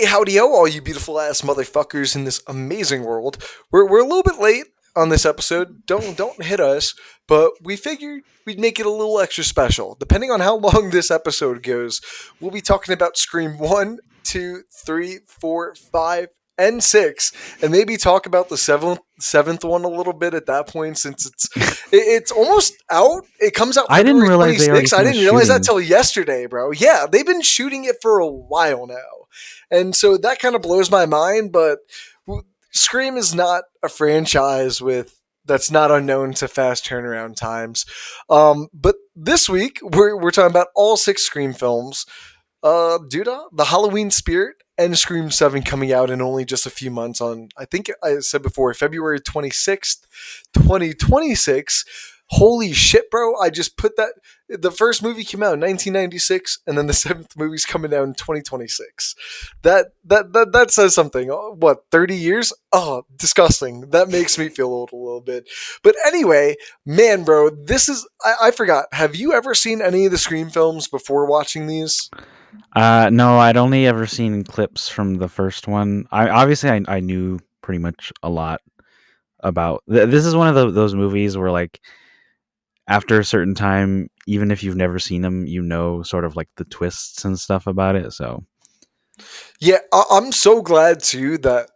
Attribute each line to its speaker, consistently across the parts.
Speaker 1: Hey, howdy yo, all you beautiful ass motherfuckers in this amazing world. We're a little bit late on this episode. Don't hit us, but we figured we'd make it a little extra special. Depending on how long this episode goes, we'll be talking about Scream 1, 2, 3, 4, 5, and 6, and maybe talk about the seventh one a little bit at that point since it's almost out. It comes out
Speaker 2: I didn't
Speaker 1: February
Speaker 2: realize they already
Speaker 1: 26th. I
Speaker 2: finished
Speaker 1: didn't realize that
Speaker 2: shooting.
Speaker 1: till yesterday, bro. Yeah, they've been shooting it for a while now. And so that kind of blows my mind, but Scream is not a franchise with that's not unknown to fast turnaround times. But this week we're talking about all six Scream films. Due to the Halloween spirit and Scream 7 coming out in only just a few months on, I think I said before, February 26th, 2026. Holy shit, bro. I just put that. The first movie came out in 1996, and then the seventh movie's coming out in 2026. That says something. What, 30 years? Oh, disgusting. That makes me feel old a little bit. But anyway, man, bro, this is. I forgot. Have you ever seen any of the Scream films before watching these?
Speaker 2: No, I'd only ever seen clips from the first one. I knew pretty much a lot about. This is one of those movies where, like, after a certain time, even if you've never seen them, you know sort of like the twists and stuff about it. So
Speaker 1: Yeah, I'm so glad too that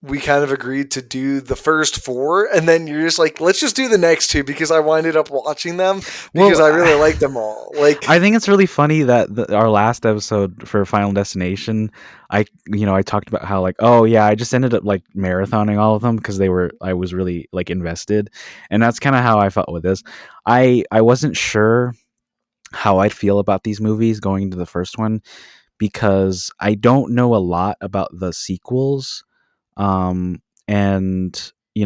Speaker 1: we kind of agreed to do the first four, and then you're just like, let's just do the next two because I winded up watching them because
Speaker 2: well,
Speaker 1: I really like them all. Like,
Speaker 2: I think it's really funny that our last episode for Final Destination, I talked about how, like, oh yeah, I just ended up like marathoning all of them because I was really like invested, and that's kind of how I felt with this. I wasn't sure how I'd feel about these movies going into the first one because I don't know a lot about the sequels, and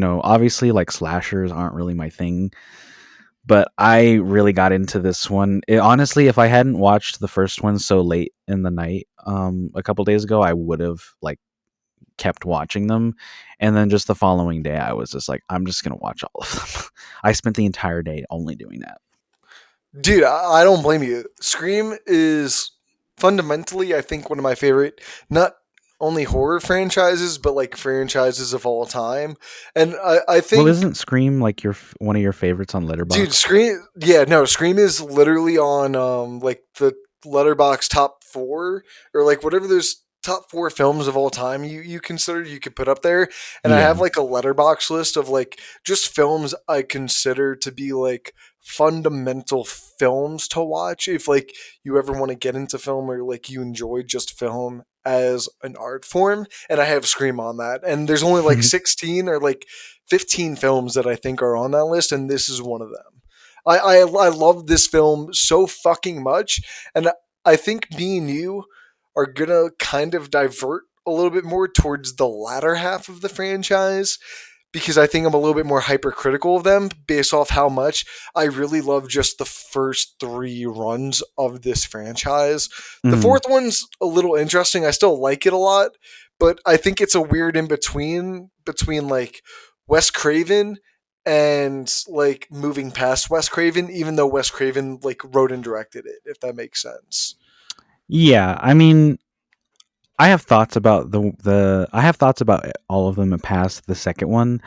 Speaker 2: obviously like slashers aren't really my thing, but I really got into this one. Honestly, if I hadn't watched the first one so late in the night, a couple days ago, I would have like kept watching them, and then just the following day, I was just like, I'm just gonna watch all of them. I spent the entire day only doing that.
Speaker 1: dude, I don't blame you. Scream is fundamentally, I think, one of my favorite, not only horror franchises, but like franchises of all time. And I
Speaker 2: Well,
Speaker 1: think
Speaker 2: isn't Scream like one of your favorites on
Speaker 1: dude,
Speaker 2: Letterboxd?
Speaker 1: Scream. Yeah, no, Scream is literally on like the Letterbox top four or like whatever those top four films of all time you consider you could put up there. And I have
Speaker 2: Yeah.
Speaker 1: like a Letterbox list of like just films I consider to be like fundamental films to watch if like you ever want to get into film or like you enjoy just film as an art form. And I have Scream on that, and there's only like 16 or like 15 films that I think are on that list, and this is one of them. I love this film so fucking much, and I think me and you are gonna kind of divert a little bit more towards the latter half of the franchise because I think I'm a little bit more hypercritical of them based off how much I really love just the first three runs of this franchise. The
Speaker 2: Mm.
Speaker 1: fourth one's a little interesting. I still like it a lot, but I think it's a weird in between like Wes Craven and like moving past Wes Craven, even though Wes Craven like wrote and directed it, if that makes sense.
Speaker 2: Yeah, I mean, I have thoughts about I have thoughts about all of them past the second one.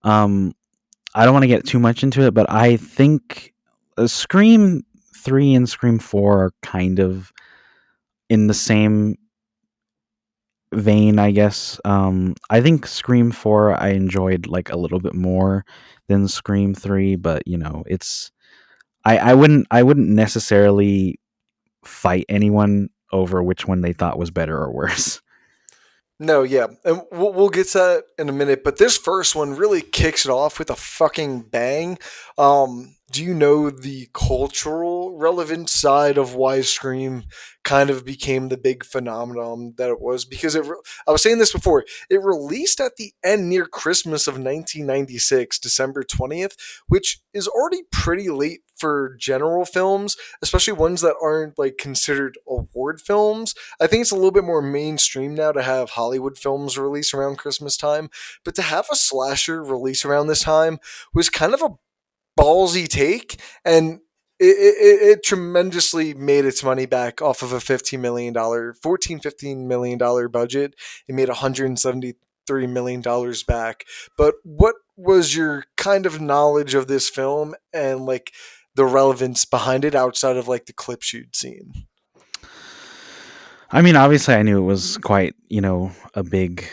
Speaker 2: Um, I don't want to get too much into it, but I think Scream 3 and Scream 4 are kind of in the same vein, I guess. I think Scream 4 I enjoyed like a little bit more than Scream 3, but it's I wouldn't necessarily fight anyone over which one they thought was better or worse.
Speaker 1: No, yeah, and we'll get to that in a minute. But this first one really kicks it off with a fucking bang. Do you know the cultural relevant side of why Scream kind of became the big phenomenon that it was? Because I was saying this before. It released at the end near Christmas of 1996, December 20th, which is already pretty late for general films, especially ones that aren't like considered award films. I think it's a little bit more mainstream now to have Hollywood films release around Christmas time, but to have a slasher release around this time was kind of a ballsy take. And it tremendously made its money back off of a $15 million, 14 $15 million budget. It made $173 million back. But what was your kind of knowledge of this film and like the relevance behind it outside of like the clip shoot scene?
Speaker 2: I mean, obviously, I knew it was quite, a big,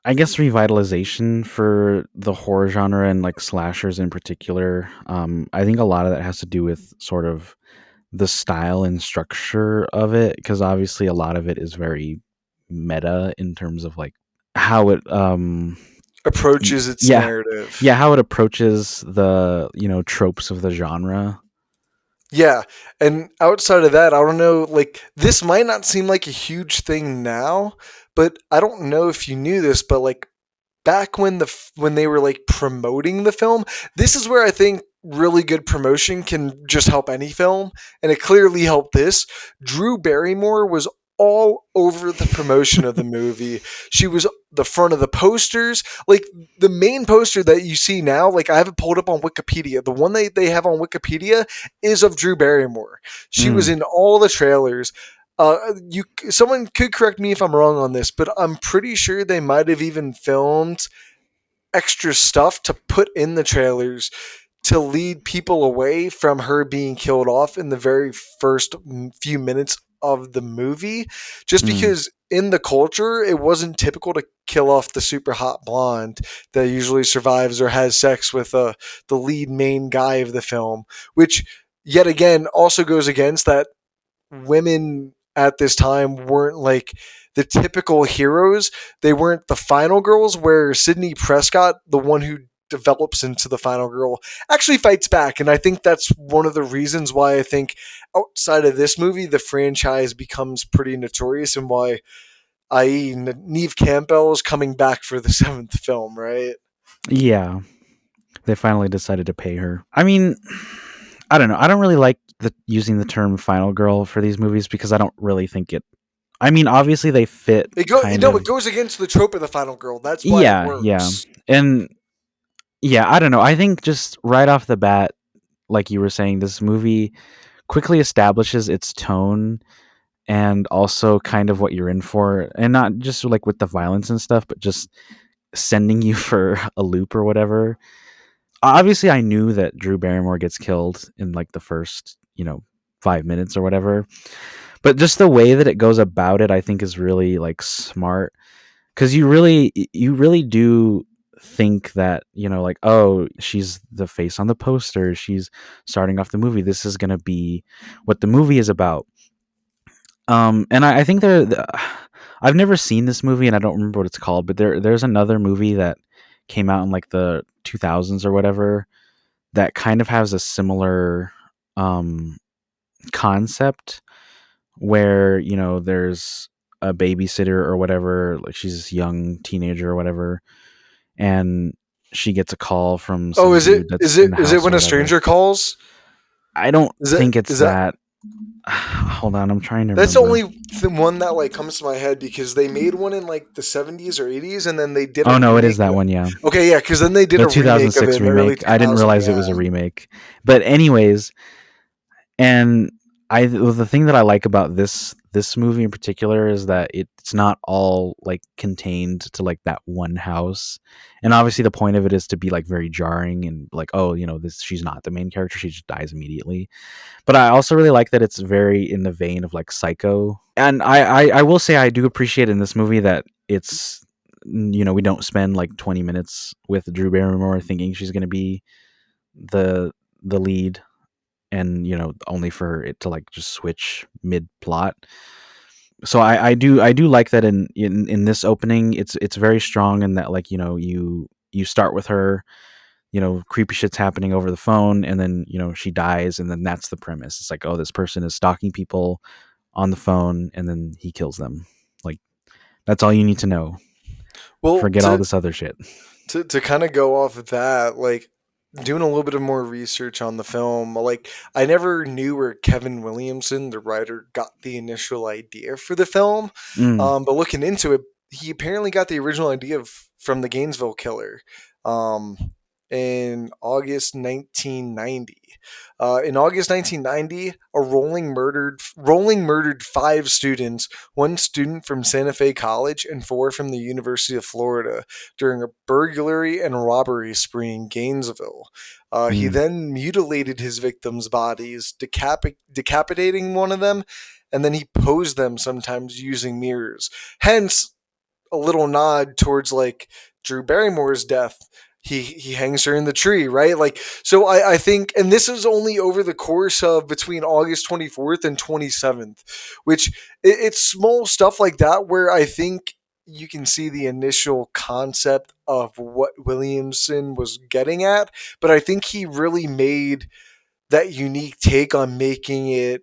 Speaker 2: I guess, revitalization for the horror genre and like slashers in particular. I think a lot of that has to do with sort of the style and structure of it, because obviously a lot of it is very meta in terms of like how it,
Speaker 1: Approaches its
Speaker 2: yeah,
Speaker 1: narrative.
Speaker 2: yeah, how it approaches the tropes of the genre.
Speaker 1: Yeah, and outside of that, I don't know. Like this might not seem like a huge thing now, but I don't know if you knew this, but like back when when they were like promoting the film, this is where I think really good promotion can just help any film, and it clearly helped this. Drew Barrymore was all over the promotion of the movie. She was the front of the posters, like the main poster that you see now. Like I have it pulled up on Wikipedia. The one they have on Wikipedia is of Drew Barrymore. She was
Speaker 2: Mm,
Speaker 1: in all the trailers. You someone could correct me if I'm wrong on this, but I'm pretty sure they might have even filmed extra stuff to put in the trailers to lead people away from her being killed off in the very first few minutes of the movie, just
Speaker 2: mm,
Speaker 1: because in the culture it wasn't typical to kill off the super hot blonde that usually survives or has sex with the lead main guy of the film, which yet again also goes against that women at this time weren't like the typical heroes. They weren't the final girls, where Sydney Prescott, the one who develops into the final girl, actually fights back. And I think that's one of the reasons why I think outside of this movie, the franchise becomes pretty notorious and why, i.e., Neve Campbell is coming back for the seventh film, right?
Speaker 2: yeah, they finally decided to pay her. I mean, I don't know. I don't really like using the term "final girl" for these movies because I don't really think it. I mean, obviously they fit kind
Speaker 1: No, it
Speaker 2: of.
Speaker 1: goes against the trope of the final girl. That's why it
Speaker 2: Yeah, yeah,
Speaker 1: works.
Speaker 2: and yeah. I don't know. I think just right off the bat, like you were saying, this movie quickly establishes its tone and also kind of what you're in for, and not just like with the violence and stuff, but just sending you for a loop or whatever. Obviously, I knew that Drew Barrymore gets killed in like the first, 5 minutes or whatever. But just the way that it goes about it, I think is really like smart, because you really do think that like, oh, she's the face on the poster, she's starting off the movie, this is going to be what the movie is about. And I think I've never seen this movie and I don't remember what it's called, but there's another movie that came out in like the 2000s or whatever that kind of has a similar um concept, where there's a babysitter or whatever, like she's this young teenager or whatever, and she gets a call from
Speaker 1: Oh,
Speaker 2: some dude that's in the
Speaker 1: is it
Speaker 2: house or
Speaker 1: when a
Speaker 2: whatever.
Speaker 1: stranger calls?
Speaker 2: I don't think it's
Speaker 1: Is that
Speaker 2: that. Hold on, I'm trying to
Speaker 1: That's the
Speaker 2: remember.
Speaker 1: only one that like comes to my head because they made one in like the 70s or 80s, and then they did a
Speaker 2: Oh no, it is
Speaker 1: remake
Speaker 2: that
Speaker 1: of it.
Speaker 2: one, yeah.
Speaker 1: Okay, yeah, because then they did
Speaker 2: The
Speaker 1: a remake of it
Speaker 2: 2006
Speaker 1: in the early
Speaker 2: remake. I didn't
Speaker 1: 2000s.
Speaker 2: realize it was a
Speaker 1: Yeah.
Speaker 2: remake. But anyways, and the thing that I like about this movie in particular is that it's not all like contained to like that one house. And obviously the point of it is to be like very jarring and like, oh, this she's not the main character, she just dies immediately. But I also really like that it's very in the vein of like Psycho. And I will say I do appreciate in this movie that it's we don't spend like 20 minutes with Drew Barrymore thinking she's going to be the the lead, and only for it to like just switch mid plot. So I do like that in this opening, it's very strong in that, like, you start with her, creepy shit's happening over the phone, and then she dies, and then that's the premise. It's like, oh, this person is stalking people on the phone, and then he kills them. Like, that's all you need to know.
Speaker 1: Well,
Speaker 2: Forget all this other shit.
Speaker 1: to kind of go off of that, like doing a little bit of more research on the film, like I never knew where Kevin Williamson, the writer, got the initial idea for the film.
Speaker 2: Mm,
Speaker 1: But looking into it, he apparently got the original idea from the Gainesville Killer. Um, in August 1990. In August 1990, a rolling murdered five students, one student from Santa Fe College and four from the University of Florida, during a burglary and robbery spree in Gainesville. He
Speaker 2: Mm.
Speaker 1: then mutilated his victims' bodies, decapitating one of them, and then he posed them sometimes using mirrors. Hence, a little nod towards like Drew Barrymore's death. He hangs her in the tree, right? Like, so I think, and this is only over the course of between August 24th and 27th, which it's small stuff like that where I think you can see the initial concept of what Williamson was getting at, but I think he really made that unique take on making it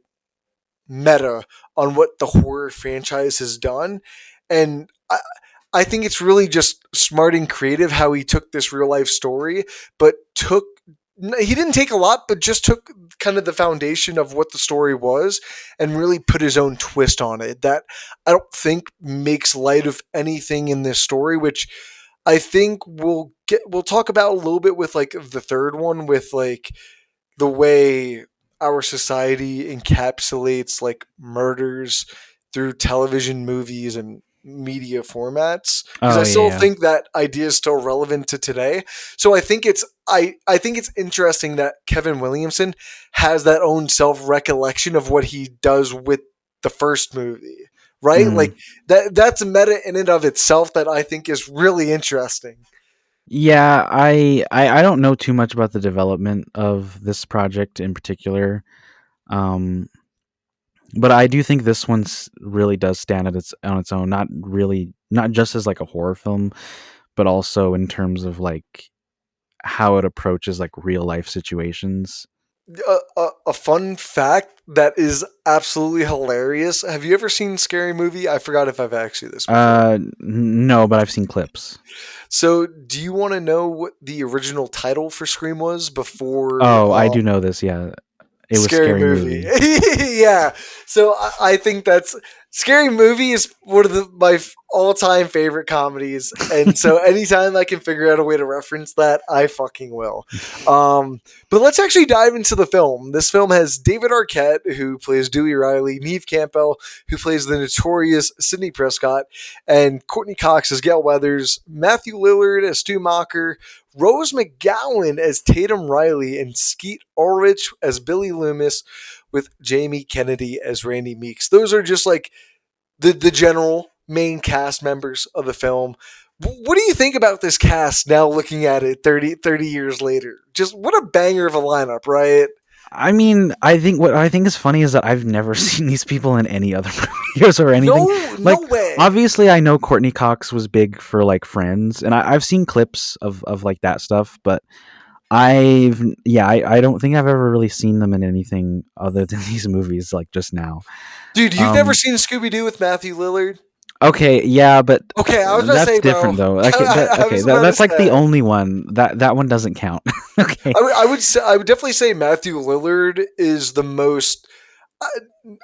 Speaker 1: meta on what the horror franchise has done. And I think it's really just smart and creative how he took this real life story, but he didn't take a lot, but just took kind of the foundation of what the story was and really put his own twist on it that I don't think makes light of anything in this story, which I think we'll talk about a little bit with like the third one with like the way our society encapsulates like murders through television, movies, and media formats, because I
Speaker 2: Oh
Speaker 1: still
Speaker 2: yeah,
Speaker 1: think that idea is still relevant to today. So I think it's interesting that Kevin Williamson has that own self recollection of what he does with the first movie,
Speaker 2: yeah.
Speaker 1: right?
Speaker 2: Mm.
Speaker 1: Like that's a meta in and of itself that I think is really interesting.
Speaker 2: Yeah, I don't know too much about the development of this project in particular. Um, but I do think this one really does stand at its on its own. Not really, not just as like a horror film, but also in terms of like how it approaches like real life situations.
Speaker 1: A fun fact that is absolutely hilarious. Have you ever seen Scary Movie? I forgot if I've asked you this before.
Speaker 2: No, but I've seen clips.
Speaker 1: So, do you want to know what the original title for Scream was before
Speaker 2: Oh, I do know this. Yeah, it was
Speaker 1: Scary
Speaker 2: Scary
Speaker 1: Movie?
Speaker 2: Movie.
Speaker 1: Yeah. So I think that's Scary Movie is one of my all-time favorite comedies, and so anytime I can figure out a way to reference that, I fucking will. But let's actually dive into the film. This film has David Arquette, who plays Dewey Riley, Neve Campbell, who plays the notorious Sidney Prescott, and Courtney Cox as Gail Weathers, Matthew Lillard as Stu Macher, Rose McGowan as Tatum Riley, and Skeet Ulrich as Billy Loomis, with Jamie Kennedy as Randy Meeks. Those are just like the general main cast members of the film. What do you think about this cast now looking at it 30 years later? Just what a banger of a lineup, right?
Speaker 2: I mean, I think what I think is funny is that I've never seen these people in any other movies or anything.
Speaker 1: No
Speaker 2: Like,
Speaker 1: way.
Speaker 2: obviously, I know Courtney Cox was big for like Friends, and I've seen clips of like that stuff. But I don't think I've ever really seen them in anything other than these movies. Like just now.
Speaker 1: Dude, you've never
Speaker 2: Um,
Speaker 1: seen Scooby Doo with Matthew Lillard?
Speaker 2: okay, yeah, but
Speaker 1: Okay, I was gonna
Speaker 2: that's
Speaker 1: say, bro.
Speaker 2: different though. Like
Speaker 1: I
Speaker 2: okay,
Speaker 1: was about to
Speaker 2: that's like the
Speaker 1: say.
Speaker 2: only one that one doesn't count. Okay.
Speaker 1: I would definitely say Matthew Lillard is the most.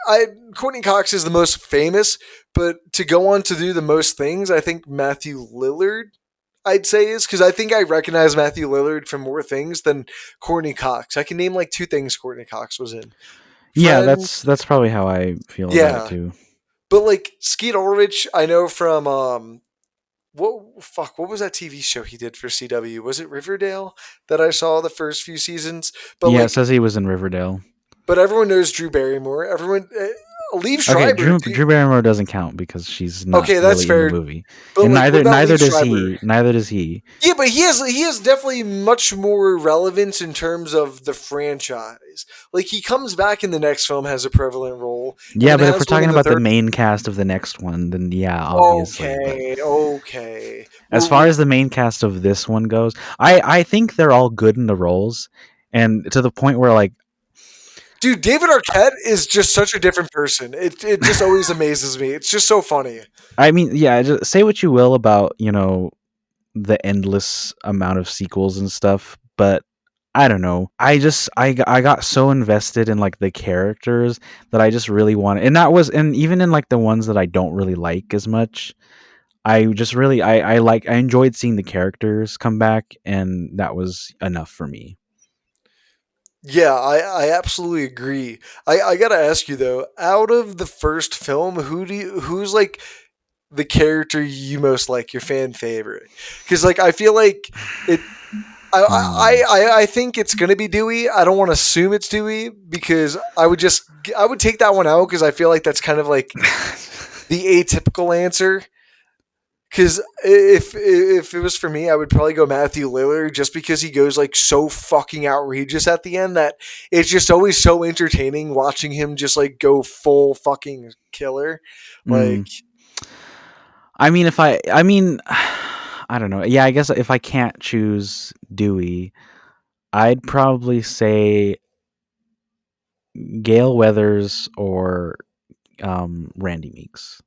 Speaker 1: I, Courtney Cox is the most famous, but to go on to do the most things, I think Matthew Lillard, I'd say, is because I think I recognize Matthew Lillard from more things than Courtney Cox. I can name like two things Courtney Cox was in.
Speaker 2: Yeah,
Speaker 1: Friends,
Speaker 2: that's probably how I feel about it
Speaker 1: yeah,
Speaker 2: too.
Speaker 1: but like Skeet Ulrich, I know from what was that TV show he did for CW? Was it Riverdale that I saw the first few seasons? But
Speaker 2: Yeah, it
Speaker 1: like,
Speaker 2: says he was in Riverdale.
Speaker 1: but everyone knows Drew Barrymore. Everyone, Liev
Speaker 2: Okay,
Speaker 1: Schreiber.
Speaker 2: Drew Barrymore doesn't count because she's not
Speaker 1: Okay, that's
Speaker 2: really in the
Speaker 1: fair.
Speaker 2: movie,
Speaker 1: But
Speaker 2: and
Speaker 1: like, what about
Speaker 2: neither
Speaker 1: Liev
Speaker 2: does
Speaker 1: Schreiber?
Speaker 2: he. Neither does he.
Speaker 1: Yeah, but he has definitely much more relevance in terms of the franchise. Like he comes back in the next film, has a prevalent role, and
Speaker 2: Yeah,
Speaker 1: then
Speaker 2: but if we're
Speaker 1: has one in
Speaker 2: talking
Speaker 1: the
Speaker 2: about the
Speaker 1: third.
Speaker 2: main cast of the next one, then yeah, obviously. But
Speaker 1: Okay, okay.
Speaker 2: as far as the main cast of this one goes, I think they're all good in the roles, and to the point where like
Speaker 1: Dude, David Arquette is just such a different person. It just always amazes me. It's just so funny.
Speaker 2: I mean, yeah, just say what you will about the endless amount of sequels and stuff, but I don't know. I got so invested in like the characters that I just really wanted, and even in like the ones that I don't really like as much. I just really I enjoyed seeing the characters come back, and that was enough for me.
Speaker 1: Yeah, I absolutely agree. I gotta ask you though, out of the first film, who's like the character you most like, your fan favorite? Because like I feel like it.
Speaker 2: Hmm.
Speaker 1: I think it's gonna be Dewey. I don't want to assume it's Dewey because I would take that one out because I feel like that's kind of like the atypical answer. Because if it was for me, I would probably go Matthew Lillard just because he goes like so fucking outrageous at the end that it's just always so entertaining watching him just like go full fucking killer. Like,
Speaker 2: Mm. I mean, I don't know. Yeah, I guess if I can't choose Dewey, I'd probably say Gale Weathers or Randy Meeks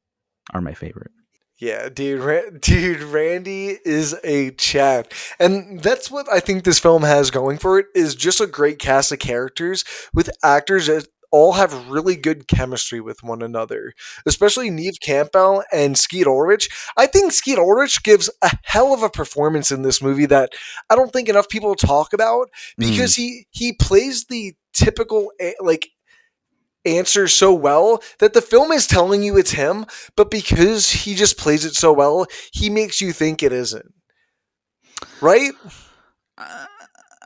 Speaker 2: are my favorite.
Speaker 1: yeah, dude, dude, Randy is a Chad, and that's what I think this film has going for it is just a great cast of characters with actors that all have really good chemistry with one another. Especially Neve Campbell and Skeet Ulrich. I think Skeet Ulrich gives a hell of a performance in this movie that I don't think enough people talk about
Speaker 2: Mm.
Speaker 1: because he plays the typical like answer so well that the film is telling you it's him, but because he just plays it so well, he makes you think it isn't. Right?
Speaker 2: Uh,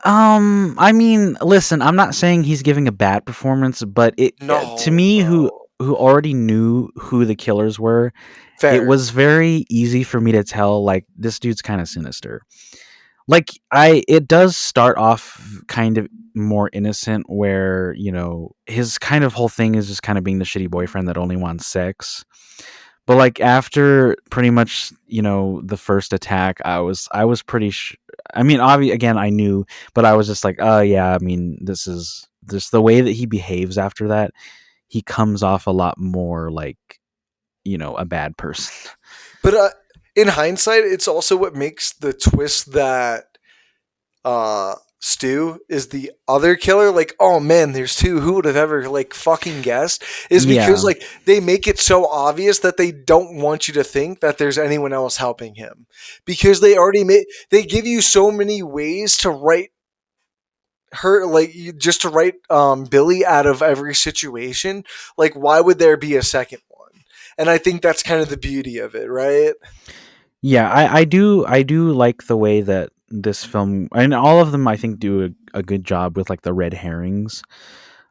Speaker 2: I mean, listen, I'm not saying he's giving a bad performance, but it to
Speaker 1: No,
Speaker 2: me,
Speaker 1: bro.
Speaker 2: who already knew who the killers were, it
Speaker 1: Fair.
Speaker 2: was very easy for me to tell like this dude's kind of sinister. Like it does start off kind of more innocent where, his kind of whole thing is just kind of being the shitty boyfriend that only wants sex. But like after pretty much, the first attack, I was pretty I mean, again, I knew, but I was just like, "Oh yeah, I mean, this is just the way that he behaves after that. He comes off a lot more like, a bad person."
Speaker 1: But in hindsight, it's also what makes the twist that Stu is the other killer. Like, oh man, there's two. Who would have ever like fucking guessed? Is because
Speaker 2: Yeah.
Speaker 1: like they make it so obvious that they don't want you to think that there's anyone else helping him because they give you so many ways to write her like just to write Billy out of every situation. Like, why would there be a second one? And I think that's kind of the beauty of it, right?
Speaker 2: Yeah, I do like the way that this film, and all of them I think do a good job with like the red herrings.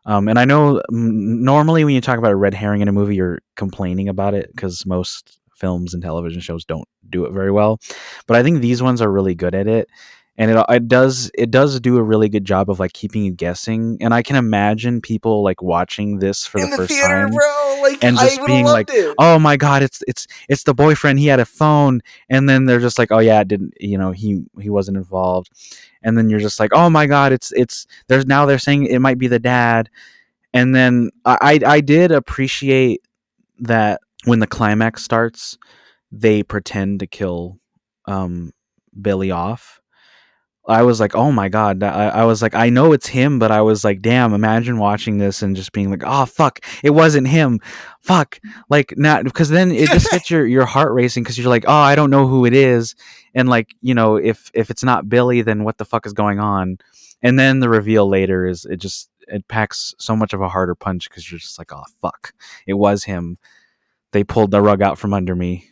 Speaker 2: And I know normally when you talk about a red herring in a movie, you're complaining about it because most films and television shows don't do it very well. But I think these ones are really good at it, and it does do a really good job of like keeping you guessing. And I can imagine people like watching this for the
Speaker 1: In the
Speaker 2: first
Speaker 1: theater,
Speaker 2: time
Speaker 1: bro, like
Speaker 2: and
Speaker 1: I
Speaker 2: just
Speaker 1: would have
Speaker 2: being
Speaker 1: loved
Speaker 2: like,
Speaker 1: it.
Speaker 2: "Oh my god, it's the boyfriend. He had a phone," and then they're just like, "Oh yeah, it didn't. He wasn't involved." And then you're just like, "Oh my god, it's there's now they're saying it might be the dad." And then I did appreciate that when the climax starts, they pretend to kill um, Billy off. I was like, oh my god! I was like, I know it's him, but I was like, damn! Imagine watching this and just being like, oh fuck, it wasn't him, fuck! Like not because then it just gets your heart racing because you're like, oh, I don't know who it is, and like if it's not Billy, then what the fuck is going on? And then the reveal later is it packs so much of a harder punch because you're just like, oh fuck, it was him. They pulled the rug out from under me.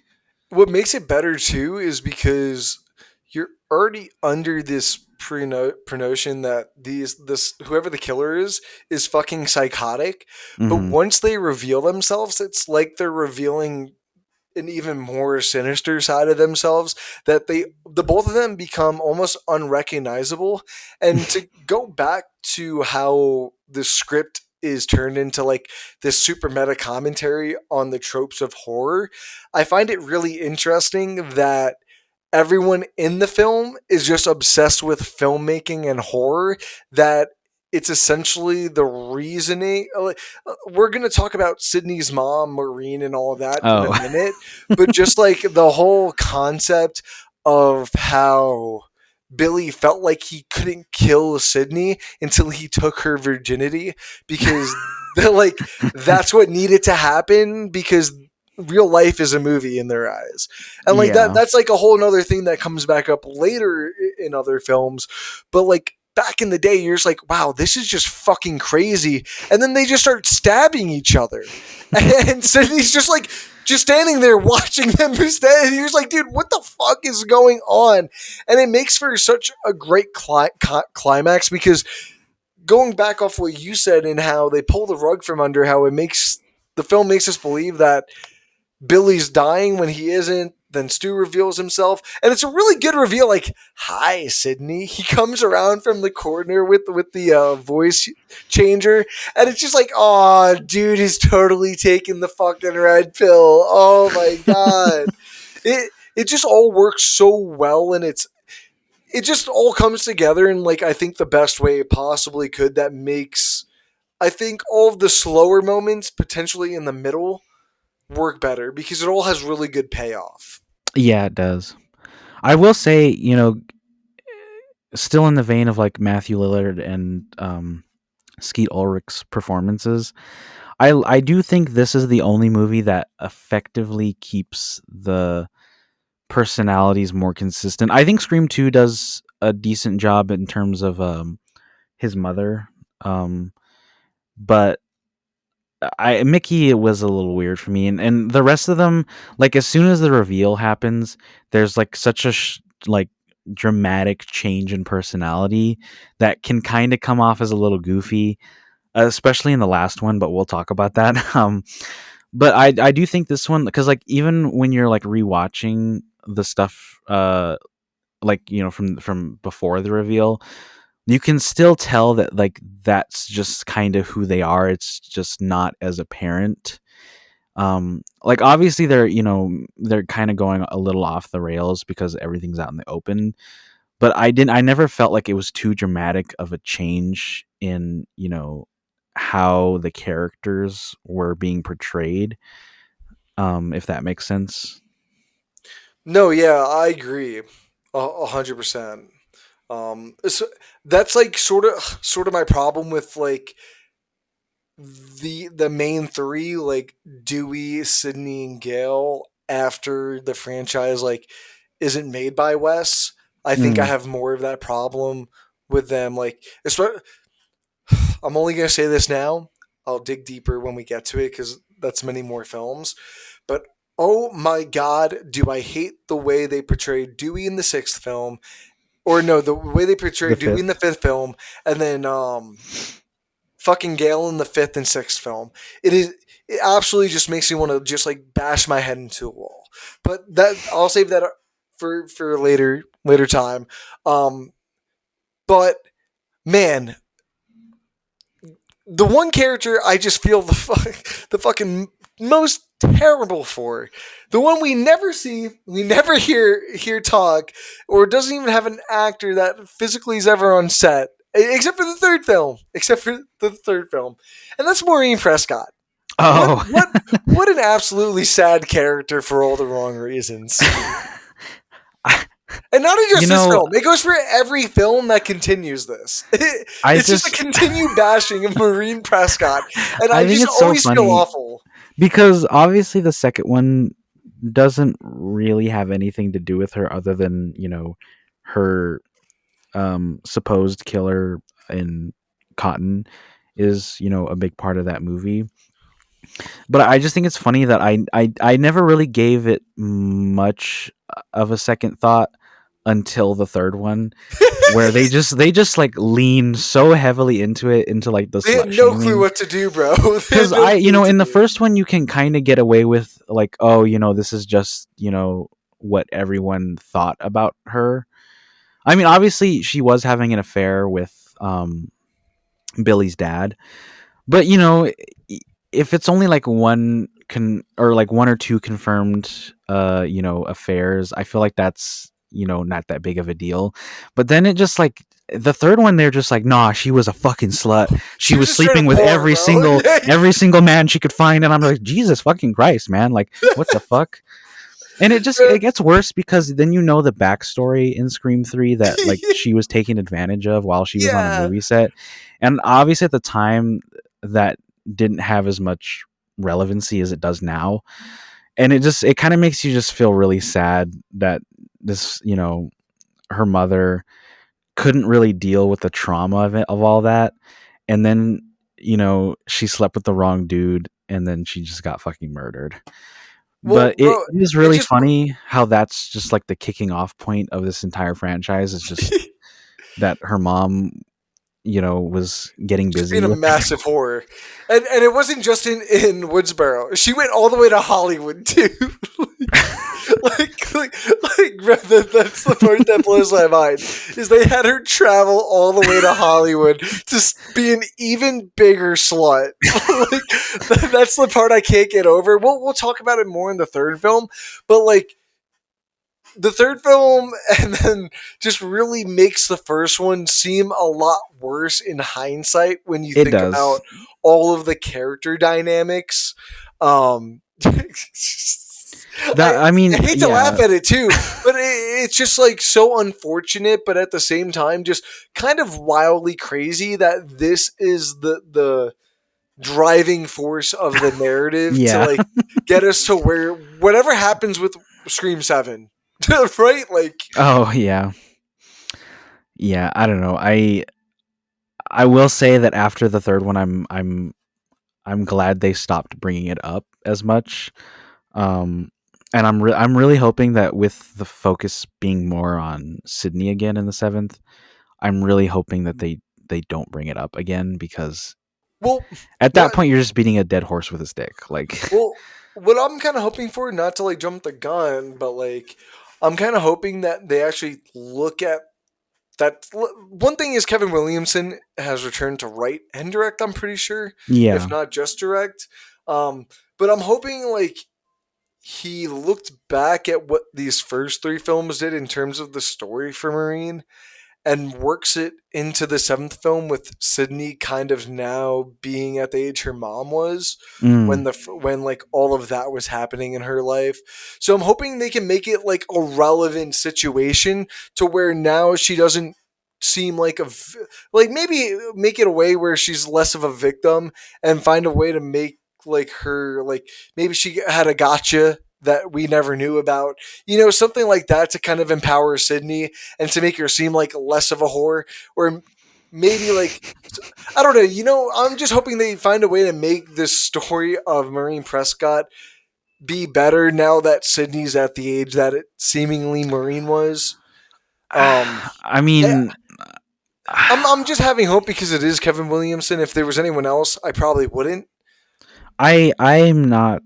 Speaker 1: What makes it better too is because you're already under this pre-notion that this whoever the killer is fucking psychotic, but
Speaker 2: Hmm.
Speaker 1: once they reveal themselves, it's like they're revealing an even more sinister side of themselves that the both of them become almost unrecognizable. And to go back to how the script is turned into like this super meta commentary on the tropes of horror, I find it really interesting that everyone in the film is just obsessed with filmmaking and horror, that it's essentially the reasoning. We're going to talk about Sydney's mom, Maureen, and all of that in a
Speaker 2: Oh.
Speaker 1: minute, but just like the whole concept of how Billy felt like he couldn't kill Sydney until he took her virginity because like that's what needed to happen because real life is a movie in their eyes. And like
Speaker 2: Yeah.
Speaker 1: that's like a whole nother thing that comes back up later in other films. But like back in the day, you're just like, wow, this is just fucking crazy. And then they just start stabbing each other. And Sydney's just standing there watching them instead. And you're just like, dude, what the fuck is going on? And it makes for such a great climax because going back off what you said and how they pull the rug from under, how it makes the film makes us believe that Billy's dying when he isn't. Then Stu reveals himself, and it's a really good reveal. Like, "Hi, Sydney." He comes around from the corner with the voice changer, and it's just like, "Oh, dude, he's totally taking the fucking red pill." Oh my god, it just all works so well, and it just all comes together in like I think the best way it possibly could. That makes I think all of the slower moments potentially in the middle work better because it all has really good payoff.
Speaker 2: Yeah, it does. I will say, still in the vein of like Matthew Lillard and Skeet Ulrich's performances, I do think this is the only movie that effectively keeps the personalities more consistent. I think Scream 2 does a decent job in terms of his mother. Um, but I Mickey, it was a little weird for me, and the rest of them, like as soon as the reveal happens, there's like such a like dramatic change in personality that can kind of come off as a little goofy, especially in the last one. But we'll talk about that. But I do think this one, because like even when you're like rewatching the stuff, like from before the reveal, you can still tell that like that's just kind of who they are. It's just not as apparent. Like obviously they're kind of going a little off the rails because everything's out in the open, but I never felt like it was too dramatic of a change in how the characters were being portrayed, if that makes sense.
Speaker 1: No, yeah, I agree, 100%. So that's like sort of my problem with like the main three, like Dewey, Sydney, and Gale. After the franchise like isn't made by Wes, I think I
Speaker 2: Mm,
Speaker 1: have more of that problem with them. Like, I'm only gonna say this now. I'll dig deeper when we get to it because that's many more films. But oh my god, do I hate the way they portrayed Dewey in the sixth film, or no, the way they
Speaker 2: the
Speaker 1: portrayed Dewey in the
Speaker 2: fifth.
Speaker 1: fifth film, and then fucking Gale in the fifth and sixth film. It absolutely just makes me want to just like bash my head into a wall. But that I'll save that for later time. Um, but man, the one character I just feel the fucking most terrible for, the one we never see, we never hear talk, or doesn't even have an actor that physically is ever on set, except for the third film, and that's Maureen Prescott. What
Speaker 2: Oh.
Speaker 1: what what an absolutely sad character for all the wrong reasons. And not
Speaker 2: you
Speaker 1: just this
Speaker 2: know,
Speaker 1: film. It goes for every film that continues this.
Speaker 2: I
Speaker 1: It's just a
Speaker 2: just
Speaker 1: continued bashing of Maureen Prescott. And I
Speaker 2: I think
Speaker 1: just
Speaker 2: it's so
Speaker 1: always feel
Speaker 2: funny
Speaker 1: awful.
Speaker 2: because obviously the second one doesn't really have anything to do with her other than her supposed killer in Cotton is a big part of that movie. But I just think it's funny that I never really gave it much of a second thought until the third one, where they just like lean so heavily into like the
Speaker 1: They had
Speaker 2: slut
Speaker 1: no clue
Speaker 2: shaming.
Speaker 1: what to do, bro. They had
Speaker 2: Because
Speaker 1: no clue what to
Speaker 2: in the
Speaker 1: do.
Speaker 2: first one you can kind of get away with like, oh, this is just what everyone thought about her. I mean, obviously she was having an affair with Billy's dad, but if it's only like or like one or two confirmed affairs, I feel like that's not that big of a deal. But then it just like the third one, they're just like, nah, she was a fucking slut. She
Speaker 1: She was
Speaker 2: was
Speaker 1: just trying
Speaker 2: sleeping
Speaker 1: to
Speaker 2: with
Speaker 1: pour, bro.
Speaker 2: every single man she could find, and I'm like, Jesus fucking Christ, man, like what the fuck. And it gets worse because then the backstory in Scream 3 that like she was taken advantage of while she was on a
Speaker 1: Yeah.
Speaker 2: movie set. And obviously at the time that didn't have as much relevancy as it does now. and it kind of makes you just feel really sad that this, her mother couldn't really deal with the trauma of all that, and then she slept with the wrong dude, and then she just got fucking murdered.
Speaker 1: Well,
Speaker 2: But it
Speaker 1: bro,
Speaker 2: is
Speaker 1: it
Speaker 2: really
Speaker 1: just
Speaker 2: funny how that's just like the kicking off point of this entire franchise. Is just that her mom, was getting
Speaker 1: just being
Speaker 2: busy
Speaker 1: a
Speaker 2: with
Speaker 1: massive horror, and it wasn't just in Woodsboro. She went all the way to Hollywood too. Bro, that's the part that blows my mind is they had her travel all the way to Hollywood to be an even bigger slut. That's the part I can't get over. We'll talk about it more in the third film, but like the third film and then just really makes the first one seem a lot worse in hindsight when you
Speaker 2: it
Speaker 1: think
Speaker 2: does
Speaker 1: about all of the character dynamics. I
Speaker 2: that. I
Speaker 1: I
Speaker 2: mean,
Speaker 1: hate to laugh
Speaker 2: yeah,
Speaker 1: at it too, but it's just like so unfortunate, but at the same time, just kind of wildly crazy that this is the driving force of the narrative to
Speaker 2: yeah.
Speaker 1: like get us to where whatever happens with Scream 7, right? Like,
Speaker 2: Oh yeah, yeah. I don't know. I will say that after the third one, I'm glad they stopped bringing it up as much. Um, and I'm really hoping that with the focus being more on Sydney again in the seventh, I'm really hoping that they don't bring it up again, because
Speaker 1: well,
Speaker 2: at that
Speaker 1: what,
Speaker 2: point you're just beating a dead horse with a stick. Like,
Speaker 1: well, what I'm kind of hoping for, not to like jump the gun, but like, I'm kind of hoping that they actually look at that. One thing is Kevin Williamson has returned to write and direct. I'm pretty sure, if
Speaker 2: yeah,
Speaker 1: not just direct. Um, but I'm hoping like he looked back at what these first three films did in terms of the story for Marine and works it into the seventh film with Sydney kind of now being at the age her mom was
Speaker 2: mm,
Speaker 1: when like all of that was happening in her life. So I'm hoping they can make it like a relevant situation to where now she doesn't seem like like maybe make it a way where she's less of a victim and find a way to make like her like maybe she had a gotcha that we never knew about, something like that to kind of empower Sydney and to make her seem like less of a whore, or maybe like I don't know. I'm just hoping they find a way to make this story of Maureen Prescott be better now that Sydney's at the age that it seemingly Maureen was. Um,
Speaker 2: I
Speaker 1: I,
Speaker 2: mean,
Speaker 1: I'm just having hope because it is Kevin Williamson. If there was anyone else, I probably wouldn't.
Speaker 2: I'm not.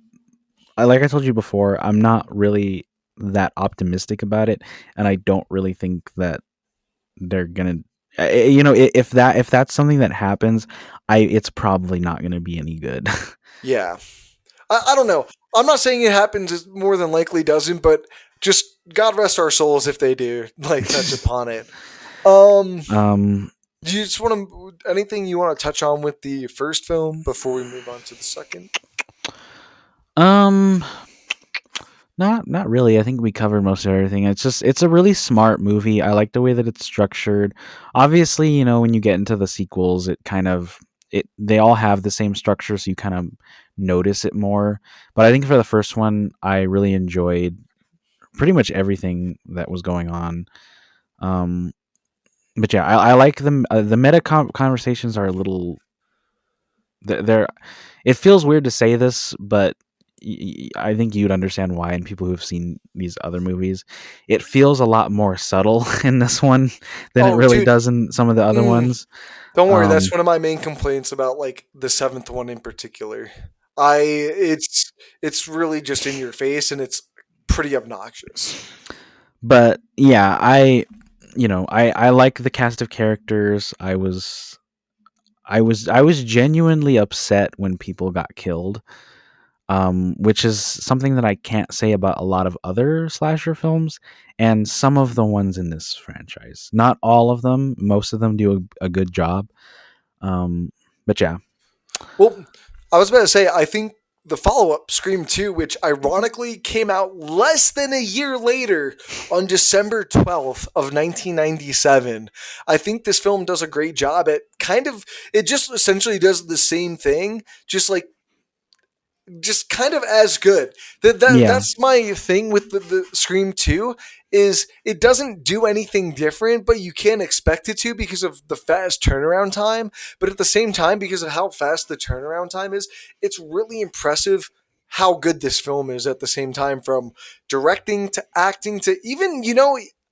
Speaker 2: Like I told you before, I'm not really that optimistic about it, and I don't really think that they're gonna. If that's something that happens, it's probably not gonna be any good.
Speaker 1: Yeah, I don't know. I'm not saying it happens. It more than likely doesn't, but just God rest our souls if they do like touch upon it. Um,
Speaker 2: um,
Speaker 1: Do you just want to anything you want to touch on with the first film before we move on to the second?
Speaker 2: um, not really. I think we covered most of everything. It's a really smart movie. I like the way that it's structured. Obviously, when you get into the sequels, it kind of it they all have the same structure, so you kind of notice it more. But I think for the first one, I really enjoyed pretty much everything that was going on. Um, but yeah, I like the meta conversations are a little. They're it feels weird to say this, but I think you'd understand why. And people who've seen these other movies, it feels a lot more subtle in this one than it
Speaker 1: Oh,
Speaker 2: really
Speaker 1: dude,
Speaker 2: does in some of the other
Speaker 1: mm,
Speaker 2: ones.
Speaker 1: don't worry. That's
Speaker 2: Um,
Speaker 1: one of my main complaints about like the seventh one in particular. It's really just in your face and it's pretty obnoxious.
Speaker 2: but yeah, I like the cast of characters. I was genuinely upset when people got killed, which is something that I can't say about a lot of other slasher films and some of the ones in this franchise. Not all of them, most of them do a good job. Um, but yeah,
Speaker 1: Well, I was about to say I think the follow-up Scream 2, which ironically came out less than a year later on December 12th of 1997. I think this film does a great job at kind of it just essentially does the same thing, just like just kind of as good.
Speaker 2: Yeah.
Speaker 1: That's my thing with the Scream 2 is it doesn't do anything different, but you can't expect it to because of the fast turnaround time. But at the same time, because of how fast the turnaround time is, it's really impressive how good this film is at the same time, from directing to acting to even,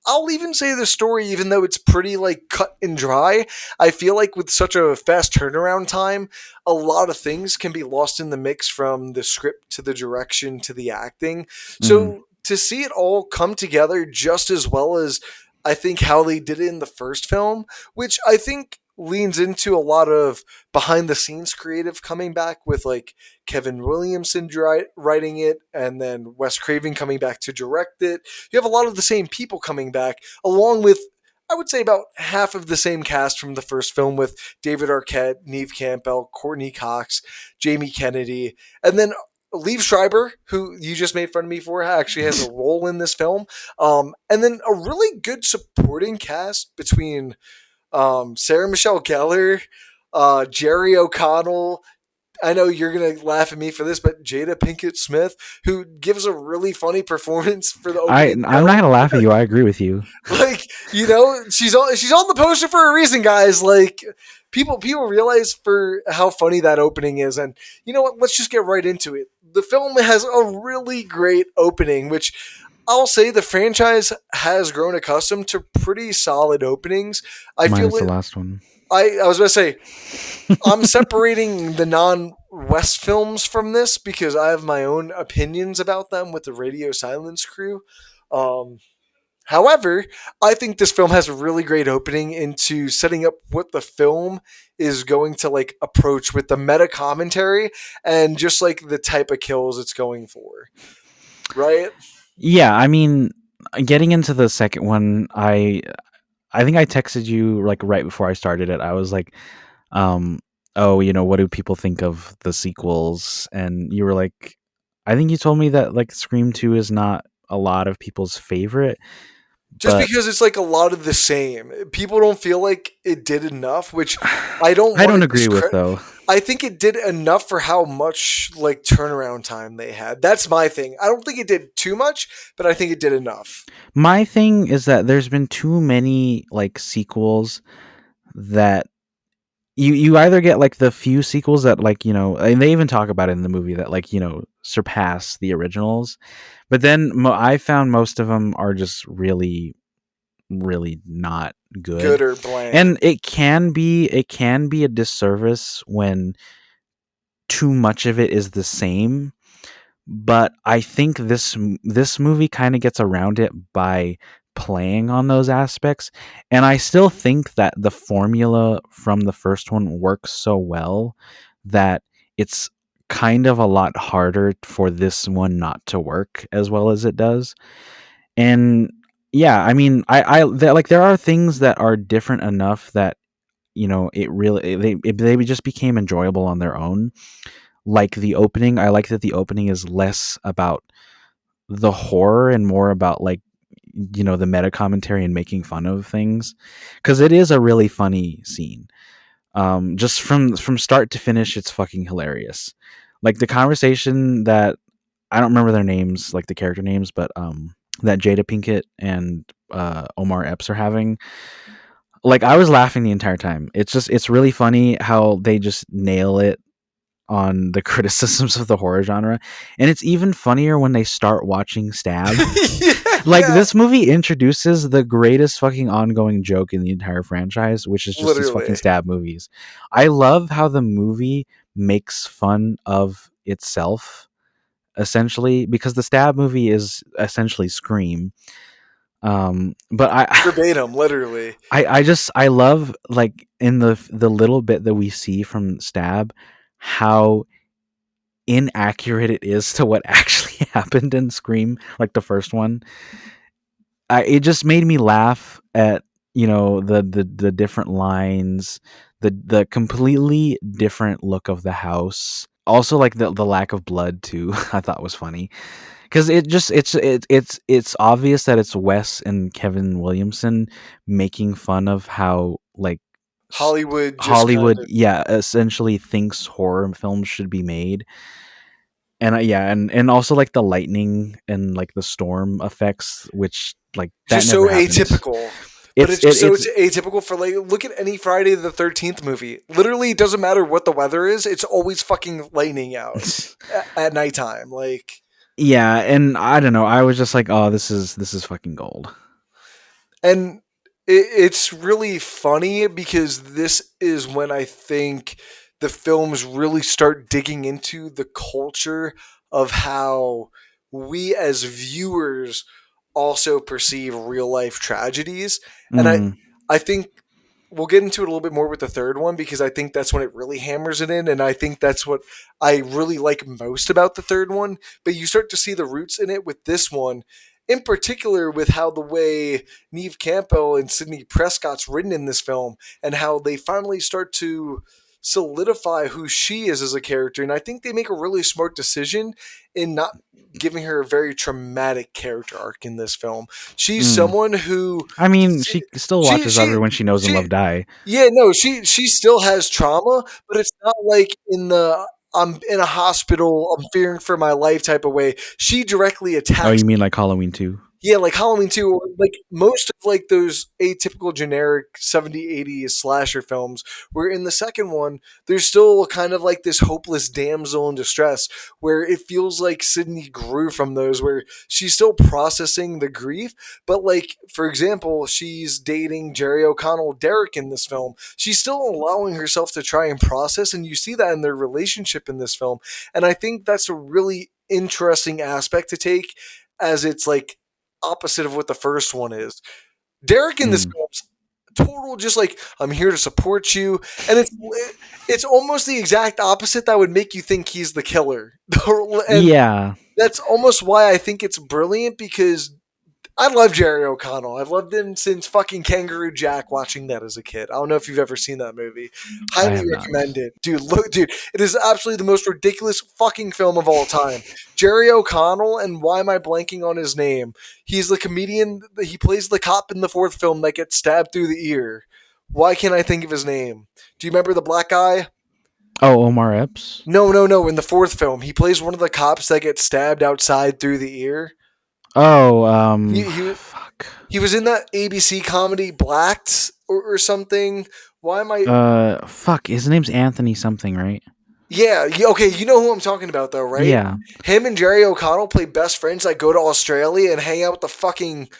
Speaker 1: I'll even say the story, even though it's pretty like cut and dry. I feel like with such a fast turnaround time, a lot of things can be lost in the mix, from the script to the direction to the acting.
Speaker 2: Mhm.
Speaker 1: So to see it all come together just as well as I think how they did it in the first film, which I think leans into a lot of behind the scenes creative coming back with like Kevin Williamson writing it, and then Wes Craven coming back to direct it. You have a lot of the same people coming back, along with, I would say, about half of the same cast from the first film, with David Arquette, Neve Campbell, Courtney Cox, Jamie Kennedy, and then Liev Schreiber, who you just made fun of me for, actually has a role in this film. And then a really good supporting cast between Sarah Michelle Gellar, Jerry O'Connell. I know you're gonna laugh at me for this, but Jada Pinkett Smith, who gives a really funny performance for the opening
Speaker 2: I'm not
Speaker 1: film.
Speaker 2: gonna laugh at you. I agree with you.
Speaker 1: Like, she's on the poster for a reason, guys. Like, people realize for how funny that opening is, and you know what? Let's just get right into it. The film has a really great opening, which I'll say the franchise has grown accustomed to pretty solid openings. I feel
Speaker 2: Minus the
Speaker 1: it.
Speaker 2: last one.
Speaker 1: I was going to say I'm separating the non West films from this because I have my own opinions about them with the Radio Silence crew. Um, However, I think this film has a really great opening into setting up what the film is going to like approach with the meta commentary and just like the type of kills it's going for. Right?
Speaker 2: Yeah, I mean, getting into the second one, I think I texted you like right before I started it. I was like, um, "Oh, what do people think of the sequels?" And you were like, I think you told me that like Scream 2 is not a lot of people's favorite,
Speaker 1: Just
Speaker 2: but
Speaker 1: because it's like a lot of the same. People don't feel like it did enough, which I don't
Speaker 2: I
Speaker 1: want
Speaker 2: don't
Speaker 1: to
Speaker 2: agree with
Speaker 1: discredit.
Speaker 2: though.
Speaker 1: I think it did enough for how much like turnaround time they had. That's my thing. I don't think it did too much, but I think it did enough.
Speaker 2: My thing is that there's been too many like sequels that you either get like the few sequels that like and they even talk about it in the movie that like surpass the originals, but then I found most of them are just really really not good,
Speaker 1: Good or bland.
Speaker 2: and it can be a disservice when too much of it is the same. But I think this movie kind of gets around it by playing on those aspects, and I still think that the formula from the first one works so well that it's kind of a lot harder for this one not to work as well as it does. And yeah, I mean, like there are things that are different enough that it really they just became enjoyable on their own, like the opening. I like that the opening is less about the horror and more about like the meta commentary and making fun of things, because it is a really funny scene. Just from start to finish, it's fucking hilarious. Like the conversation that I don't remember their names, like the character names, but that Jada Pinkett and Omar Epps are having. Like I was laughing the entire time. It's really funny how they just nail it on the criticisms of the horror genre. And it's even funnier when they start watching Stab.
Speaker 1: Yeah,
Speaker 2: Like
Speaker 1: yeah.
Speaker 2: this movie introduces the greatest fucking ongoing joke in the entire franchise, which is just these fucking
Speaker 1: Literally.
Speaker 2: Stab movies. I love how the movie makes fun of itself essentially, because the Stab movie is essentially Scream. But
Speaker 1: Verbatim, literally.
Speaker 2: I love like in the little bit that we see from Stab how inaccurate it is to what actually happened in Scream, like the first one. It just made me laugh at the different lines, the completely different look of the house. Also, like the lack of blood too, I thought was funny, because it's obvious that it's Wes and Kevin Williamson making fun of how like
Speaker 1: Hollywood just kind
Speaker 2: Hollywood,
Speaker 1: of.
Speaker 2: yeah, essentially thinks horror films should be made. and yeah, and also like the lightning and like the storm effects, which like that
Speaker 1: Just
Speaker 2: never
Speaker 1: so
Speaker 2: happens.
Speaker 1: atypical. But it's just so
Speaker 2: It's
Speaker 1: it's atypical for like look at any Friday the 13th movie. Literally, it doesn't matter what the weather is. It's always fucking lightning out at nighttime. Like,
Speaker 2: yeah, and I don't know. I was just like, oh, this is fucking gold.
Speaker 1: and it's really funny because this is when I think the films really start digging into the culture of how we as viewers also perceive real life tragedies. And
Speaker 2: Mm,
Speaker 1: I think we'll get into it a little bit more with the third one because I think that's when it really hammers it in. And I think that's what I really like most about the third one. But you start to see the roots in it with this one, in particular with how the way Neve Campbell and Sidney Prescott's written in this film and how they finally start to solidify who she is as a character. And I think they make a really smart decision in not giving her a very traumatic character arc in this film. She's
Speaker 2: mm.
Speaker 1: someone who
Speaker 2: I mean, she still
Speaker 1: she
Speaker 2: watches
Speaker 1: she
Speaker 2: everyone she knows and
Speaker 1: she
Speaker 2: love die.
Speaker 1: yeah, no, she still has trauma, but it's not like in the I'm in a hospital, I'm fearing for my life type of way. She directly
Speaker 2: Oh,
Speaker 1: attacks.
Speaker 2: you mean like Halloween 2?
Speaker 1: Yeah, like Halloween 2, like most of like those atypical generic 70s, 80s slasher films, where in the second one, there's still kind of like this hopeless damsel in distress, where it feels like Sydney grew from those, where she's still processing the grief, but like, for example, she's dating Jerry O'Connell Derek in this film. She's still allowing herself to try and process, and you see that in their relationship in this film. And I think that's a really interesting aspect to take as it's like opposite of what the first one is. Derek in this
Speaker 2: Mm.
Speaker 1: film's total just like I'm here to support you, and it's almost the exact opposite that would make you think he's the killer, and
Speaker 2: Yeah,
Speaker 1: that's almost why I think it's brilliant because I love Jerry O'Connell. I've loved him since fucking Kangaroo Jack watching that as a kid. I don't know if you've ever seen that movie.
Speaker 2: I
Speaker 1: Highly
Speaker 2: have not.
Speaker 1: recommend it. Dude, look, dude, it is absolutely the most ridiculous fucking film of all time. Jerry O'Connell, and why am I blanking on his name? He's the comedian, he plays the cop in the fourth film that gets stabbed through the ear. Why can't I think of his name? Do you remember the black guy?
Speaker 2: Oh, Omar Epps.
Speaker 1: No, no, no. In the fourth film, he plays one of the cops that gets stabbed outside through the ear.
Speaker 2: Oh,
Speaker 1: He
Speaker 2: fuck.
Speaker 1: He was in that ABC comedy Blacked or something. Why am I?
Speaker 2: Fuck. His name's Anthony something, right?
Speaker 1: Yeah, okay, you know who I'm talking about though, right?
Speaker 2: Yeah.
Speaker 1: Him and Jerry O'Connell play best friends that go to Australia and hang out with the fucking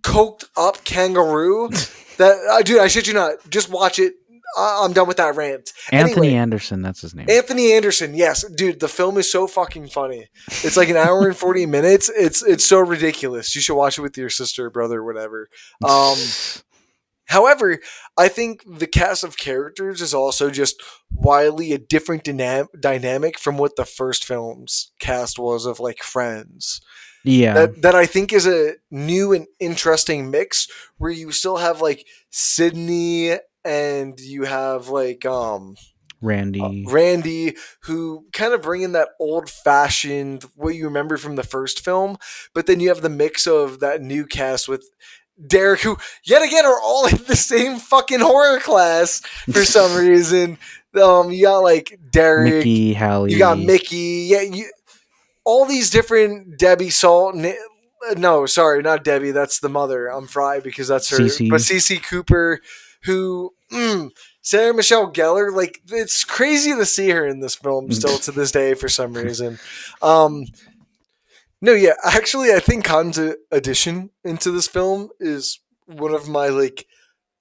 Speaker 1: coked up kangaroo. That dude, I shit you not. Just watch it. I'm done with that rant.
Speaker 2: Anthony
Speaker 1: Anyway,
Speaker 2: Anderson, that's his name.
Speaker 1: Anthony Anderson, yes, dude, the film is so fucking funny. It's like an hour and 40 minutes. It's so ridiculous. You should watch it with your sister, or brother, or whatever. However, I think the cast of characters is also just wildly a different dynamic from what the first film's cast was of like Friends.
Speaker 2: Yeah.
Speaker 1: That I think is a new and interesting mix where you still have like Sydney and you have like
Speaker 2: Randy.
Speaker 1: Randy, who kind of bring in that old fashioned what you remember from the first film, but then you have the mix of that new cast with Derek, who yet again are all in the same fucking horror class for some reason. You got like Derek,
Speaker 2: Mickey,
Speaker 1: you got
Speaker 2: Hallie,
Speaker 1: Mickey, yeah, all these different Debbie Salt. No, sorry, not Debbie. That's the mother. I'm Fry because that's her. But
Speaker 2: Cece.
Speaker 1: Cece Cooper, who Sarah Michelle Gellar, like it's crazy to see her in this film still to this day for some reason. Um, no, yeah, actually, I think Khan's addition into this film is one of my like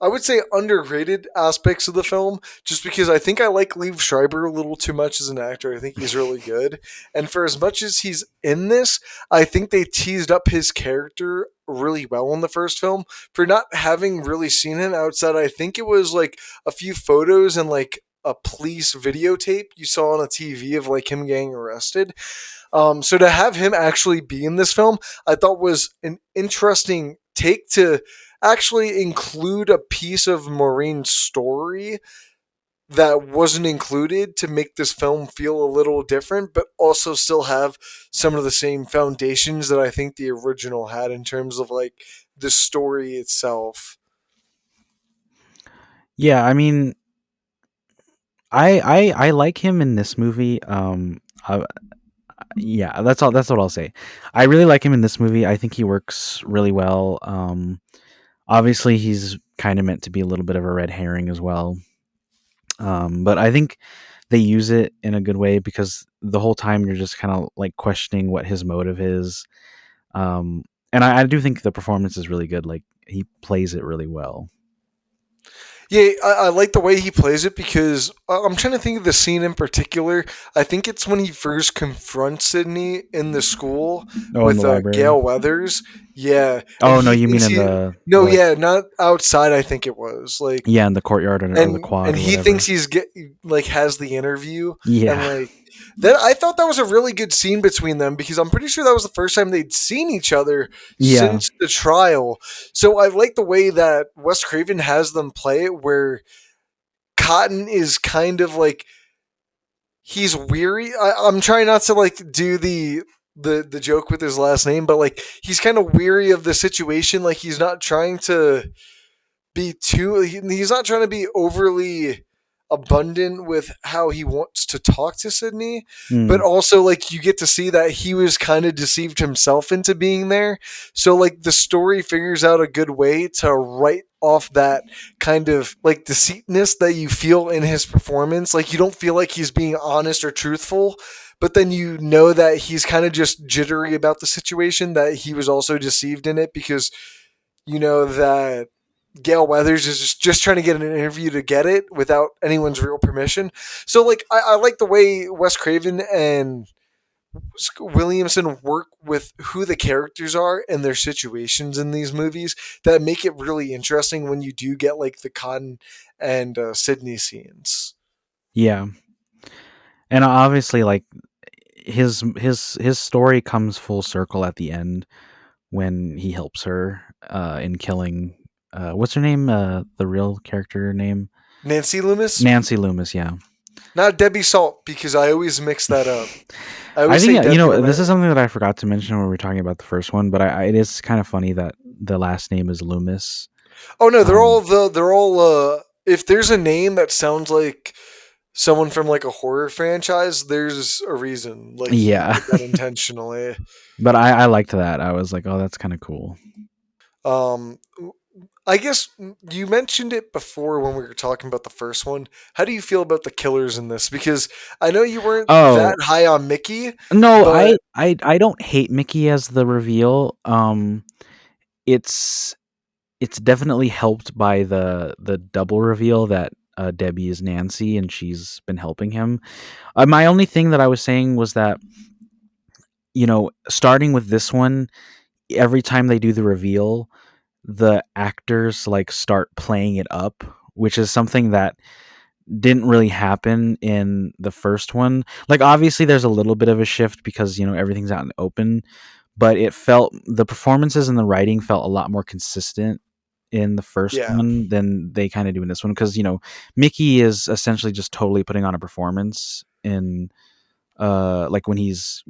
Speaker 1: I would say underrated aspects of the film, just because I think I like Liev Schreiber a little too much as an actor. I think he's really good, and for as much as he's in this, I think they teased up his character really well in the first film. For not having really seen him outside, I think it was like a few photos and like a police videotape you saw on a TV of like him getting arrested. So to have him actually be in this film, I thought was an interesting take to actually include a piece of Maureen's story that wasn't included to make this film feel a little different, but also still have some of the same foundations that I think the original had in terms of like the story itself.
Speaker 2: Yeah, I mean, I like him in this movie. yeah, that's all. That's what I'll say. I really like him in this movie. I think he works really well. Obviously, he's kind of meant to be a little bit of a red herring as well. But I think they use it in a good way because the whole time you're just kind of like questioning what his motive is. Um, and I do think the performance is really good. Like he plays it really well.
Speaker 1: Yeah, I like the way he plays it because I'm trying to think of the scene in particular. I think it's when he first confronts Sydney in the school
Speaker 2: Oh, in the
Speaker 1: with
Speaker 2: library.
Speaker 1: Gail Weathers. Yeah, and
Speaker 2: Oh no,
Speaker 1: he
Speaker 2: you mean
Speaker 1: thinks
Speaker 2: in
Speaker 1: he
Speaker 2: the
Speaker 1: no,
Speaker 2: like
Speaker 1: yeah, not outside. I think it was like
Speaker 2: yeah in the courtyard or the quad
Speaker 1: and
Speaker 2: or
Speaker 1: he
Speaker 2: whatever.
Speaker 1: thinks he's get like has the interview and
Speaker 2: Yeah,
Speaker 1: like that. I thought that was a really good scene between them because I'm pretty sure that was the first time they'd seen each other
Speaker 2: yeah.
Speaker 1: since the trial. So I like the way that Wes Craven has them play it, where Cotton is kind of like he's weary. I'm trying not to like do the joke with his last name, but like he's kind of weary of the situation. Like he's not trying to be too he's not trying to be overly abundant with how he wants to talk to Sydney, but
Speaker 2: Mm,
Speaker 1: also like you get to see that he was kind of deceived himself into being there. So like the story figures out a good way to write off that kind of like deceitness that you feel in his performance. Like you don't feel like he's being honest or truthful, but then you know that he's kind of just jittery about the situation, that he was also deceived in it because you know that Gail Weathers is just trying to get an interview to get it without anyone's real permission. So, like, I like the way Wes Craven and Williamson work with who the characters are and their situations in these movies that make it really interesting when you do get, like, the Cotton and Sydney scenes.
Speaker 2: yeah, and obviously, like his story comes full circle at the end when he helps her in killing. What's her name? The real character name?
Speaker 1: Nancy Loomis,
Speaker 2: Nancy Loomis. Yeah.
Speaker 1: not Debbie Salt, because I always mix that up. I
Speaker 2: I
Speaker 1: always
Speaker 2: think
Speaker 1: say Debbie no
Speaker 2: this is
Speaker 1: matter.
Speaker 2: something that I forgot to mention when we were talking about the first one, but it is kind of funny that the last name is Loomis.
Speaker 1: Oh no,
Speaker 2: Um,
Speaker 1: they're all if there's a name that sounds like someone from like a horror franchise, there's a reason. Like he
Speaker 2: yeah,
Speaker 1: did that intentionally.
Speaker 2: but I liked that. I was like, oh, that's kind of cool.
Speaker 1: Um I guess you mentioned it before when we were talking about the first one. How do you feel about the killers in this? Because I know you weren't that
Speaker 2: Oh
Speaker 1: high on Mickey,
Speaker 2: no,
Speaker 1: but
Speaker 2: I don't hate Mickey as the reveal. It's it's definitely helped by the double reveal that Debbie is Nancy and she's been helping him. My only thing that I was saying was that starting with this one, every time they do the reveal, the actors like start playing it up, which is something that didn't really happen in the first one. Like obviously there's a little bit of a shift because everything's out in the open, but the performances and the writing felt a lot more consistent in the first
Speaker 1: yeah.
Speaker 2: one than they kind of do in this one because Mickey is essentially just totally putting on a performance in like when he's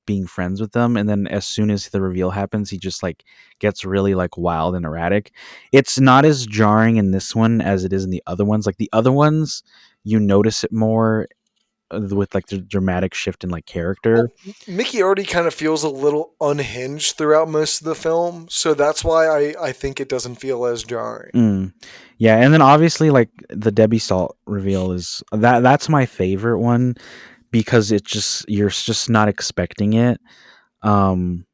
Speaker 2: being friends with them, and then as soon as the reveal happens he just like gets really like wild and erratic. It's not as jarring in this one as it is in the other ones. Like the other ones you notice it more with like the dramatic shift in like character.
Speaker 1: Well, Mickey already kind of feels a little unhinged throughout most of the film, so that's why I think it doesn't feel as jarring.
Speaker 2: Mm. Yeah, and then obviously like the Debbie Salt reveal is that's my favorite one because you're just not expecting it. Um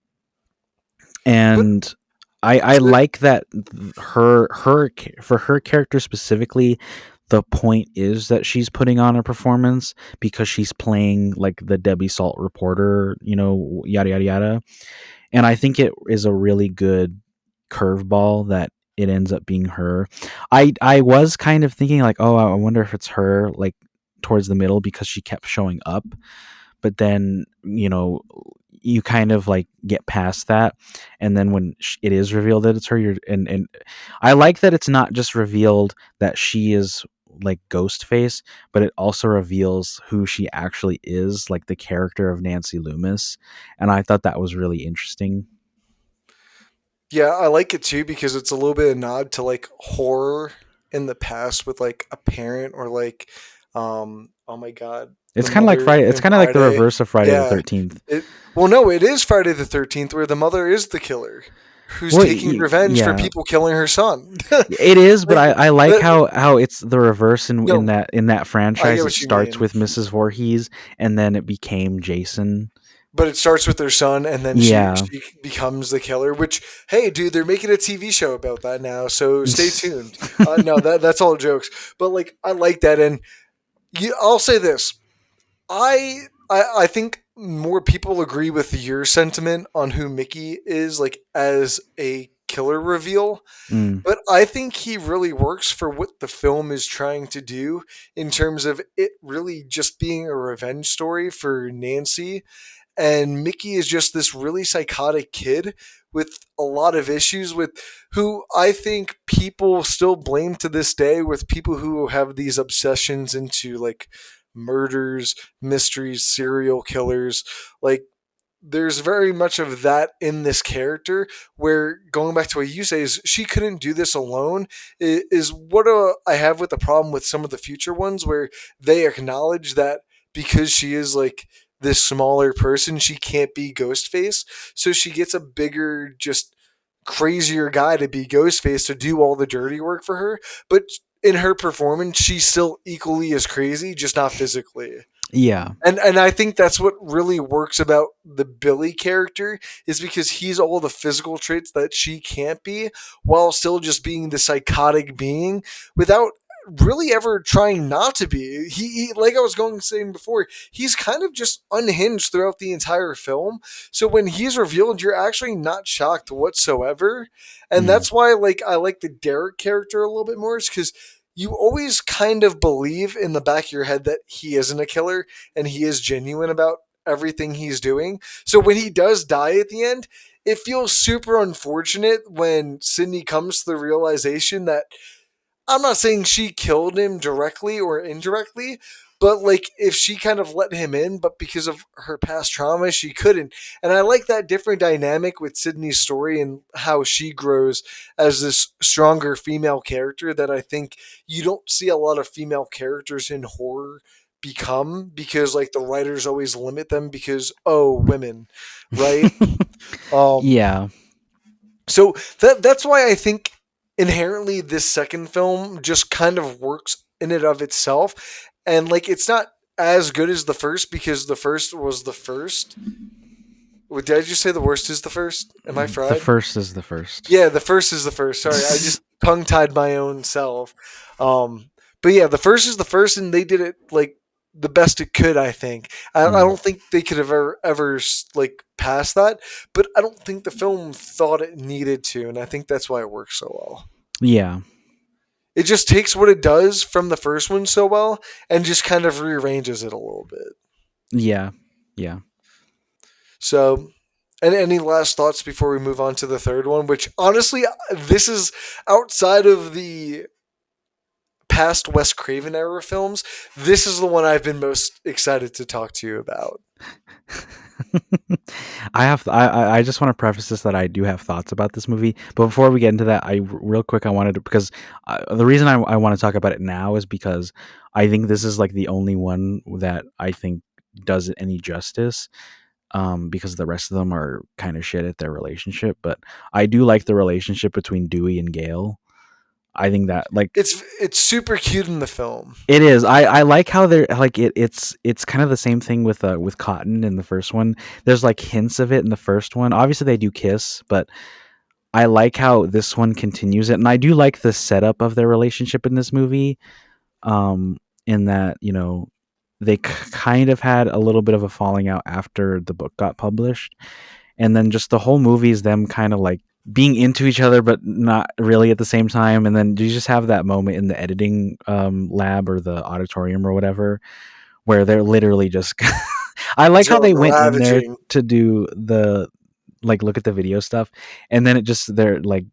Speaker 1: But
Speaker 2: and I
Speaker 1: to
Speaker 2: like that for her character specifically, the point is that she's putting on a performance because she's playing like the Debbie Salt reporter, yada yada yada. And I think it is a really good curveball that it ends up being her. I was kind of thinking like, oh, I wonder if it's her like towards the middle because she kept showing up, but then you kind of like get past that, and then when it is revealed that it's her, and I like that it's not just revealed that she is like Ghostface, but it also reveals who she actually is, like the character of Nancy Loomis, and I thought that was really interesting.
Speaker 1: Yeah, I like it too because it's a little bit of nod to like horror in the past with like a parent or like oh my god. The
Speaker 2: It's kind of like
Speaker 1: mother
Speaker 2: Friday. It's
Speaker 1: in
Speaker 2: kind of like the
Speaker 1: Friday.
Speaker 2: reverse of Friday the
Speaker 1: Yeah.
Speaker 2: 13th.
Speaker 1: It well, no, it is Friday the 13th where the mother is the killer who's
Speaker 2: Well,
Speaker 1: taking revenge for
Speaker 2: yeah,
Speaker 1: people killing her son.
Speaker 2: it is, but
Speaker 1: Like
Speaker 2: I like
Speaker 1: that,
Speaker 2: how it's the reverse in
Speaker 1: no,
Speaker 2: that
Speaker 1: I
Speaker 2: franchise.
Speaker 1: get
Speaker 2: It
Speaker 1: what you
Speaker 2: starts
Speaker 1: mean.
Speaker 2: with Mrs. Voorhees, and then it became Jason.
Speaker 1: But it starts with their son, and then
Speaker 2: Yeah.
Speaker 1: she becomes the killer. Which, hey, dude, they're making a TV show about that now, so stay tuned. No, that's all jokes. But like, I like that, and I'll say this: I think more people agree with your sentiment on who Mickey is, like as a killer reveal.
Speaker 2: Mm,
Speaker 1: But I think he really works for what the film is trying to do in terms of it really just being a revenge story for Nancy, and Mickey is just this really psychotic kid with a lot of issues with who I think people still blame to this day with people who have these obsessions into like murders, mysteries, serial killers. Like there's very much of that in this character where going back to what you say is she couldn't do this alone is what I have with the problem with some of the future ones where they acknowledge that because she is like this smaller person she can't be Ghostface, so she gets a bigger just crazier guy to be Ghostface to do all the dirty work for her, but in her performance she's still equally as crazy, just not physically.
Speaker 2: yeah.
Speaker 1: And I think that's what really works about the Billy character is because he's all the physical traits that she can't be while still just being the psychotic being without really ever trying not to be. He like I was going saying before, he's kind of just unhinged throughout the entire film. So when he's revealed, you're actually not shocked whatsoever. And
Speaker 2: Mm,
Speaker 1: that's why like I like the Derek character a little bit more is because you always kind of believe in the back of your head that he isn't a killer and he is genuine about everything he's doing. So when he does die at the end, it feels super unfortunate when Sydney comes to the realization that I'm not saying she killed him directly or indirectly, but like if she kind of let him in, but because of her past trauma, she couldn't. And I like that different dynamic with Sydney's story and how she grows as this stronger female character that I think you don't see a lot of female characters in horror become because like the writers always limit them because oh women, right? um
Speaker 2: yeah.
Speaker 1: so that's why I think inherently this second film just kind of works in and of itself, and like it's not as good as the first because the first was the first. Did I just say the worst is the first? Am I
Speaker 2: The
Speaker 1: fried?
Speaker 2: first is the first.
Speaker 1: Yeah, the first is the first. Sorry, I just tongue tied my own self. Um, but yeah, the first is the first, and they did it like the best it could. I think. I
Speaker 2: Mm,
Speaker 1: don't think they could have ever like passed that, but I don't think the film thought it needed to, and I think that's why it works so well.
Speaker 2: yeah.
Speaker 1: It just takes what it does from the first one so well and just kind of rearranges it a little bit.
Speaker 2: Yeah. Yeah.
Speaker 1: So, and any last thoughts before we move on to the third one? Which honestly, this is outside of the past Wes Craven era films. This is the one I've been most excited to talk to you about.
Speaker 2: I just want to preface this that I do have thoughts about this movie, but before we get into that, real quick I wanted to because the reason I want to talk about it now is because I think this is like the only one that I think does it any justice. Because the rest of them are kind of shit at their relationship, but I do like the relationship between Dewey and Gail. I think that like
Speaker 1: It's super cute in the film.
Speaker 2: it is. I like how they're like it's kind of the same thing with Cotton in the first one. There's like hints of it in the first one. Obviously they do kiss, but I like how this one continues it. And I do like the setup of their relationship in this movie. In that, they kind of had a little bit of a falling out after the book got published. And then just the whole movie is them kind of like being into each other but not really at the same time, and then you just have that moment in the editing lab or the auditorium or whatever where they're literally just I like how
Speaker 1: Just
Speaker 2: they went in there
Speaker 1: ravaging.
Speaker 2: to do the like look at the video stuff, and then it just they're like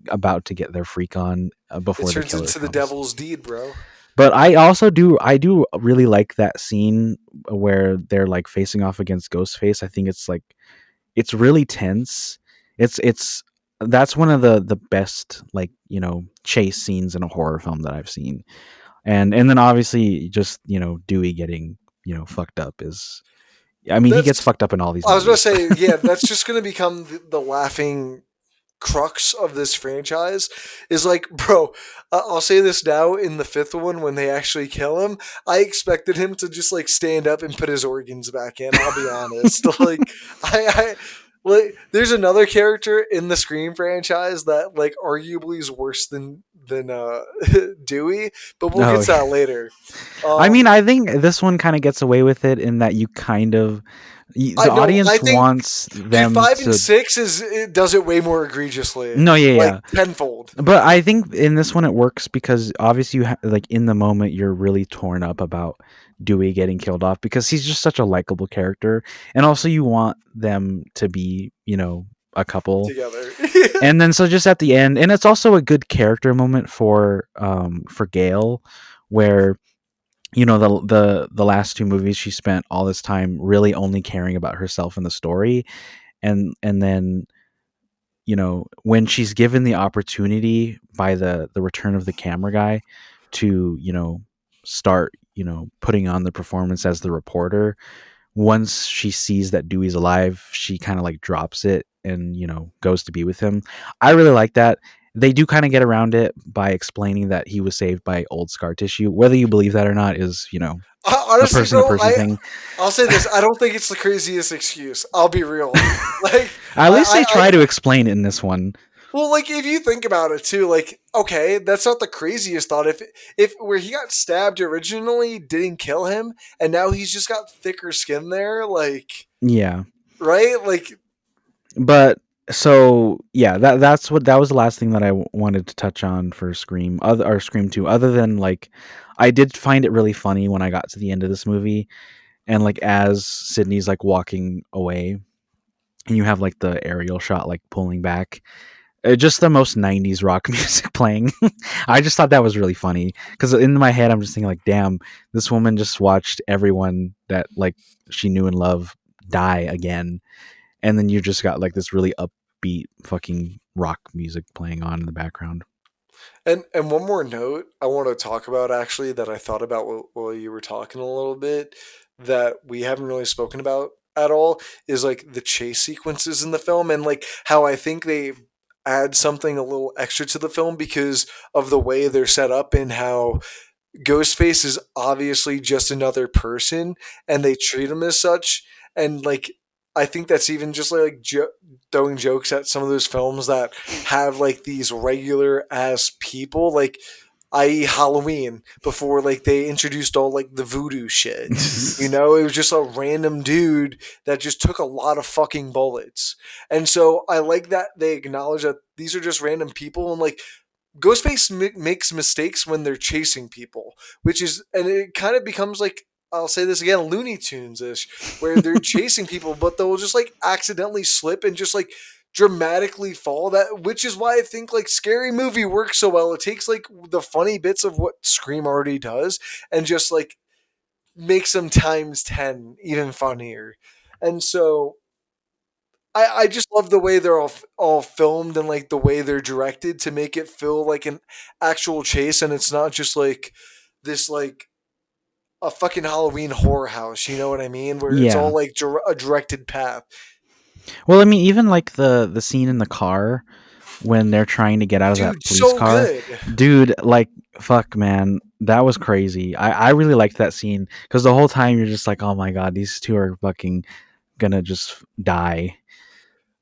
Speaker 2: about to get their freak on
Speaker 1: It
Speaker 2: before the
Speaker 1: turns
Speaker 2: killer
Speaker 1: into the
Speaker 2: comes.
Speaker 1: devil's deed, bro.
Speaker 2: But I do really like that scene where they're like facing off against Ghostface. I think it's like it's really tense. It's that's one of the best like chase scenes in a horror film that I've seen. And then obviously just Dewey getting fucked up is. I mean, he gets
Speaker 1: That's
Speaker 2: fucked up in all these
Speaker 1: I was about to
Speaker 2: movies.
Speaker 1: say, yeah, that's just going to become the laughing crux of this franchise is like, bro, I'll say this now in the fifth one when they actually kill him, I expected him to just like stand up and put his organs back in. I'll be honest. Like, I like, there's another character in the Scream franchise that like arguably is worse than Dewey, but we'll get
Speaker 2: Oh,
Speaker 1: to that later.
Speaker 2: I mean,
Speaker 1: Um,
Speaker 2: I think this one kind of gets away with it in that
Speaker 1: I
Speaker 2: the
Speaker 1: know. I
Speaker 2: audience
Speaker 1: think,
Speaker 2: wants
Speaker 1: dude,
Speaker 2: them
Speaker 1: five and
Speaker 2: to.
Speaker 1: six it does it way more egregiously,
Speaker 2: No, yeah,
Speaker 1: like
Speaker 2: yeah.
Speaker 1: tenfold.
Speaker 2: But I think in this one it works because obviously like in the moment you're really torn up about Dewey getting killed off because he's just such a likable character, and also you want them to be a couple,
Speaker 1: Together.
Speaker 2: and then so just at the end, and it's also a good character moment for Gail, where the last two movies she spent all this time really only caring about herself and the story, and then when she's given the opportunity by the return of the camera guy to start putting on the performance as the reporter, once she sees that Dewey's alive, she kind of like drops it and goes to be with him. I really like that. They do kind of get around it by explaining that he was saved by old scar tissue. Whether you believe that or not is a
Speaker 1: Honestly,
Speaker 2: person to
Speaker 1: bro,
Speaker 2: person thing.
Speaker 1: I'll say this: I don't think it's the craziest excuse. I'll be real. Like,
Speaker 2: At least they
Speaker 1: I
Speaker 2: try to explain it in this one.
Speaker 1: well, like if you think about it too, like, okay, that's not the craziest thought. If where he got stabbed originally didn't kill him, and now he's just got thicker skin there, like,
Speaker 2: Yeah.
Speaker 1: right, like,
Speaker 2: But so yeah, that was the last thing that I wanted to touch on for Scream, other or Scream 2, other than like I did find it really funny when I got to the end of this movie, and like as Sydney's like walking away and you have like the aerial shot like pulling back, just the most 90s rock music playing. I just thought that was really funny because in my head I'm just thinking like, damn, this woman just watched everyone that like she knew and loved die again, and then you just got like this really upbeat fucking rock music playing on in the background.
Speaker 1: and one more note I want to talk about actually that I thought about while you were talking a little bit that we haven't really spoken about at all is like the chase sequences in the film and like how I think they add something a little extra to the film because of the way they're set up and how Ghostface is obviously just another person, and they treat him as such. And like, I think that's even just throwing jokes at some of those films that have like these regular ass people, like i.e. Halloween, before like they introduced all like the voodoo shit. You know, it was just a random dude that just took a lot of fucking bullets. And so I like that they acknowledge that these are just random people and like Ghostface makes mistakes when they're chasing people, which is, and it kind of becomes like, I'll say this again, Looney Tunes ish, where they're chasing people, but they'll just like accidentally slip and just like dramatically fall. That, which is why I think like Scary Movie works so well. It takes like the funny bits of what Scream already does and just like makes them times 10 even funnier. And so I just love the way they're all filmed and like the way they're directed to make it feel like an actual chase and it's not just like this like a fucking Halloween horror house, you know what I mean? Where it's all
Speaker 2: Yeah.
Speaker 1: like a directed path.
Speaker 2: Well, I mean, even like the scene in the car when they're trying to get out of that
Speaker 1: Dude,
Speaker 2: police
Speaker 1: so
Speaker 2: car,
Speaker 1: good.
Speaker 2: dude, like fuck, man, that was crazy. I really liked that scene because the whole time you're just like, oh my god, these two are fucking gonna just die.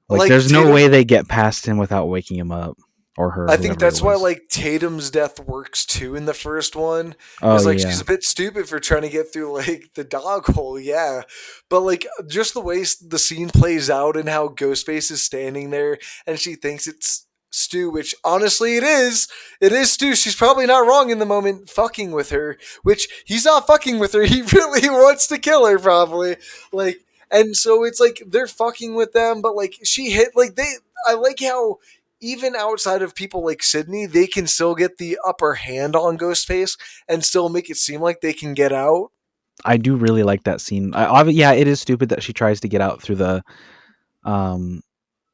Speaker 2: Like,
Speaker 1: Like
Speaker 2: there's no
Speaker 1: Tatum
Speaker 2: way they get past him without waking him up or her,
Speaker 1: I think
Speaker 2: whoever it
Speaker 1: that's why
Speaker 2: was.
Speaker 1: like Tatum's death works too in the first one.
Speaker 2: Oh
Speaker 1: Is like she's
Speaker 2: yeah.
Speaker 1: a bit stupid for trying to get through like the dog hole, yeah. But like just the way the scene plays out and how Ghostface is standing there and she thinks it's Stu, which honestly it is. It is Stu. She's probably not wrong in the moment fucking with her, which he's not fucking with her. He really wants to kill her probably. Like and so it's like they're fucking with them, but like she hit like they I like how even outside of people like Sydney, they can still get the upper hand on Ghostface and still make it seem like they can get out.
Speaker 2: I do really like that scene. Yeah, it is stupid that she tries to get out through um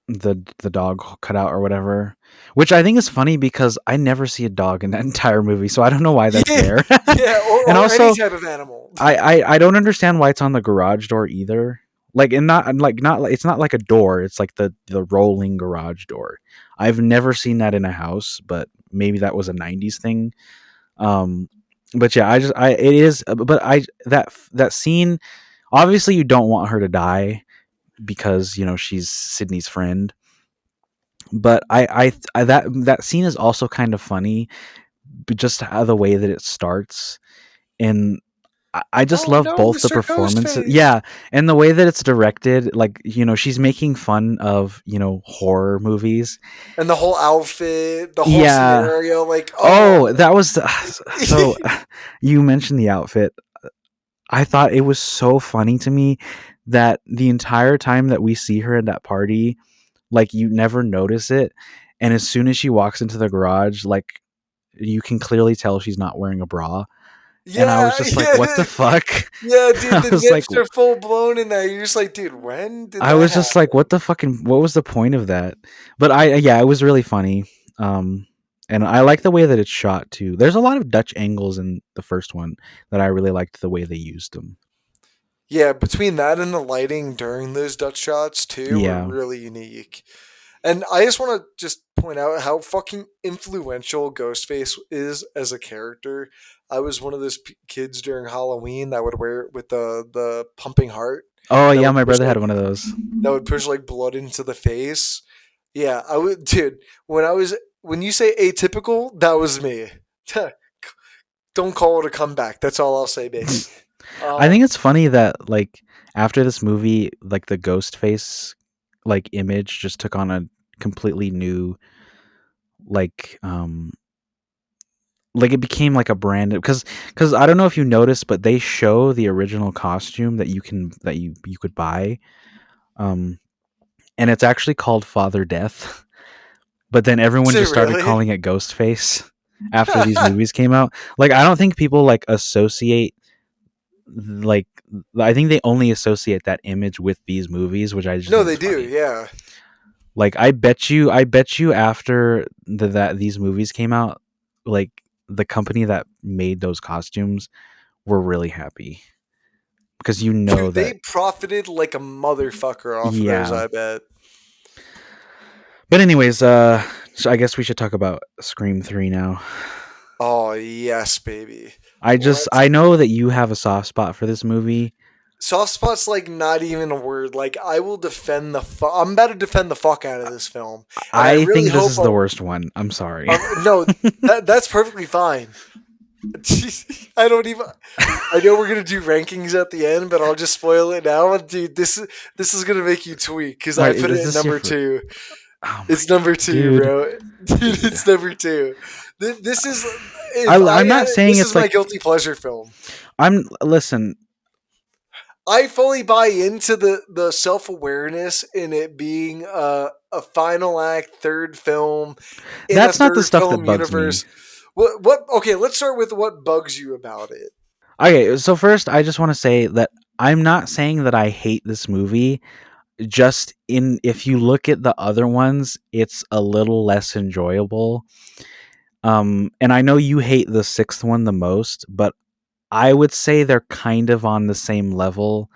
Speaker 2: the dog cutout or whatever, which I think is funny because I never see a dog in that entire movie, so I don't know why that's
Speaker 1: Yeah,
Speaker 2: there.
Speaker 1: yeah,
Speaker 2: And
Speaker 1: or any
Speaker 2: also,
Speaker 1: type of animal.
Speaker 2: I don't understand why it's on the garage door either. Like, and not like it's not like a door. It's like the rolling garage door. I've never seen that in a house, but maybe that was a '90s thing. Um, but yeah, I it is. But I that scene. Obviously, you don't want her to die because she's Sydney's friend. But I that scene is also kind of funny, but just how the way that it starts, and I just
Speaker 1: Oh
Speaker 2: love
Speaker 1: no,
Speaker 2: both the
Speaker 1: Mr.
Speaker 2: performances.
Speaker 1: Ghostface.
Speaker 2: Yeah, and the way that it's directed, like she's making fun of horror movies.
Speaker 1: And the whole outfit, the whole
Speaker 2: Yeah.
Speaker 1: scenario, like,
Speaker 2: Oh,
Speaker 1: oh.
Speaker 2: that was so. You mentioned the outfit. I thought it was so funny to me that the entire time that we see her at that party, like you never notice it, and as soon as she walks into the garage, like you can clearly tell she's not wearing a bra. And I
Speaker 1: Yeah,
Speaker 2: was just like, "What the
Speaker 1: yeah,
Speaker 2: fuck?"
Speaker 1: yeah, dude,
Speaker 2: I
Speaker 1: the
Speaker 2: was like,
Speaker 1: nips are full blown in that. You're just like, dude, when did
Speaker 2: I
Speaker 1: that
Speaker 2: was just like,
Speaker 1: happen?
Speaker 2: "What the fucking? What was the point of that?" But yeah, it was really funny. Um, and I like the way that it's shot too. There's a lot of Dutch angles in the first one that I really liked the way they used them.
Speaker 1: Yeah, between that and the lighting during those Dutch shots too were
Speaker 2: Yeah.
Speaker 1: really unique. And I just want to just point out how fucking influential Ghostface is as a character. I was one of those kids during Halloween that would wear it with the pumping heart
Speaker 2: Oh
Speaker 1: that
Speaker 2: yeah,
Speaker 1: would
Speaker 2: my
Speaker 1: push
Speaker 2: brother had
Speaker 1: like
Speaker 2: one of those.
Speaker 1: blood into the face. Yeah, I would, dude. When you say atypical, that was me. Don't call it a comeback. That's all I'll say, baby.
Speaker 2: I
Speaker 1: Um,
Speaker 2: think it's funny that like after this movie, like the ghost face like image just took on a completely new like like it became like a brand because I don't know if you noticed, but they show the original costume that you could buy, um, and it's actually called Father Death. But then
Speaker 1: is
Speaker 2: everyone
Speaker 1: it
Speaker 2: just started
Speaker 1: really?
Speaker 2: calling it Ghostface after these movies came out. Like I don't think people like associate like I think they only associate that image with these movies, which I just
Speaker 1: No,
Speaker 2: think
Speaker 1: they
Speaker 2: is
Speaker 1: do.
Speaker 2: funny.
Speaker 1: Yeah.
Speaker 2: Like I bet you after that these movies came out, like the company that made those costumes were really happy because
Speaker 1: Dude,
Speaker 2: that
Speaker 1: they profited like a motherfucker off of those,
Speaker 2: yeah.
Speaker 1: I bet.
Speaker 2: But anyways, so I guess we should talk about Scream 3 now.
Speaker 1: Oh, yes, baby. Let's.
Speaker 2: I know that you have a soft spot for this movie.
Speaker 1: Soft spot's like not even a word. Like, I will defend I'm about to defend the fuck out of this film. And I
Speaker 2: I
Speaker 1: really
Speaker 2: think this
Speaker 1: hope.
Speaker 2: is the worst one. I'm sorry.
Speaker 1: No, that's perfectly fine. I don't even. I know we're gonna do rankings at the end, but I'll just spoil it now, dude. This is gonna make you tweak because
Speaker 2: All
Speaker 1: I
Speaker 2: right,
Speaker 1: put
Speaker 2: is
Speaker 1: it at
Speaker 2: this your
Speaker 1: number two.
Speaker 2: oh my
Speaker 1: It's number
Speaker 2: god,
Speaker 1: two,
Speaker 2: dude.
Speaker 1: bro. Dude, it's number two. This is if I
Speaker 2: I'm
Speaker 1: had
Speaker 2: not
Speaker 1: it,
Speaker 2: saying
Speaker 1: this is
Speaker 2: it's
Speaker 1: my
Speaker 2: like
Speaker 1: guilty pleasure film.
Speaker 2: I'm listen,
Speaker 1: I fully buy into the self awareness in it being a final act third film in a
Speaker 2: that's not the
Speaker 1: third
Speaker 2: stuff that
Speaker 1: film
Speaker 2: bugs me.
Speaker 1: universe. What? Okay, let's start with what bugs you about it.
Speaker 2: Okay, so first I just want to say that I'm not saying that I hate this movie. Just in if you look at the other ones, it's a little less enjoyable. And I know you hate the sixth one the most, but I would say they're kind of on the same level.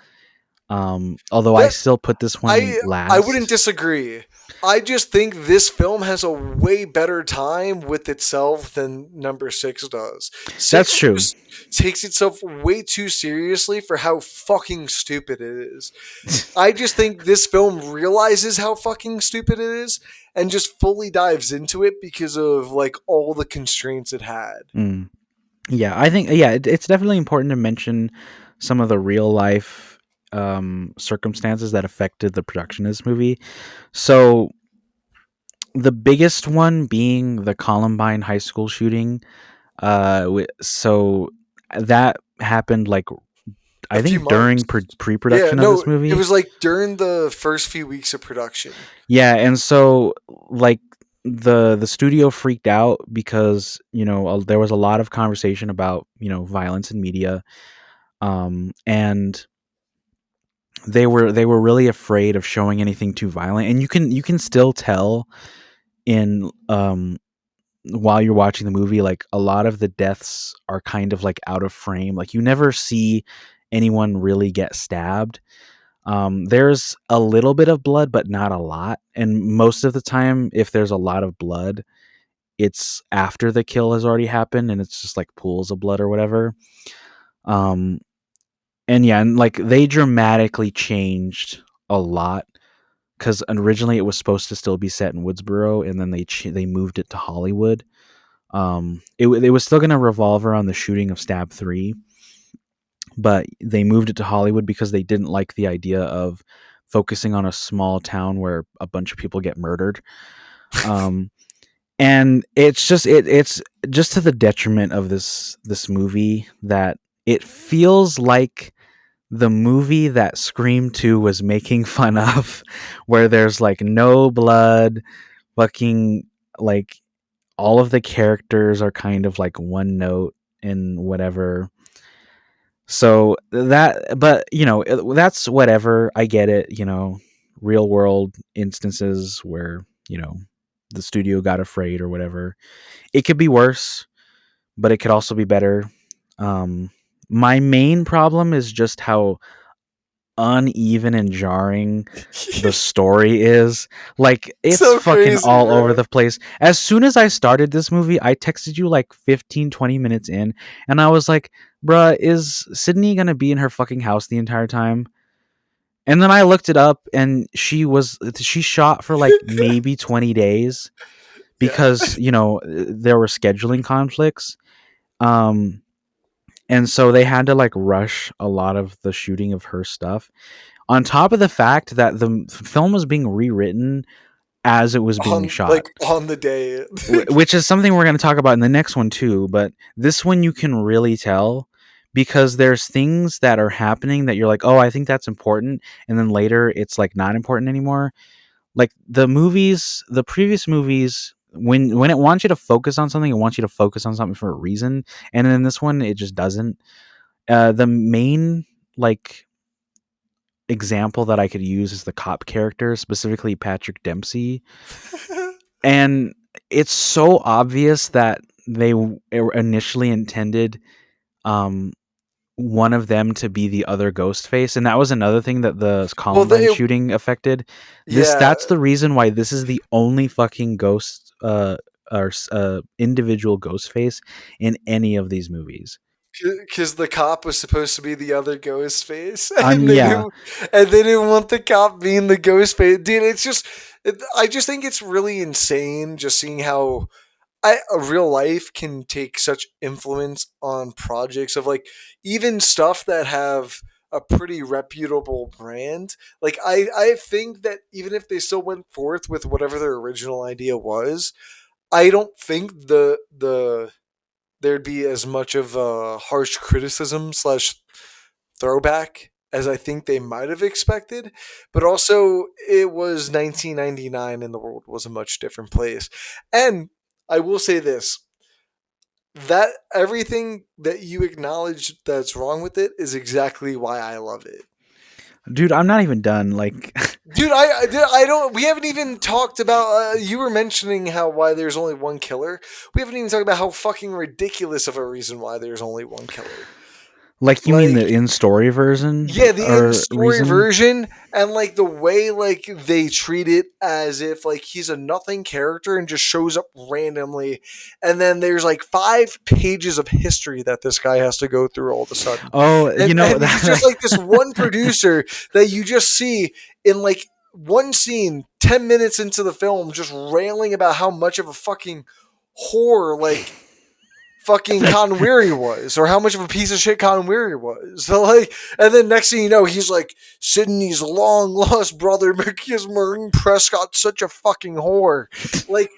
Speaker 2: Although I
Speaker 1: That
Speaker 2: still put this one
Speaker 1: I wouldn't
Speaker 2: last.
Speaker 1: disagree. I just think this film has a way better time with itself than number six does.
Speaker 2: That's
Speaker 1: Six
Speaker 2: true.
Speaker 1: just takes itself way too seriously for how fucking stupid it is. I just think this film realizes how fucking stupid it is and just fully dives into it because of like all the constraints it had.
Speaker 2: Mm. Yeah, I think yeah, it's definitely important to mention some of the real life circumstances that affected the production of this movie. So the biggest one being the Columbine high school shooting. So that happened like
Speaker 1: A
Speaker 2: I
Speaker 1: few
Speaker 2: think during
Speaker 1: months. Yeah,
Speaker 2: pre-production of
Speaker 1: no,
Speaker 2: this
Speaker 1: it
Speaker 2: movie.
Speaker 1: was like during the first few weeks of production.
Speaker 2: Yeah, and so like the studio freaked out because there was a lot of conversation about violence in media, and they were really afraid of showing anything too violent, and you can still tell in while you're watching the movie, like a lot of the deaths are kind of like out of frame. Like you never see anyone really get stabbed. There's a little bit of blood, but not a lot. And most of the time, if there's a lot of blood, it's after the kill has already happened, and it's just like pools of blood or whatever. Um, and yeah, and like they dramatically changed a lot because originally it was supposed to still be set in Woodsboro, and then they moved it to Hollywood. It was still going to revolve around the shooting of Stab 3, but they moved it to Hollywood because they didn't like the idea of focusing on a small town where a bunch of people get murdered. Um, and it's just to the detriment of this movie that it feels like the movie that Scream 2 was making fun of, where there's like no blood, fucking like all of the characters are kind of like one note and whatever. So that, but that's whatever. I get it. Real world instances where the studio got afraid or whatever. It could be worse, but it could also be better. Um, my main problem is just how uneven and jarring the story is. Like it's
Speaker 1: So
Speaker 2: fucking
Speaker 1: crazy,
Speaker 2: all over
Speaker 1: bro.
Speaker 2: the place. As soon as I started this movie, I texted you like 15-20 minutes in, and I was like, bruh, is Sydney gonna be in her fucking house the entire time? And then I looked it up, and she shot for like maybe 20 days
Speaker 1: Yeah.
Speaker 2: because there were scheduling conflicts. um and so they had to like rush a lot of the shooting of her stuff, on top of the fact that the film was being rewritten as it was being
Speaker 1: On
Speaker 2: shot,
Speaker 1: like on the day.
Speaker 2: which is something we're going to talk about in the next one too. But this one you can really tell because there's things that are happening that you're like, oh, I think that's important, and then later it's like not important anymore. Like the previous movies, when it wants you to focus on something, it wants you to focus on something for a reason, and in this one it just doesn't. The main like example that I could use is the cop character, specifically Patrick Dempsey. And it's so obvious that they initially intended um, one of them to be the other Ghostface, and that was another thing that the
Speaker 1: Well,
Speaker 2: Columbine shooting affected.
Speaker 1: yeah,
Speaker 2: That's the reason why this is the only fucking ghost or individual Ghostface in any of these movies.
Speaker 1: because the cop was supposed to be the other ghost face,
Speaker 2: Yeah.
Speaker 1: and they didn't want the cop being the ghost face. Dude, I just think it's really insane just seeing how a real life can take such influence on projects of like even stuff that have a pretty reputable brand. Like I think that even if they still went forth with whatever their original idea was, I don't think the there'd be as much of a harsh criticism slash throwback as I think they might have expected. But also, it was 1999 and the world was a much different place. And I will say this, that everything that you acknowledge that's wrong with it is exactly why I love it.
Speaker 2: Dude, I'm not even done. Like,
Speaker 1: Dude, I don't. We haven't even talked about. You were mentioning how why there's only one killer. We haven't even talked about how fucking ridiculous of a reason why there's only one killer.
Speaker 2: like you mean
Speaker 1: Like,
Speaker 2: the in story version
Speaker 1: yeah, the in
Speaker 2: or
Speaker 1: story
Speaker 2: reason?
Speaker 1: version, and like the way like they treat it as if like he's a nothing character and just shows up randomly, and then there's like 5 pages of history that this guy has to go through all of a sudden,
Speaker 2: Oh,
Speaker 1: and he's just like this one producer that you just see in like one scene 10 minutes into the film just railing about how much of a fucking whore like fucking Con Weary was, or how much of a piece of shit Con Weary was. So like, and then next thing you know, he's like Sydney's long lost brother because Maureen Prescott's such a fucking whore. Like,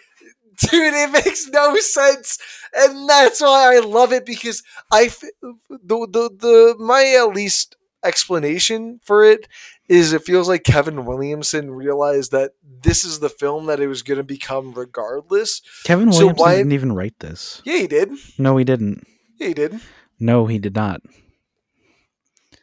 Speaker 1: dude, it makes no sense, and that's why I love it because the my least explanation for it is it feels like Kevin Williamson realized that this is the film that it was going to become regardless.
Speaker 2: Kevin
Speaker 1: So
Speaker 2: Williamson
Speaker 1: why?
Speaker 2: didn't even write this.
Speaker 1: Yeah, he did.
Speaker 2: No, he didn't.
Speaker 1: Yeah, he did.
Speaker 2: No, he did not.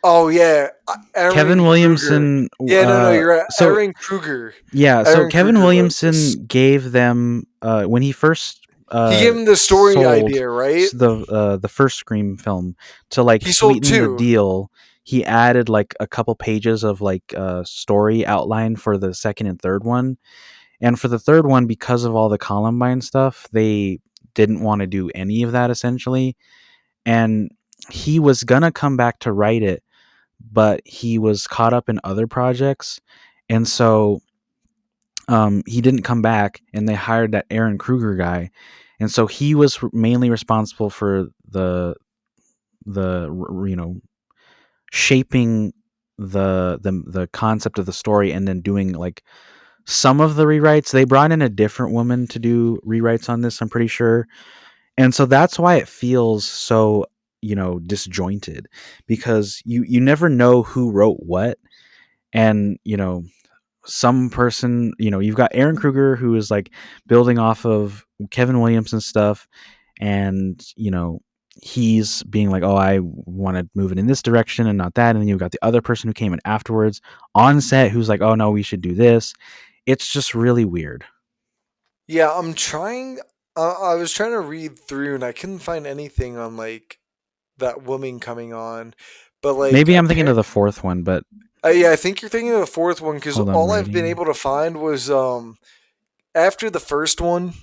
Speaker 1: Oh yeah,
Speaker 2: Kevin
Speaker 1: Aaron Kruger.
Speaker 2: Williamson.
Speaker 1: Yeah, no, you're right.
Speaker 2: So
Speaker 1: Aaron Kruger.
Speaker 2: yeah, so
Speaker 1: Aaron
Speaker 2: Kevin
Speaker 1: Kruger wrote this.
Speaker 2: Williamson gave them when he first
Speaker 1: He gave him the story
Speaker 2: sold
Speaker 1: idea, right?
Speaker 2: the first Scream film to like
Speaker 1: He sold
Speaker 2: sweeten the
Speaker 1: two.
Speaker 2: deal. He added like a couple pages of like story outline for the second and third one. And for the third one, because of all the Columbine stuff, they didn't want to do any of that essentially. And he was gonna come back to write it, but he was caught up in other projects, and so he didn't come back. And they hired that Aaron Kruger guy, and so he was mainly responsible for the shaping the concept of the story, and then doing like some of the rewrites. They brought in a different woman to do rewrites on this, I'm pretty sure. And so that's why it feels so, disjointed, because you never know who wrote what. And, some person, you've got Aaron Kruger, who is like building off of Kevin Williamson stuff. And, he's being like, oh, I want to move it in this direction and not that. And then you've got the other person who came in afterwards on set who's like, oh, no, we should do this. It's just really weird.
Speaker 1: Yeah, I'm trying. I was trying to read through, and I couldn't find anything on like that woman coming on. But like,
Speaker 2: Maybe I'm thinking of the fourth one, but
Speaker 1: yeah, I think you're thinking of the fourth one because
Speaker 2: hold on, I'm
Speaker 1: all I've been
Speaker 2: writing.
Speaker 1: able to find was after the first one.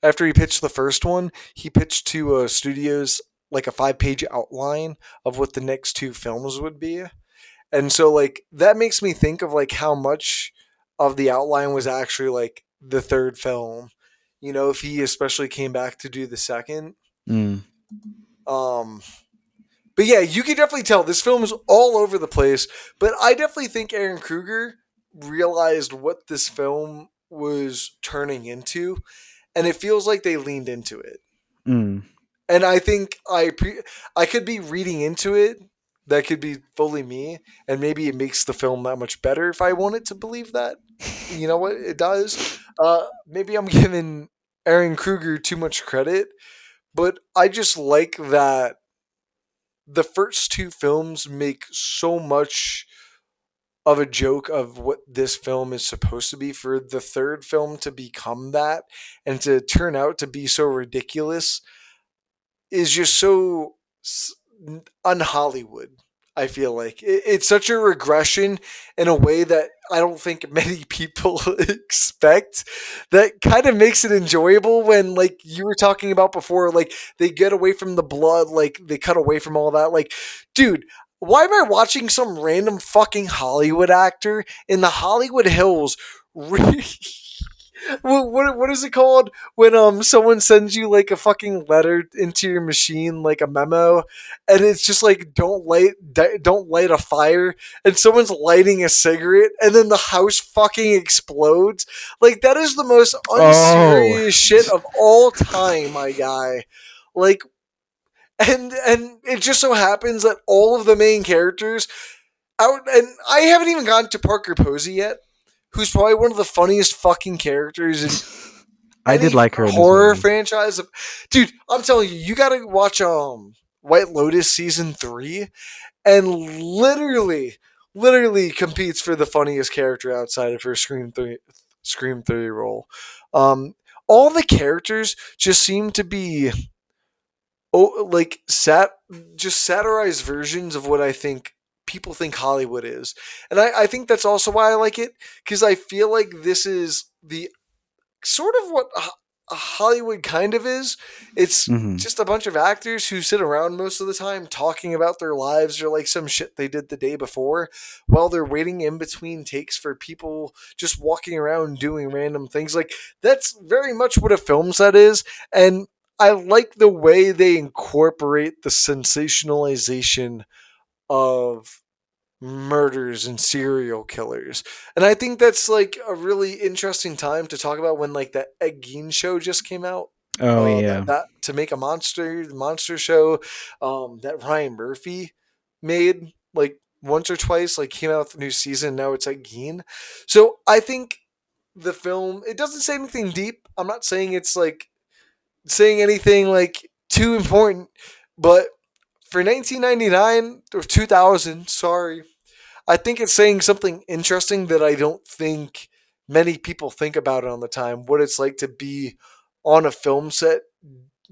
Speaker 1: After he pitched the first one, he pitched to studios like a 5-page outline of what the next two films would be. And so like that makes me think of like how much of the outline was actually like the third film. You know, if he especially came back to do the second.
Speaker 2: Mm,
Speaker 1: Um but yeah, you can definitely tell this film is all over the place, but I definitely think Aaron Kruger realized what this film was turning into, and it feels like they leaned into it.
Speaker 2: mm,
Speaker 1: And I think I could be reading into it. That could be fully me, and maybe it makes the film that much better if I wanted to believe that. You know what it does? Maybe I'm giving Aaron Kruger too much credit, but I just like that the first two films make so much of a joke of what this film is supposed to be for the third film to become that and to turn out to be so ridiculous is just so un-Hollywood. I feel like it's such a regression in a way that I don't think many people expect. That kind of makes it enjoyable when, like you were talking about before, like they get away from the blood, like they cut away from all that. Like, dude, why am I watching some random fucking Hollywood actor in the Hollywood Hills? What is it called when someone sends you like a fucking letter into your machine, like a memo, and it's just like don't light a fire, and someone's lighting a cigarette and then the house fucking explodes. Like that is the most
Speaker 2: oh,
Speaker 1: unserious shit of all time, my guy. Like, and it just so happens that all of the main characters out, and I haven't even gotten to Parker Posey yet, who's probably one of the funniest fucking characters in
Speaker 2: I did
Speaker 1: any
Speaker 2: like her in this
Speaker 1: horror
Speaker 2: movie.
Speaker 1: franchise. Dude, I'm telling you, you gotta watch White Lotus season 3, and literally competes for the funniest character outside of her Scream 3 role. Um, all the characters just seem to be like just satirized versions of what I think people think Hollywood is, and I think that's also why I like it, because I feel like this is the sort of what Hollywood kind of is. It's
Speaker 2: Hmm.
Speaker 1: just a bunch of actors who sit around most of the time talking about their lives or like some shit they did the day before while they're waiting in between takes for people just walking around doing random things. Like that's very much what a film set is, and I like the way they incorporate the sensationalization of murders and serial killers. And I think that's like a really interesting time to talk about when like that Ed Gein show just came out.
Speaker 2: Oh
Speaker 1: That
Speaker 2: yeah.
Speaker 1: to make a monster show that Ryan Murphy made like once or twice, like came out with a new season. Now it's Ed Gein. So I think the film, it doesn't say anything deep. I'm not saying it's like saying anything like too important, but for 1999 or 2000, sorry, I think it's saying something interesting that I don't think many people think about it on the time. What it's like to be on a film set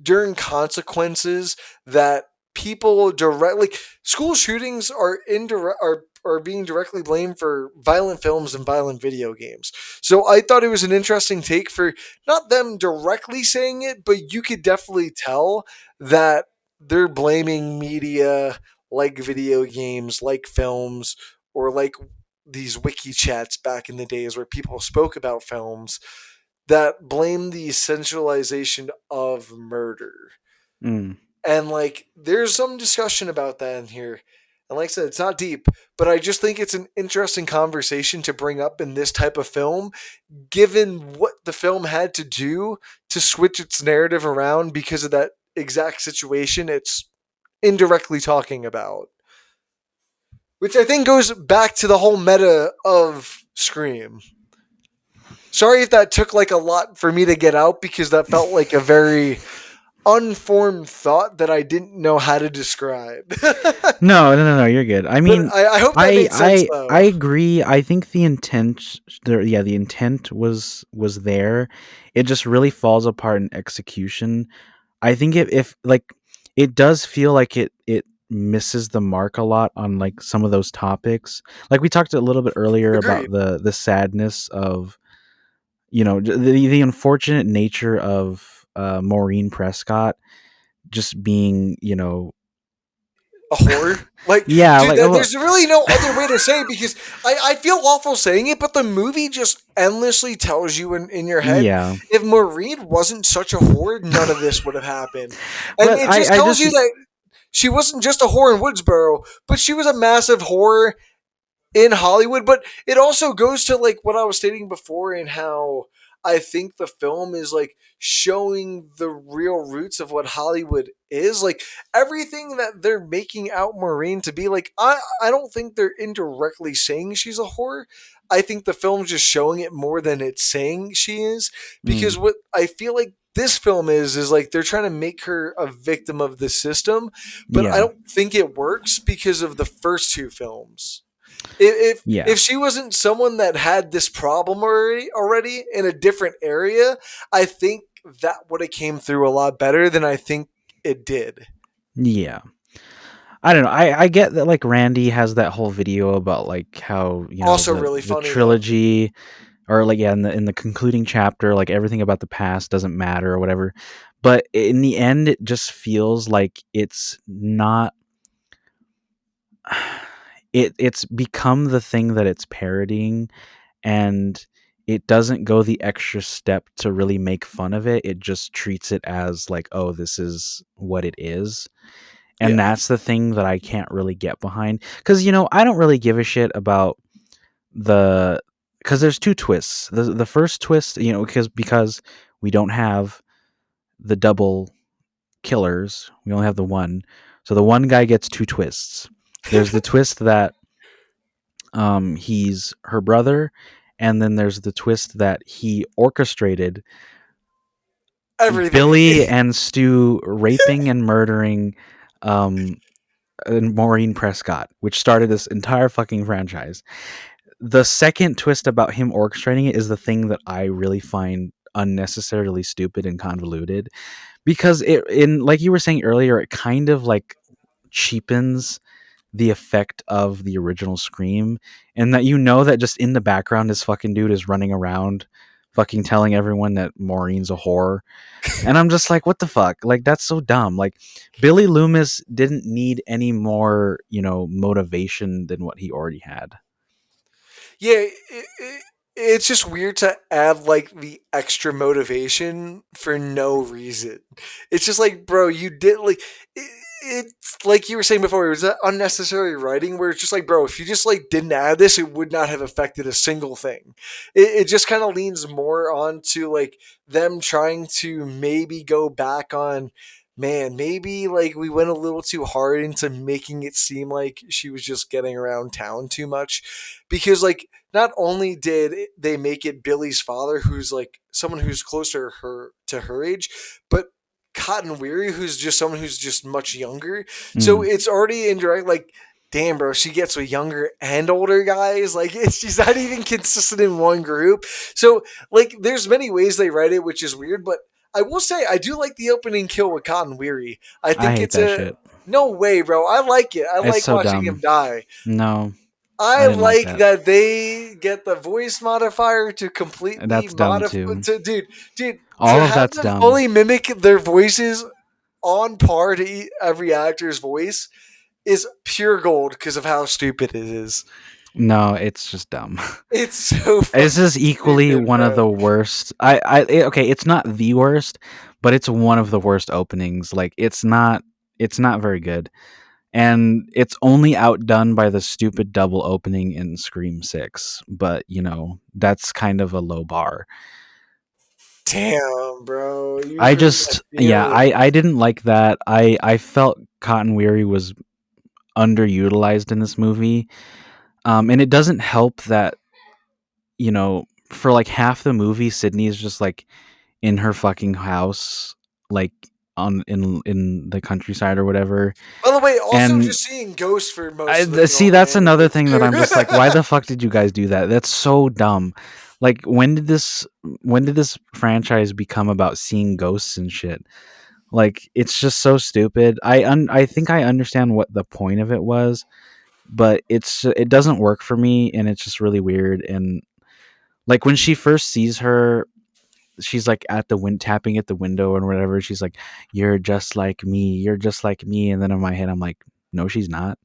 Speaker 1: during consequences that people directly school shootings are indirect are being directly blamed for violent films and violent video games. So I thought it was an interesting take for not them directly saying it, but you could definitely tell that they're blaming media like video games, like films, or like these wiki chats back in the days where people spoke about films that blame the centralization of murder.
Speaker 2: Mm.
Speaker 1: And like there's some discussion about that in here. And like I said, it's not deep, but I just think it's an interesting conversation to bring up in this type of film, given what the film had to do to switch its narrative around because of that exact situation it's indirectly talking about. Which I think goes back to the whole meta of Scream. Sorry if that took like a lot for me to get out because that felt like a very unformed thought that I didn't know how to describe. But
Speaker 2: No, no, no, no. You're good. I mean,
Speaker 1: I hope that
Speaker 2: I,
Speaker 1: made sense
Speaker 2: I, I
Speaker 1: though.
Speaker 2: agree. I think the intent, yeah, the intent was there. It just really falls apart in execution. I think if like it does feel like it misses the mark a lot on like some of those topics. Like we talked a little bit earlier about
Speaker 1: Agreed.
Speaker 2: the sadness of the unfortunate nature of Maureen Prescott just being
Speaker 1: A horror. Like,
Speaker 2: yeah,
Speaker 1: dude,
Speaker 2: like
Speaker 1: there's really no other way to say it because I feel awful saying it, but the movie just endlessly tells you in your head
Speaker 2: yeah.
Speaker 1: if Maureen wasn't such a whore, none of this would have happened. And
Speaker 2: But
Speaker 1: it just
Speaker 2: I
Speaker 1: tells
Speaker 2: just
Speaker 1: you that she wasn't just a whore in Woodsboro, but she was a massive whore in Hollywood, but it also goes to like what I was stating before and how I think the film is like showing the real roots of what Hollywood is. Like everything that they're making out Maureen to be like, I don't think they're indirectly saying she's a whore. I think the film's just showing it more than it's saying she is.
Speaker 2: mm,
Speaker 1: Because what I feel like this film is like they're trying to make her a victim of the system, but I
Speaker 2: yeah.
Speaker 1: don't think it works because of the first two films. If
Speaker 2: Yeah.
Speaker 1: she wasn't someone that had this problem already in a different area, I think that would have came through a lot better than I think it did.
Speaker 2: Yeah. I don't know. I get that like Randy has that whole video about like how,
Speaker 1: Also really
Speaker 2: the
Speaker 1: funny though.
Speaker 2: trilogy or like yeah, in the concluding chapter, like everything about the past doesn't matter or whatever. But in the end it just feels like it's not it's become the thing that it's parodying, and it doesn't go the extra step to really make fun of it. It just treats it as like, oh, this is what it is. And
Speaker 1: Yeah.
Speaker 2: that's the thing that I can't really get behind. Because, I don't really give a shit about the. Because there's two twists. The first twist, because we don't have the double killers, we only have the one. So the one guy gets two twists. There's the twist that he's her brother, and then there's the twist that he orchestrated
Speaker 1: Everything.
Speaker 2: Billy and Stu raping and murdering um Maureen Prescott, which started this entire fucking franchise. The second twist about him orchestrating it is the thing that I really find unnecessarily stupid and convoluted, because it in like you were saying earlier, it kind of like cheapens the effect of the original Scream, and that that just in the background this fucking dude is running around fucking telling everyone that Maureen's a whore. And I'm just like, what the fuck? Like, that's so dumb. Like, Billy Loomis didn't need any more, motivation than what he already had.
Speaker 1: Yeah, it's just weird to add like the extra motivation for no reason. It's just like, bro, you did like it's like you were saying before. It was that unnecessary writing where it's just like, bro, if you just like didn't add this, it would not have affected a single thing. It just kind of leans more onto like them trying to maybe go back on. Man, maybe like we went a little too hard into making it seem like she was just getting around town too much because like not only did they make it Billy's father, who's like someone who's closer to her age, but Cotton Weary, who's just someone who's just much younger. So
Speaker 2: Mm,
Speaker 1: it's already indirect. Like, damn, bro, she gets with younger and older guys. Like, she's not even consistent in one group. So, like, there's many ways they write it, which is weird. But I will say, I do like the opening kill with Cotton Weary. I
Speaker 2: I
Speaker 1: think
Speaker 2: hate
Speaker 1: it's
Speaker 2: that
Speaker 1: a
Speaker 2: shit.
Speaker 1: no way, bro. I like it. I
Speaker 2: It's
Speaker 1: like
Speaker 2: so
Speaker 1: watching him
Speaker 2: dumb.
Speaker 1: die.
Speaker 2: No, I
Speaker 1: I
Speaker 2: didn't like
Speaker 1: like
Speaker 2: that.
Speaker 1: that they get the voice modifier to completely
Speaker 2: That's dumb
Speaker 1: modify.
Speaker 2: too.
Speaker 1: Dude,
Speaker 2: All
Speaker 1: to
Speaker 2: of
Speaker 1: have
Speaker 2: that's
Speaker 1: them
Speaker 2: dumb.
Speaker 1: fully mimic their voices on par to every actor's voice is pure gold because of how stupid it is.
Speaker 2: No, it's just dumb.
Speaker 1: It's so
Speaker 2: This
Speaker 1: fucking
Speaker 2: is equally
Speaker 1: stupid,
Speaker 2: one of
Speaker 1: bro.
Speaker 2: the worst. Okay, it's not the worst, but it's one of the worst openings. Like it's not very good. And it's only outdone by the stupid double opening in Scream 6, but that's kind of a low bar.
Speaker 1: Damn, bro, you
Speaker 2: I
Speaker 1: hurt my
Speaker 2: just yeah,
Speaker 1: feelings.
Speaker 2: I didn't like that. I felt Cotton Weary was underutilized in this movie. And it doesn't help that, for like half the movie Sydney is just like in her fucking house, like on in the countryside or whatever.
Speaker 1: By the way, also
Speaker 2: And
Speaker 1: just seeing ghosts for most of the
Speaker 2: see,
Speaker 1: film
Speaker 2: that's another
Speaker 1: animated
Speaker 2: thing that
Speaker 1: too.
Speaker 2: I'm just like, why the fuck did you guys do that? That's so dumb. Like, when did this franchise become about seeing ghosts and shit? Like, it's just so stupid. I think I understand what the point of it was, but it doesn't work for me, and it's just really weird. And like when she first sees her, she's like at the wind tapping at the window and whatever. She's like, "You're just like me. You're just like me." And then in my head, I'm like, "No, she's not."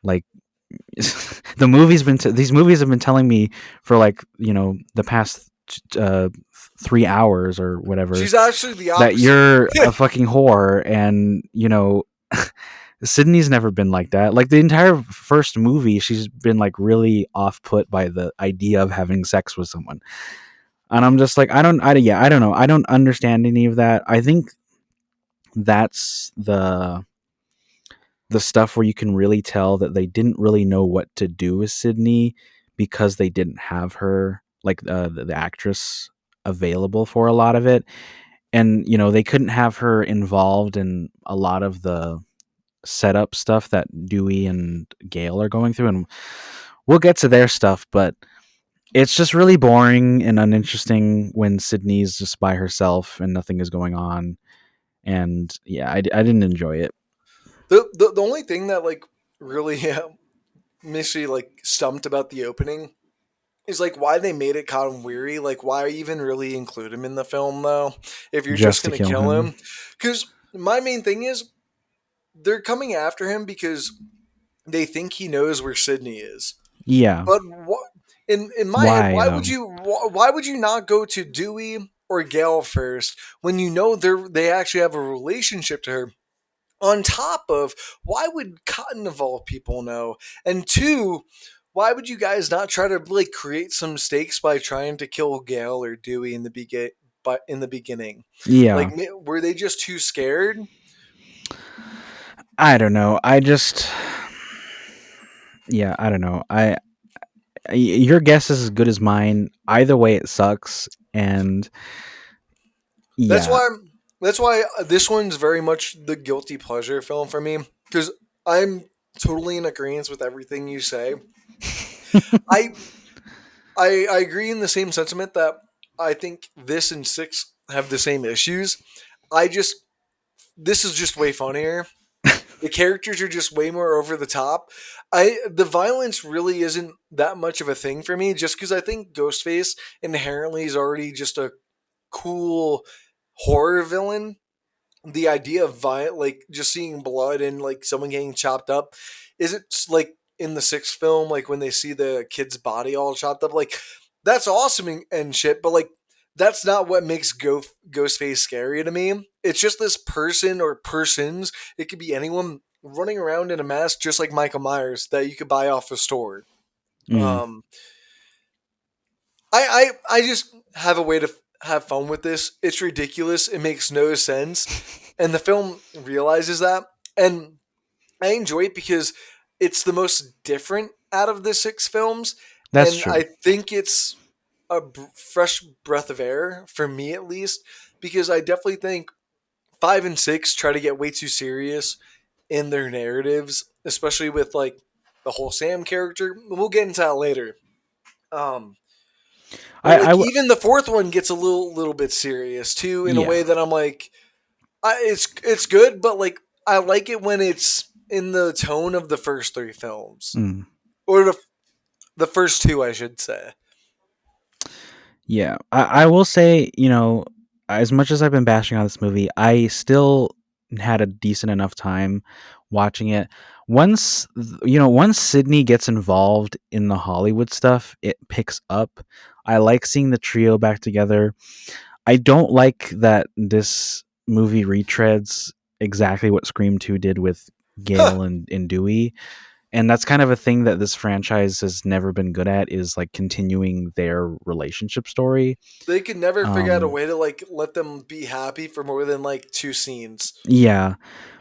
Speaker 2: Like these movies have been telling me for like the past 3 hours or whatever
Speaker 1: She's actually the
Speaker 2: that
Speaker 1: opposite.
Speaker 2: you're a fucking whore, and Sydney's never been like that. Like the entire first movie, she's been like really off put by the idea of having sex with someone. And I'm just like, I don't know. I don't understand any of that. I think that's the stuff where you can really tell that they didn't really know what to do with Sydney because they didn't have her, like the actress, available for a lot of it. And they couldn't have her involved in a lot of the setup stuff that Dewey and Gail are going through, and we'll get to their stuff, but it's just really boring and uninteresting when Sydney's just by herself and nothing is going on. And yeah, I didn't enjoy it.
Speaker 1: The only thing that like really makes me like stumped about the opening is like why they made it Cotton Weary. Like why even really include him in the film though? If you're just
Speaker 2: Just to
Speaker 1: gonna
Speaker 2: kill
Speaker 1: kill
Speaker 2: him.
Speaker 1: him, because my main thing is they're coming after him because they think he knows where Sydney is.
Speaker 2: Yeah.
Speaker 1: But what in my head,
Speaker 2: Why though?
Speaker 1: why would you not go to Dewey or Gail first when you know they actually have a relationship to her? On top of why would Cotton of all people know? And two, why would you guys not try to like create some stakes by trying to kill Gail or Dewey in the beginning? Like
Speaker 2: Yeah.
Speaker 1: were they just too scared?
Speaker 2: I don't know. Yeah, I don't know. Your guess is as good as mine. Either way, it sucks. And
Speaker 1: That's
Speaker 2: yeah.
Speaker 1: why that's why this one's very much the guilty pleasure film for me because I'm totally in agreement with everything you say. I I agree in the same sentiment that I think this and six have the same issues. I just this is just way funnier. The characters are just way more over the top. The violence really isn't that much of a thing for me just because I think Ghostface inherently is already just a cool horror villain. The idea of like just seeing blood and like someone getting chopped up, is it like in the sixth film, like when they see the kid's body all chopped up, like that's awesome and shit, but like that's not what makes Ghostface scary to me. It's just this person or persons, it could be anyone running around in a mask just like Michael Myers that you could buy off a store.
Speaker 2: Mm.
Speaker 1: um I just have a way to have fun with this. It's ridiculous. It makes no sense, and the film realizes that. And I enjoy it because it's the most different out of the six films,
Speaker 2: That's
Speaker 1: and
Speaker 2: true.
Speaker 1: I think it's a fresh breath of air for me at least. Because I definitely think 5 and 6 try to get way too serious in their narratives, especially with like the whole Sam character. We'll get into that later. Um, but like
Speaker 2: I
Speaker 1: even the fourth one gets a little bit serious too, in a
Speaker 2: yeah.
Speaker 1: way that I'm like, it's good, but like I like it when it's in the tone of the first three films,
Speaker 2: Mm.
Speaker 1: or the first two, I should say.
Speaker 2: Yeah, I will say, as much as I've been bashing on this movie, I still had a decent enough time watching it. Once Sydney gets involved in the Hollywood stuff, it picks up. I like seeing the trio back together. I don't like that this movie retreads exactly what Scream 2 did with Gail and Dewey. And that's kind of a thing that this franchise has never been good at, is like continuing their relationship story.
Speaker 1: They could never figure out a
Speaker 2: um
Speaker 1: way to like let them be happy for more than like two scenes.
Speaker 2: yeah,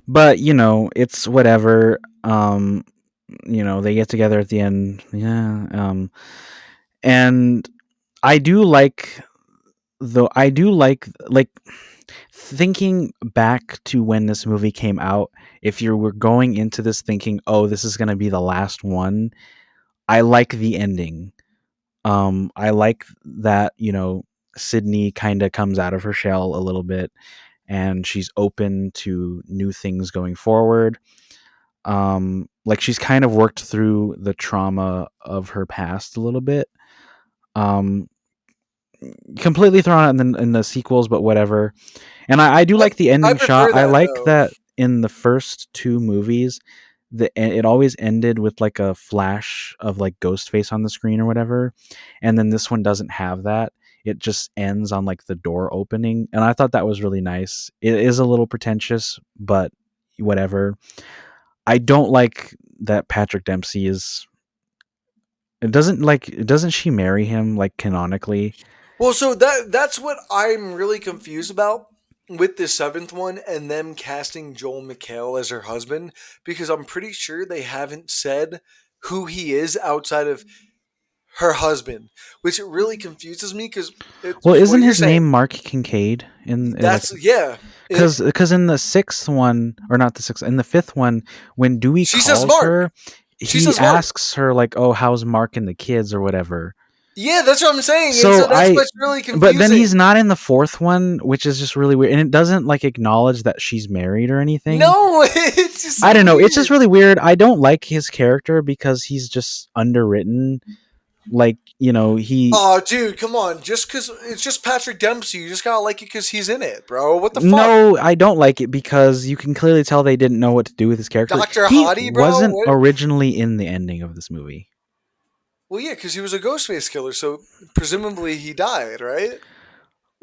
Speaker 2: but it's whatever. They get together at the end. Yeah. And I do like, though, I do like thinking back to when this movie came out. If you were going into this thinking, oh, this is going to be the last one, I like the ending. I like that, Sydney kind of comes out of her shell a little bit, and she's open to new things going forward. Like, she's kind of worked through the trauma of her past a little bit. Um, Completely thrown out in the sequels, but whatever. And I do
Speaker 1: I,
Speaker 2: like the
Speaker 1: I
Speaker 2: ending shot.
Speaker 1: prefer
Speaker 2: I
Speaker 1: that
Speaker 2: like
Speaker 1: though.
Speaker 2: that in the first two movies, it always ended with like a flash of like Ghostface on the screen or whatever, and then this one doesn't have that. It just ends on like the door opening, and I thought that was really nice. It is a little pretentious, but whatever. I don't like that Patrick Dempsey is. Doesn't she marry him like canonically?
Speaker 1: Well, so that's what I'm really confused about with the seventh one and them casting Joel McHale as her husband, because I'm pretty sure they haven't said who he is outside of her husband, which really confuses me because
Speaker 2: Well,
Speaker 1: it's what
Speaker 2: isn't
Speaker 1: you're
Speaker 2: his name
Speaker 1: saying.
Speaker 2: Mark Kincaid like,
Speaker 1: That's yeah.
Speaker 2: because in the sixth one, or not the sixth, in the fifth one, when Dewey
Speaker 1: She says
Speaker 2: calls
Speaker 1: Mark.
Speaker 2: her,
Speaker 1: She
Speaker 2: he
Speaker 1: says Mark.
Speaker 2: asks her like, "Oh, how's Mark and the kids or whatever."
Speaker 1: Yeah, that's what I'm saying, and
Speaker 2: So
Speaker 1: so that's what's really
Speaker 2: but then he's
Speaker 1: confusing.
Speaker 2: not in the fourth one, which is just really weird, and it doesn't like acknowledge that she's married or anything.
Speaker 1: No, it's just
Speaker 2: I
Speaker 1: so
Speaker 2: don't know. It's just
Speaker 1: weird.
Speaker 2: really weird. I don't like his character because he's just underwritten. Like, he
Speaker 1: Oh, dude, come on! Just because it's just Patrick Dempsey, you just gotta like it because he's in it, bro. What the fuck,
Speaker 2: No, I don't like it because you can clearly tell they didn't know what to do with his character.
Speaker 1: Doctor
Speaker 2: He
Speaker 1: Hottie, bro?
Speaker 2: wasn't
Speaker 1: What?
Speaker 2: originally in the ending of this movie.
Speaker 1: Well, yeah, because he was a Ghostface killer, so presumably he died, right?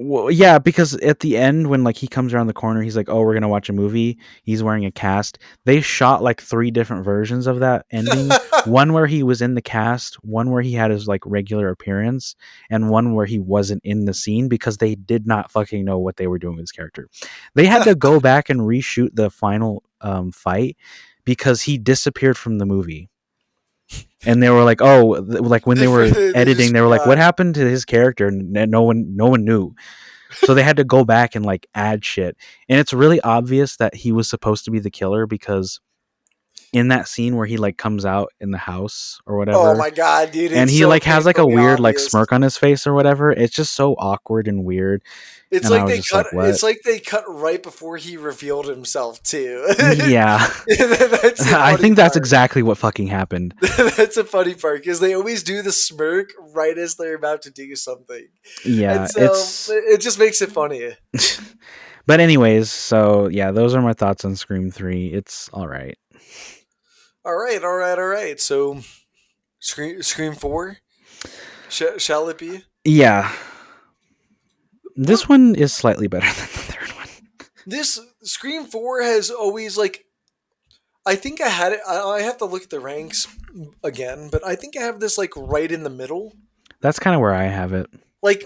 Speaker 2: Well, yeah, because at the end when like he comes around the corner, he's like, "Oh, we're gonna watch a movie." He's wearing a cast. They shot like three different versions of that ending. One where he was in the cast, one where he had his like regular appearance, and one where he wasn't in the scene because they did not fucking know what they were doing with his character. They had to go back and reshoot the final fight because he disappeared from the movie. And they were like, "Oh," like when they were
Speaker 1: They
Speaker 2: editing,
Speaker 1: just
Speaker 2: they were like, "What
Speaker 1: forgot.
Speaker 2: happened to his character?" And no one knew. So they had to go back and like add shit. And it's really obvious that he was supposed to be the killer because in that scene where he like comes out in the house or
Speaker 1: Oh
Speaker 2: whatever,
Speaker 1: my god, dude,
Speaker 2: and
Speaker 1: it's
Speaker 2: he
Speaker 1: so
Speaker 2: like has like a
Speaker 1: painfully
Speaker 2: weird like
Speaker 1: obvious.
Speaker 2: smirk on his face or whatever, it's just so awkward and weird.
Speaker 1: It's
Speaker 2: And I
Speaker 1: like
Speaker 2: was
Speaker 1: they
Speaker 2: just
Speaker 1: cut.
Speaker 2: like, what?
Speaker 1: It's like they cut right before he revealed himself too.
Speaker 2: Yeah.
Speaker 1: That's the
Speaker 2: I
Speaker 1: funny
Speaker 2: think that's
Speaker 1: part.
Speaker 2: exactly what fucking happened.
Speaker 1: That's a funny part because they always do the smirk right as they're about to do something, and
Speaker 2: Yeah,
Speaker 1: so
Speaker 2: it's
Speaker 1: it just makes it funny.
Speaker 2: but anyways, so yeah, those are my thoughts on Scream 3. It's all right.
Speaker 1: All right, all right, all right. So Scream 4, shall it be?
Speaker 2: Yeah.
Speaker 1: What
Speaker 2: This one is slightly better than the third one.
Speaker 1: this Scream 4 has always like. I think I had it. I have to look at the ranks again, but I think I have this like right in the middle.
Speaker 2: That's kind of where I have it.
Speaker 1: Like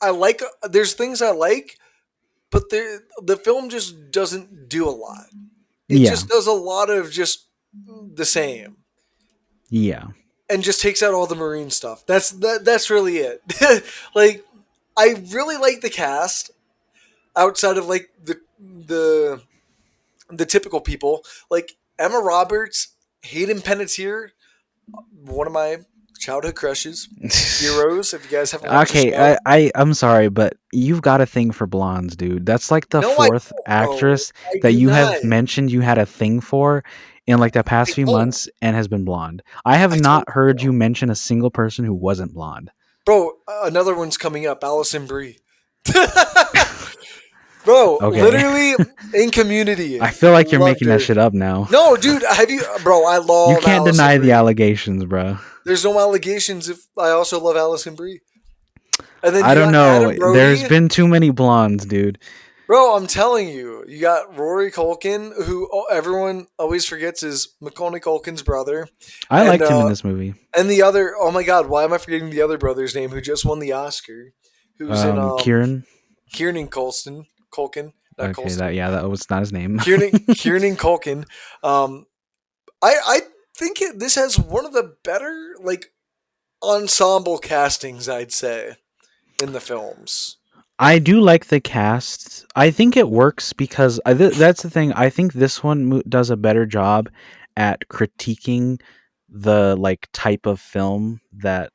Speaker 1: I like. There's things I like, but the film just doesn't do a lot. It
Speaker 2: Yeah.
Speaker 1: just does a lot of just the same,
Speaker 2: Yeah.
Speaker 1: and just takes out all the marine stuff. That's really it. Like I really like the cast outside of like the typical people like Emma Roberts, Hayden Panettiere, one of my childhood crushes, Heroes. If you guys haven't watched the
Speaker 2: Okay,
Speaker 1: show,
Speaker 2: I'm sorry, but you've got a thing for blondes, dude. That's like the
Speaker 1: no, I
Speaker 2: fourth
Speaker 1: don't, bro.
Speaker 2: actress
Speaker 1: I
Speaker 2: that
Speaker 1: do
Speaker 2: you
Speaker 1: not.
Speaker 2: have mentioned you had a thing for in like the
Speaker 1: I
Speaker 2: past few
Speaker 1: don't.
Speaker 2: months and has been blonde. I have
Speaker 1: I told
Speaker 2: not
Speaker 1: you,
Speaker 2: heard you mention a single person who wasn't blonde.
Speaker 1: bro. Another one's coming up. Allison Brie. Bro,
Speaker 2: Okay.
Speaker 1: literally in Community,
Speaker 2: I feel like you're
Speaker 1: loved
Speaker 2: making that
Speaker 1: her.
Speaker 2: shit up now.
Speaker 1: No, dude, have you, bro? I
Speaker 2: You
Speaker 1: love
Speaker 2: can't
Speaker 1: Allison
Speaker 2: deny the
Speaker 1: Brie.
Speaker 2: allegations, bro.
Speaker 1: There's no allegations if I also love Allison Brie. And then
Speaker 2: I
Speaker 1: you
Speaker 2: don't
Speaker 1: got
Speaker 2: know.
Speaker 1: Adam
Speaker 2: There's
Speaker 1: Brody.
Speaker 2: been too many blondes, dude.
Speaker 1: Bro, I'm telling you, you got Rory Culkin, who everyone always forgets is Macaulay Culkin's brother,
Speaker 2: I
Speaker 1: and
Speaker 2: liked him in
Speaker 1: uh,
Speaker 2: this movie.
Speaker 1: and the other. Oh my God, why am I forgetting the other brother's name who just won the Oscar? Who's in
Speaker 2: Kieran.
Speaker 1: Kieran Culkin, not
Speaker 2: Okay,
Speaker 1: Colston.
Speaker 2: that was not his name.
Speaker 1: Kieran Culkin. Um, I think this has one of the better like ensemble castings, I'd say, in the films.
Speaker 2: I do like the cast. I think it works because that's the thing. I think this one does a better job at critiquing the like type of film that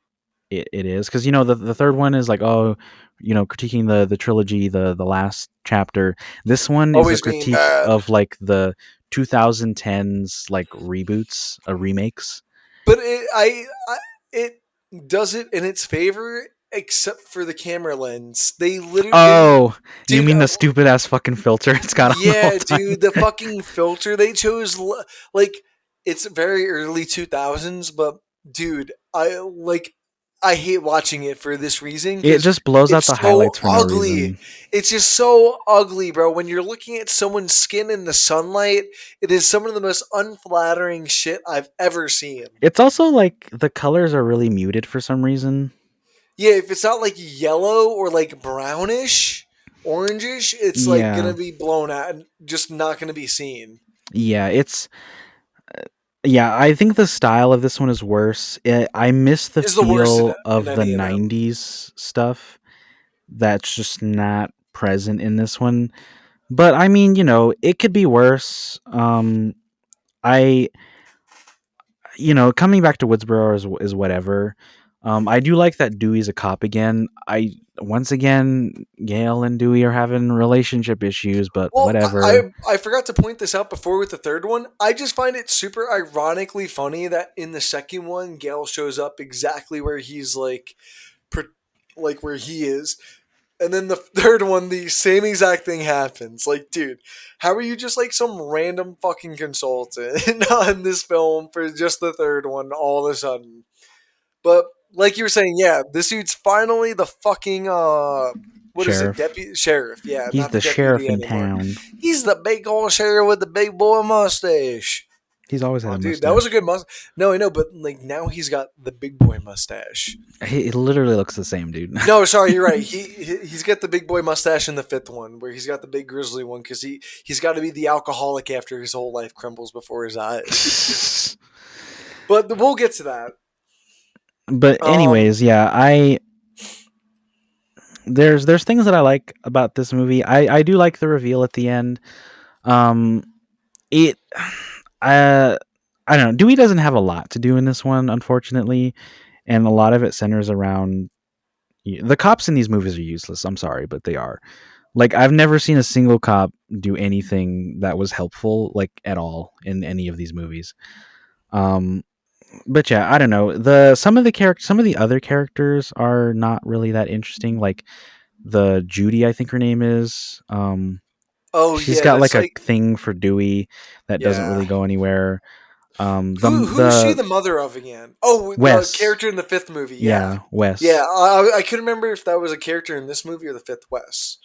Speaker 2: it is. Because you know the third one is like, oh, you know, critiquing the trilogy, the last chapter. This one is a
Speaker 1: Always being
Speaker 2: critique
Speaker 1: bad.
Speaker 2: of like the 2010s like reboots, remakes.
Speaker 1: But it does it in its favor, except for the camera lens.
Speaker 2: Oh, you
Speaker 1: Dude,
Speaker 2: mean the stupid ass fucking filter it's got on the whole
Speaker 1: yeah,
Speaker 2: time?
Speaker 1: dude, the fucking filter they chose, like, it's very early 2000s, but dude, I hate watching it for this reason
Speaker 2: It
Speaker 1: because
Speaker 2: just blows out the
Speaker 1: it's so
Speaker 2: highlights for no
Speaker 1: ugly.
Speaker 2: reason.
Speaker 1: It's just so ugly, bro. When you're looking at someone's skin in the sunlight, it is some of the most unflattering shit I've ever seen.
Speaker 2: It's also like the colors are really muted for some reason.
Speaker 1: Yeah, if it's not like yellow or like brownish, orangish, it's like
Speaker 2: Yeah.
Speaker 1: gonna be blown out and just not gonna be seen.
Speaker 2: Yeah, it's yeah, I think the style of this one is worse. I miss the
Speaker 1: Is the worst
Speaker 2: feel
Speaker 1: in
Speaker 2: of the
Speaker 1: any of them.
Speaker 2: 90s stuff that's just not present in this one. But I mean, you know, it could be worse. I coming back to Woodsboro is whatever. I do like that Dewey's a cop again. I once again, Gail and Dewey are having relationship issues, but
Speaker 1: Well,
Speaker 2: whatever.
Speaker 1: I forgot to point this out before with the third one. I just find it super ironically funny that in the second one, Gale shows up exactly where he's like where he is, and then the third one, the same exact thing happens. Like, dude, how are you just like some random fucking consultant on this film for just the third one all of a sudden? But like you were saying, yeah, this dude's finally the fucking what is it,
Speaker 2: Sheriff.
Speaker 1: deputy sheriff? Yeah,
Speaker 2: He's
Speaker 1: not the
Speaker 2: the sheriff
Speaker 1: deputy
Speaker 2: in
Speaker 1: anymore.
Speaker 2: town.
Speaker 1: He's the big old sheriff with the big boy mustache.
Speaker 2: He's always had
Speaker 1: Oh,
Speaker 2: a
Speaker 1: dude, that was a
Speaker 2: mustache.
Speaker 1: good mustache. No, I know, but like now he's got the big boy mustache.
Speaker 2: He literally looks the same, dude.
Speaker 1: No, sorry, you're right. He's got the big boy mustache in the fifth one, where he's got the big grizzly one because he's got to be the alcoholic after his whole life crumbles before his eyes. But we'll get to that.
Speaker 2: But
Speaker 1: Um,
Speaker 2: anyways, yeah, I there's things that I like about this movie. I do like the reveal at the end. Um, it uh I don't know. Dewey doesn't have a lot to do in this one, unfortunately, and a lot of it centers around the cops in these movies are useless. I'm sorry, but they are. Like I've never seen a single cop do anything that was helpful, like at all, in any of these movies. Um, but yeah, I don't know. Some of the other characters are not really that interesting. Like the Judy, I think her name is.
Speaker 1: oh
Speaker 2: She's
Speaker 1: yeah,
Speaker 2: got
Speaker 1: that's
Speaker 2: like a
Speaker 1: like
Speaker 2: thing for Dewey that doesn't
Speaker 1: yeah.
Speaker 2: really go anywhere.
Speaker 1: Who is she
Speaker 2: The
Speaker 1: the mother of again? Oh, the
Speaker 2: Wes,
Speaker 1: character in the fifth movie. Yeah,
Speaker 2: yeah, Wes.
Speaker 1: yeah. I couldn't remember if that was a character in this movie or the fifth Wes.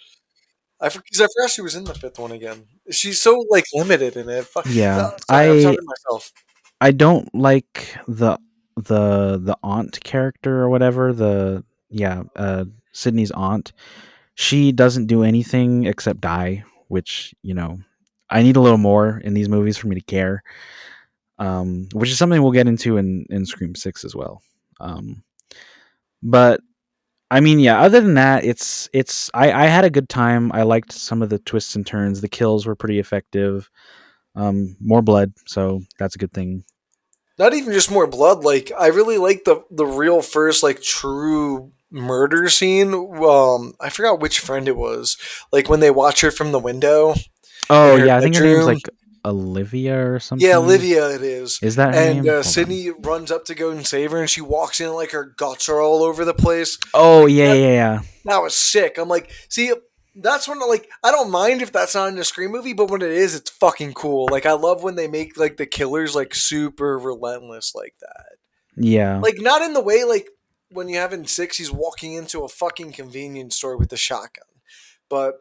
Speaker 1: Because I forgot she was in the fifth one again. She's so like limited in it.
Speaker 2: Yeah,
Speaker 1: Sorry, I'm talking to myself.
Speaker 2: I don't like the aunt character or whatever. Sydney's aunt. She doesn't do anything except die, which I need a little more in these movies for me to care. Which is something we'll get into in Scream 6 as well. Um, but I mean, yeah. Other than that, it's. I had a good time. I liked some of the twists and turns. The kills were pretty effective. More blood, so that's a good thing.
Speaker 1: Not even just more blood. Like I really like the real first like true murder scene. I forgot which friend it was. Like when they watch her from the window in
Speaker 2: Oh
Speaker 1: her
Speaker 2: yeah, I think her name's
Speaker 1: bedroom.
Speaker 2: like Olivia or
Speaker 1: Yeah,
Speaker 2: something.
Speaker 1: Olivia it is.
Speaker 2: Is that her
Speaker 1: And
Speaker 2: name? Hold on.
Speaker 1: Sydney runs up to go and save her, and she walks in like her guts are all over the place.
Speaker 2: Oh
Speaker 1: Like
Speaker 2: yeah, yeah, yeah.
Speaker 1: that was sick. I'm like, see, that's when like I don't mind if that's not in a Scream movie, but when it is, it's fucking cool. Like I love when they make like the killers like super relentless like that.
Speaker 2: Yeah.
Speaker 1: Like not in the way like when you have in six, he's walking into a fucking convenience store with a shotgun, but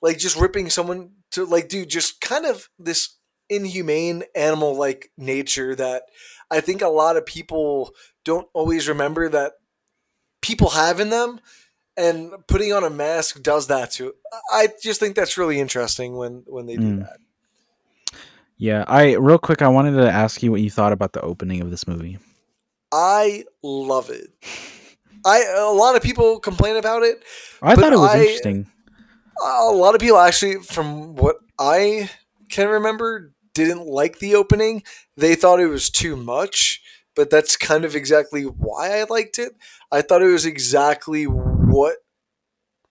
Speaker 1: like just ripping someone to like, dude, just kind of this inhumane animal like nature that I think a lot of people don't always remember that people have in them, and putting on a mask does that too. I just think that's really interesting when they do
Speaker 2: Mm.
Speaker 1: that.
Speaker 2: Yeah. I real quick, I wanted to ask you what you thought about the opening of this movie.
Speaker 1: I love it. I A lot of people complain about it,
Speaker 2: I
Speaker 1: but
Speaker 2: thought it was interesting.
Speaker 1: a lot of people actually, from what I can remember, didn't like the opening. They thought it was too much, but that's kind of exactly why I liked it. I thought it was exactly what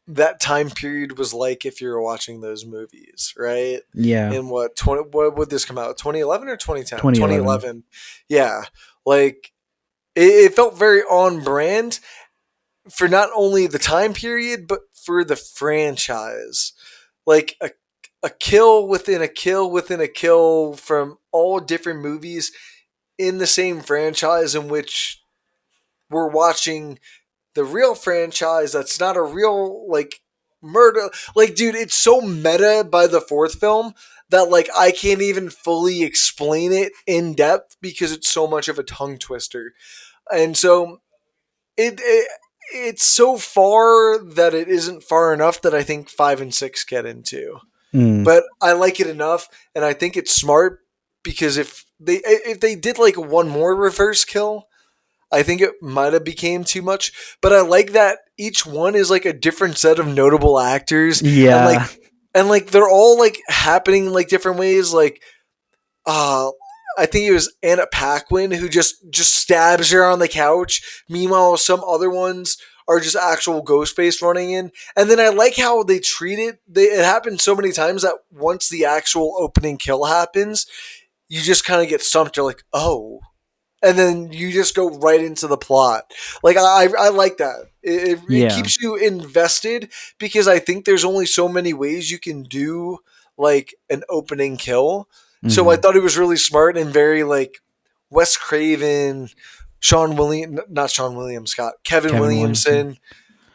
Speaker 1: that time period was like if you were watching those movies, right?
Speaker 2: Yeah.
Speaker 1: In what 20 what would this come out? 2011 or 2010?
Speaker 2: 2011.
Speaker 1: 2011. Yeah. Like it felt very on brand for not only the time period but for the franchise. Like a kill within a kill within a kill from all different movies in the same franchise in which we're watching the real franchise that's not a real like murder. Like dude, it's so meta by the fourth film that like I can't even fully explain it in depth because it's so much of a tongue twister. And so it it's so far that it isn't far enough that I think 5 and 6 get into.
Speaker 2: Mm.
Speaker 1: But I like it enough and I think it's smart because if they did like one more reverse kill, I think it might have became too much, but I like that each one is like a different set of notable actors, and
Speaker 2: Yeah.
Speaker 1: like they're all like happening in like different ways. Like, uh, I think it was Anna Paquin who just stabs her on the couch. Meanwhile, some other ones are just actual Ghostface running in, and then I like how they treat it. It happens so many times that once the actual opening kill happens, you just kind of get stumped. You're like, oh, and then you just go right into the plot. Like I like that. It
Speaker 2: Yeah.
Speaker 1: keeps you invested because I think there's only so many ways you can do like an opening kill. So I
Speaker 2: Hmm.
Speaker 1: thought it was really smart and very like Wes Craven, not Sean William Scott, Kevin
Speaker 2: Kevin Williamson.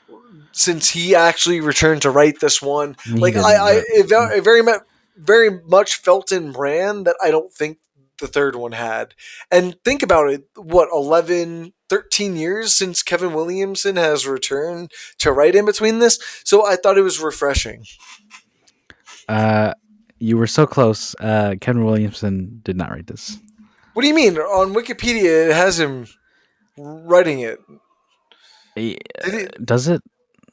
Speaker 1: Williamson, since he actually returned to write this one.
Speaker 2: He
Speaker 1: Like
Speaker 2: didn't, but
Speaker 1: it very much felt in brand that I don't think the third one had. And think about it, what 11, 13 years since Kevin Williamson has returned to write in between this. So I thought it was refreshing.
Speaker 2: uh, you were so close. Kevin Williamson did not write this.
Speaker 1: What do you mean? On Wikipedia, it has him writing it.
Speaker 2: Eh,
Speaker 1: Did it?
Speaker 2: Does it?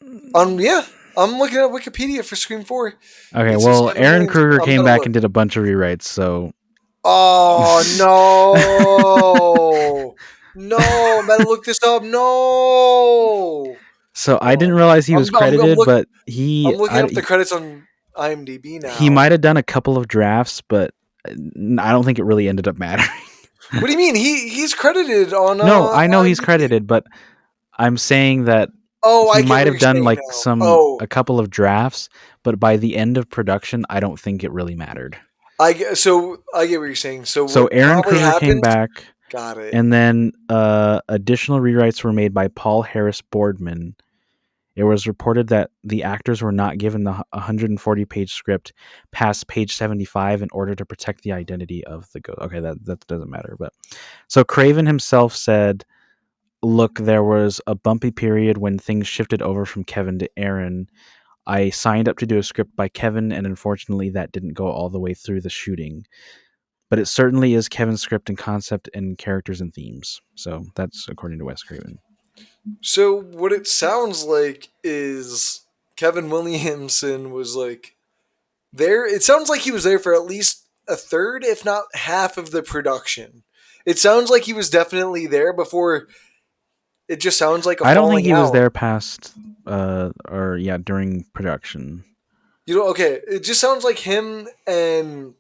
Speaker 1: Yeah, I'm looking at Wikipedia for Scream 4.
Speaker 2: Okay,
Speaker 1: It says
Speaker 2: well,
Speaker 1: Kevin
Speaker 2: Aaron
Speaker 1: Williamson.
Speaker 2: Kruger
Speaker 1: I'm
Speaker 2: came
Speaker 1: gonna
Speaker 2: back
Speaker 1: look.
Speaker 2: and did a bunch of rewrites, so
Speaker 1: Oh no, no! I'm about to look this up. No.
Speaker 2: so I
Speaker 1: Oh,
Speaker 2: didn't realize he was
Speaker 1: I'm
Speaker 2: credited,
Speaker 1: look
Speaker 2: but
Speaker 1: I'm looking up the credits on IMDb
Speaker 2: he
Speaker 1: now.
Speaker 2: might have done a couple of drafts, but I don't think it really ended up mattering.
Speaker 1: What do you mean? He's credited on
Speaker 2: No, I know he's
Speaker 1: IMDb.
Speaker 2: credited, but I'm saying that
Speaker 1: Oh,
Speaker 2: he
Speaker 1: I get
Speaker 2: might
Speaker 1: what
Speaker 2: have
Speaker 1: you're
Speaker 2: done
Speaker 1: saying
Speaker 2: like
Speaker 1: now. Oh,
Speaker 2: a couple of drafts, but by the end of production, I don't think it really mattered.
Speaker 1: I get what you're saying. So
Speaker 2: So
Speaker 1: what
Speaker 2: Aaron
Speaker 1: probably
Speaker 2: Kruger came
Speaker 1: happened?
Speaker 2: back,
Speaker 1: Got it.
Speaker 2: and then additional rewrites were made by Paul Harris Boardman. It was reported that the actors were not given the 140-page script past page 75 in order to protect the identity of the ghost. Okay, that doesn't matter. But so Craven himself said, "Look, there was a bumpy period when things shifted over from Kevin to Aaron. I signed up to do a script by Kevin, and unfortunately, that didn't go all the way through the shooting. But it certainly is Kevin's script and concept and characters and themes." So that's according to Wes Craven.
Speaker 1: So what it sounds like is Kevin Williamson was like there. It sounds like he was there for at least a third, if not half, of the production. It sounds like he was definitely there before. It just sounds like a
Speaker 2: I don't think
Speaker 1: falling
Speaker 2: he was
Speaker 1: out.
Speaker 2: there past or yeah, during production.
Speaker 1: You know, okay. It just sounds like him and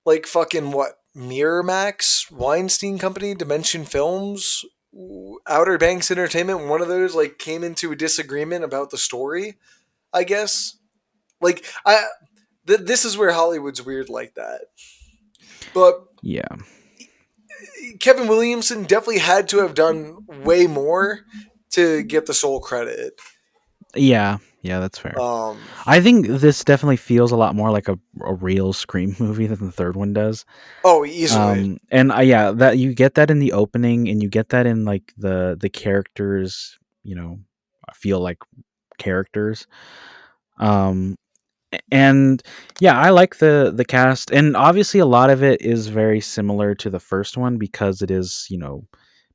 Speaker 1: like fucking what Miramax, Weinstein Company, Dimension Films, Outer Banks Entertainment. One of those like came into a disagreement about the story. I guess. Like this is where Hollywood's weird like that. But
Speaker 2: Yeah.
Speaker 1: Kevin Williamson definitely had to have done way more to get the sole credit.
Speaker 2: Yeah, yeah, that's fair.
Speaker 1: Um,
Speaker 2: I think this definitely feels a lot more like a real Scream movie than the third one does.
Speaker 1: oh, easily.
Speaker 2: And yeah, that you get that in the opening, and you get that in like the characters. Feel like characters. Um, and yeah, I like the cast, and obviously a lot of it is very similar to the first one because it is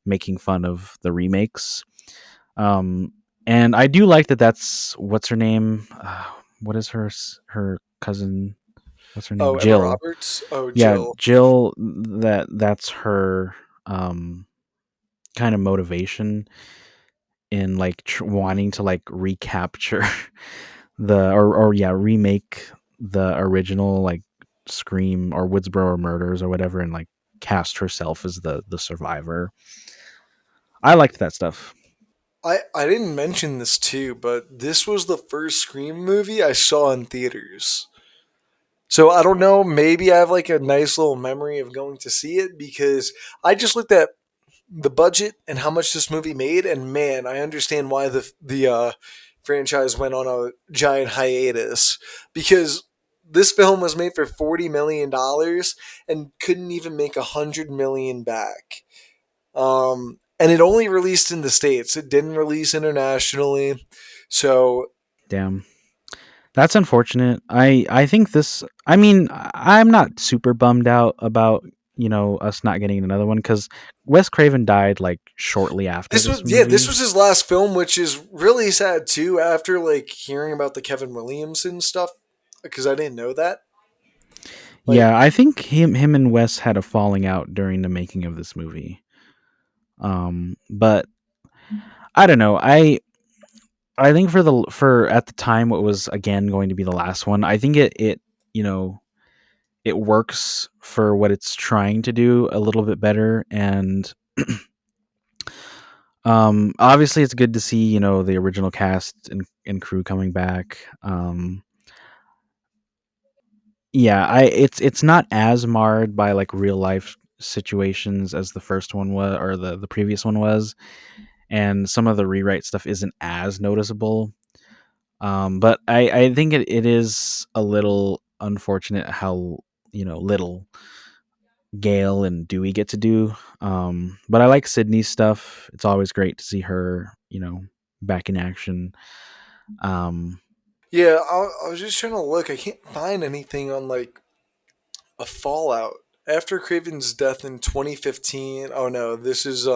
Speaker 2: making fun of the remakes. Um, and I do like that. That's what's her name? What is her cousin? What's her name?
Speaker 1: Oh, Emma
Speaker 2: Jill.
Speaker 1: Roberts. Oh,
Speaker 2: Yeah,
Speaker 1: Jill.
Speaker 2: Jill. That's her kind of motivation in like wanting to like recapture or yeah, remake the original like Scream or Woodsboro murders or whatever, and like cast herself as the survivor. I liked that stuff.
Speaker 1: I didn't mention this too, but this was the first Scream movie I saw in theaters. So I don't know. Maybe I have like a nice little memory of going to see it because I just looked at the budget and how much this movie made, and man, I understand why the franchise went on a giant hiatus because this film was made for $40 million and couldn't even make $100 million back. And it only released in the states; it didn't release internationally. So
Speaker 2: Damn. That's unfortunate. I think this. I mean, I'm not super bummed out about us not getting another one because Wes Craven died like shortly after
Speaker 1: this was
Speaker 2: this
Speaker 1: yeah, this
Speaker 2: movie.
Speaker 1: was his last film, which is really sad too. After like hearing about the Kevin Williamson stuff, because I didn't know that. Like
Speaker 2: Yeah, I think him and Wes had a falling out during the making of this movie. But I don't know. I think for at the time what was again going to be the last one. I think it you know it works for what it's trying to do a little bit better, and obviously it's good to see the original cast and crew coming back. Yeah, it's not as marred by like real life situations as the first one was or the previous one was, and some of the rewrite stuff isn't as noticeable. But I think it is a little unfortunate how little Gail and Dewey get to do. But I like Sydney's stuff. It's always great to see her back in action. Um,
Speaker 1: yeah, I was just trying to look. I can't find anything on like a fallout after Craven's death in 2015. Oh no, this is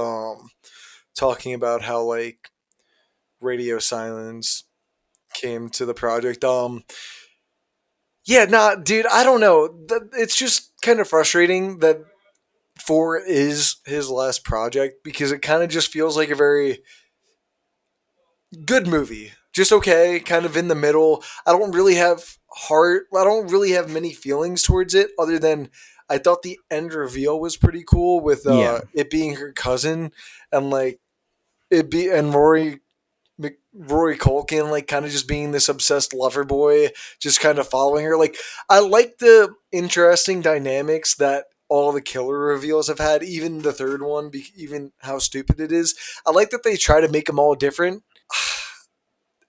Speaker 1: talking about how like radio silence came to the project. Yeah, nah, dude, I don't know. It's just kind of frustrating that four is his last project because it kind of just feels like a very good movie. Just okay, kind of in the middle. I don't really have heart. I don't really have many feelings towards it, other than I thought the end reveal was pretty cool with
Speaker 2: yeah,
Speaker 1: it being her cousin and like it be and Rory Culkin like kind of just being this obsessed lover boy, just kind of following her. Like I like the interesting dynamics that all the killer reveals have had, even the third one, even how stupid it is. I like that they try to make them all different.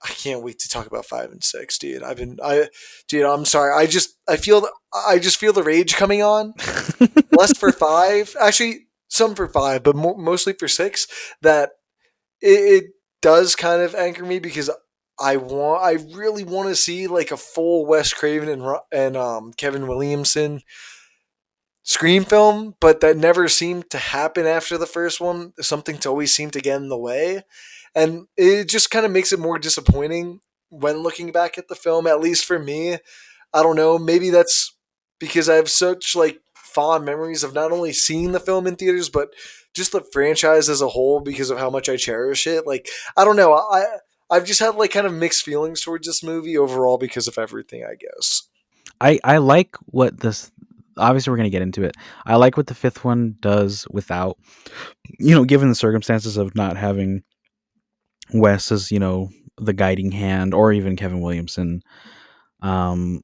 Speaker 1: I can't wait to talk about 5 and 6, dude. Dude. I'm sorry. I just feel the rage coming on. Less for 5, actually, some for 5, but mostly for 6. That it does kind of anchor me because I really want to see like a full Wes Craven and Kevin Williamson Scream film, but that never seemed to happen after the first one. Something to always seem to get in the way. And it just kind of makes it more disappointing when looking back at the film, at least for me. I don't know. Maybe that's because I have such like fond memories of not only seeing the film in theaters, but just the franchise as a whole because of how much I cherish it. Like I don't know. I've just had like kind of mixed feelings towards this movie overall because of everything, I guess.
Speaker 2: I like what this. Obviously, we're gonna get into it. I like what the fifth one does without, given the circumstances of not having Wes as the guiding hand, or even Kevin Williamson. Um,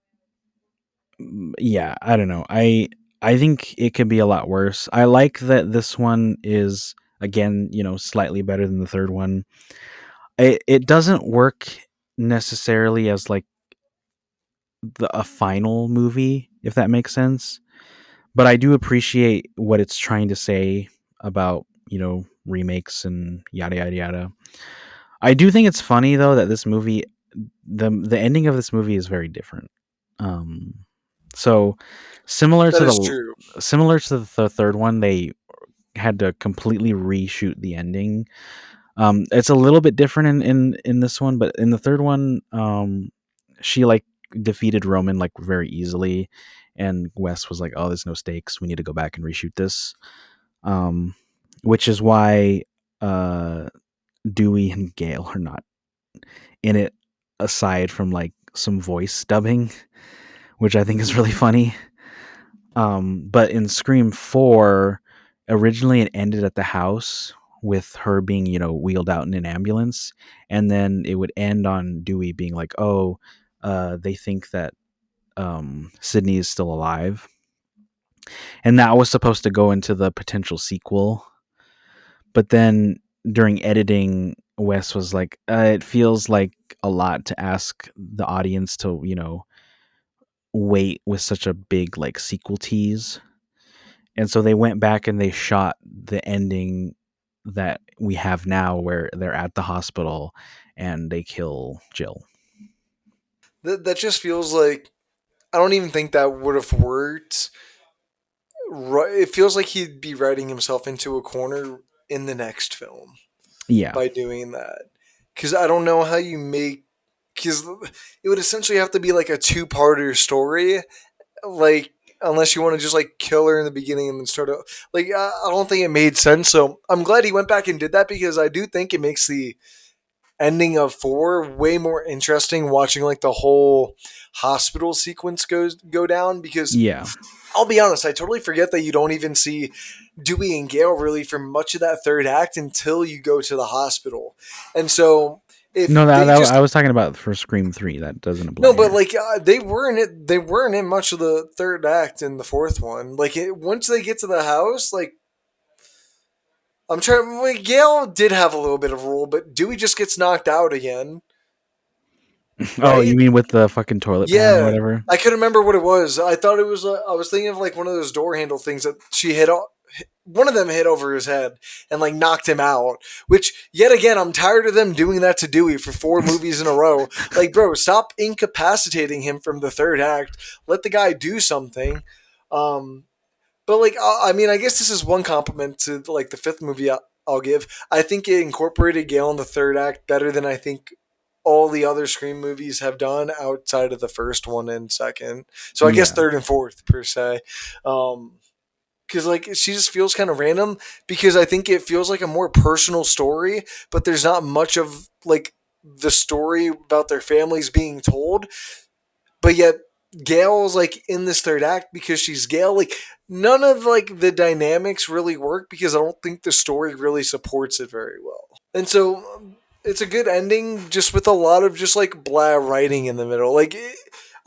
Speaker 2: yeah, I don't know. I think it could be a lot worse. I like that this one is again, slightly better than the third one. It doesn't work necessarily as like a final movie, if that makes sense. But I do appreciate what it's trying to say about remakes and yada yada yada. I do think it's funny though that this movie, the ending of this movie is very different. Um, so similar
Speaker 1: That
Speaker 2: to
Speaker 1: is
Speaker 2: the
Speaker 1: true.
Speaker 2: third one, they had to completely reshoot the ending. It's a little bit different in this one, but in the third one, she like defeated Roman like very easily, and Wes was like, "Oh, there's no stakes. We need to go back and reshoot this." Um, which is why uh, Dewey and Gale are not in it, aside from like some voice dubbing, which I think is really funny. But in Scream 4, originally it ended at the house with her being, wheeled out in an ambulance. And then it would end on Dewey being like, oh, they think that Sydney is still alive. And that was supposed to go into the potential sequel. But then during editing, Wes was like, it feels like a lot to ask the audience to, wait with such a big like sequel tease. And so they went back and they shot the ending that we have now where they're at the hospital and they kill Jill.
Speaker 1: That just feels like I don't even think that would have worked. It feels like he'd be writing himself into a corner in the next film
Speaker 2: Yeah.
Speaker 1: by doing that. Because I don't know how you make. Because it would essentially have to be like a two-parter story, like unless you want to just like kill her in the beginning and then start out. Like I don't think it made sense. So I'm glad he went back and did that because I do think it makes the ending of four way more interesting. Watching like the whole hospital sequence go down because
Speaker 2: Yeah.
Speaker 1: I'll be honest, I totally forget that you don't even see Dewey and Gale really for much of that third act until you go to the hospital. And so if
Speaker 2: No,
Speaker 1: they
Speaker 2: I
Speaker 1: just
Speaker 2: was talking about for Scream 3. That doesn't
Speaker 1: no,
Speaker 2: apply
Speaker 1: but
Speaker 2: here.
Speaker 1: like they weren't it. They weren't in much of the third act in the fourth one. Like once they get to the house, like I'm trying. Like, Gale did have a little bit of a role, but Dewey just gets knocked out again,
Speaker 2: Oh,
Speaker 1: right?
Speaker 2: you mean with the fucking toilet pan or
Speaker 1: Yeah,
Speaker 2: whatever?
Speaker 1: I couldn't remember what it was. I thought it was. I was thinking of like one of those door handle things that she hit. One of them hit over his head and like knocked him out. Which yet again, I'm tired of them doing that to Dewey for four movies in a row. Like, bro, stop incapacitating him from the third act. Let the guy do something. Um, but like, I mean, I guess this is one compliment to like the fifth movie I'll give. I think it incorporated Gale in the third act better than I think all the other Scream movies have done outside of the first one and second. So I guess
Speaker 2: Yeah.
Speaker 1: third and fourth per se. Because like she just feels kind of random because I think it feels like a more personal story, but there's not much of like the story about their families being told, but yet Gail's like in this third act because she's Gail. Like none of like the dynamics really work because I don't think the story really supports it very well. And so it's a good ending, just with a lot of just like blah writing in the middle. Like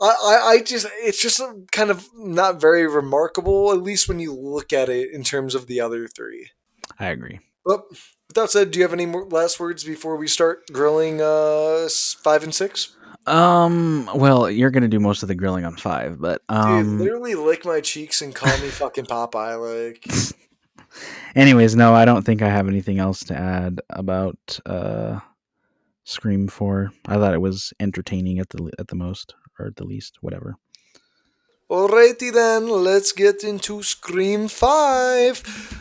Speaker 1: I just it's just kind of not very remarkable, at least when you look at it in terms of the other three.
Speaker 2: I agree.
Speaker 1: But with that said, do you have any more last words before we start grilling five and six?
Speaker 2: Well, you're gonna do most of the grilling on 5, but
Speaker 1: Dude, literally lick my cheeks and call me fucking Popeye. Like,
Speaker 2: anyways, no, I don't think I have anything else to add about Scream 4. I thought it was entertaining at the most, or at the least, whatever.
Speaker 1: Alrighty then, let's get into Scream 5.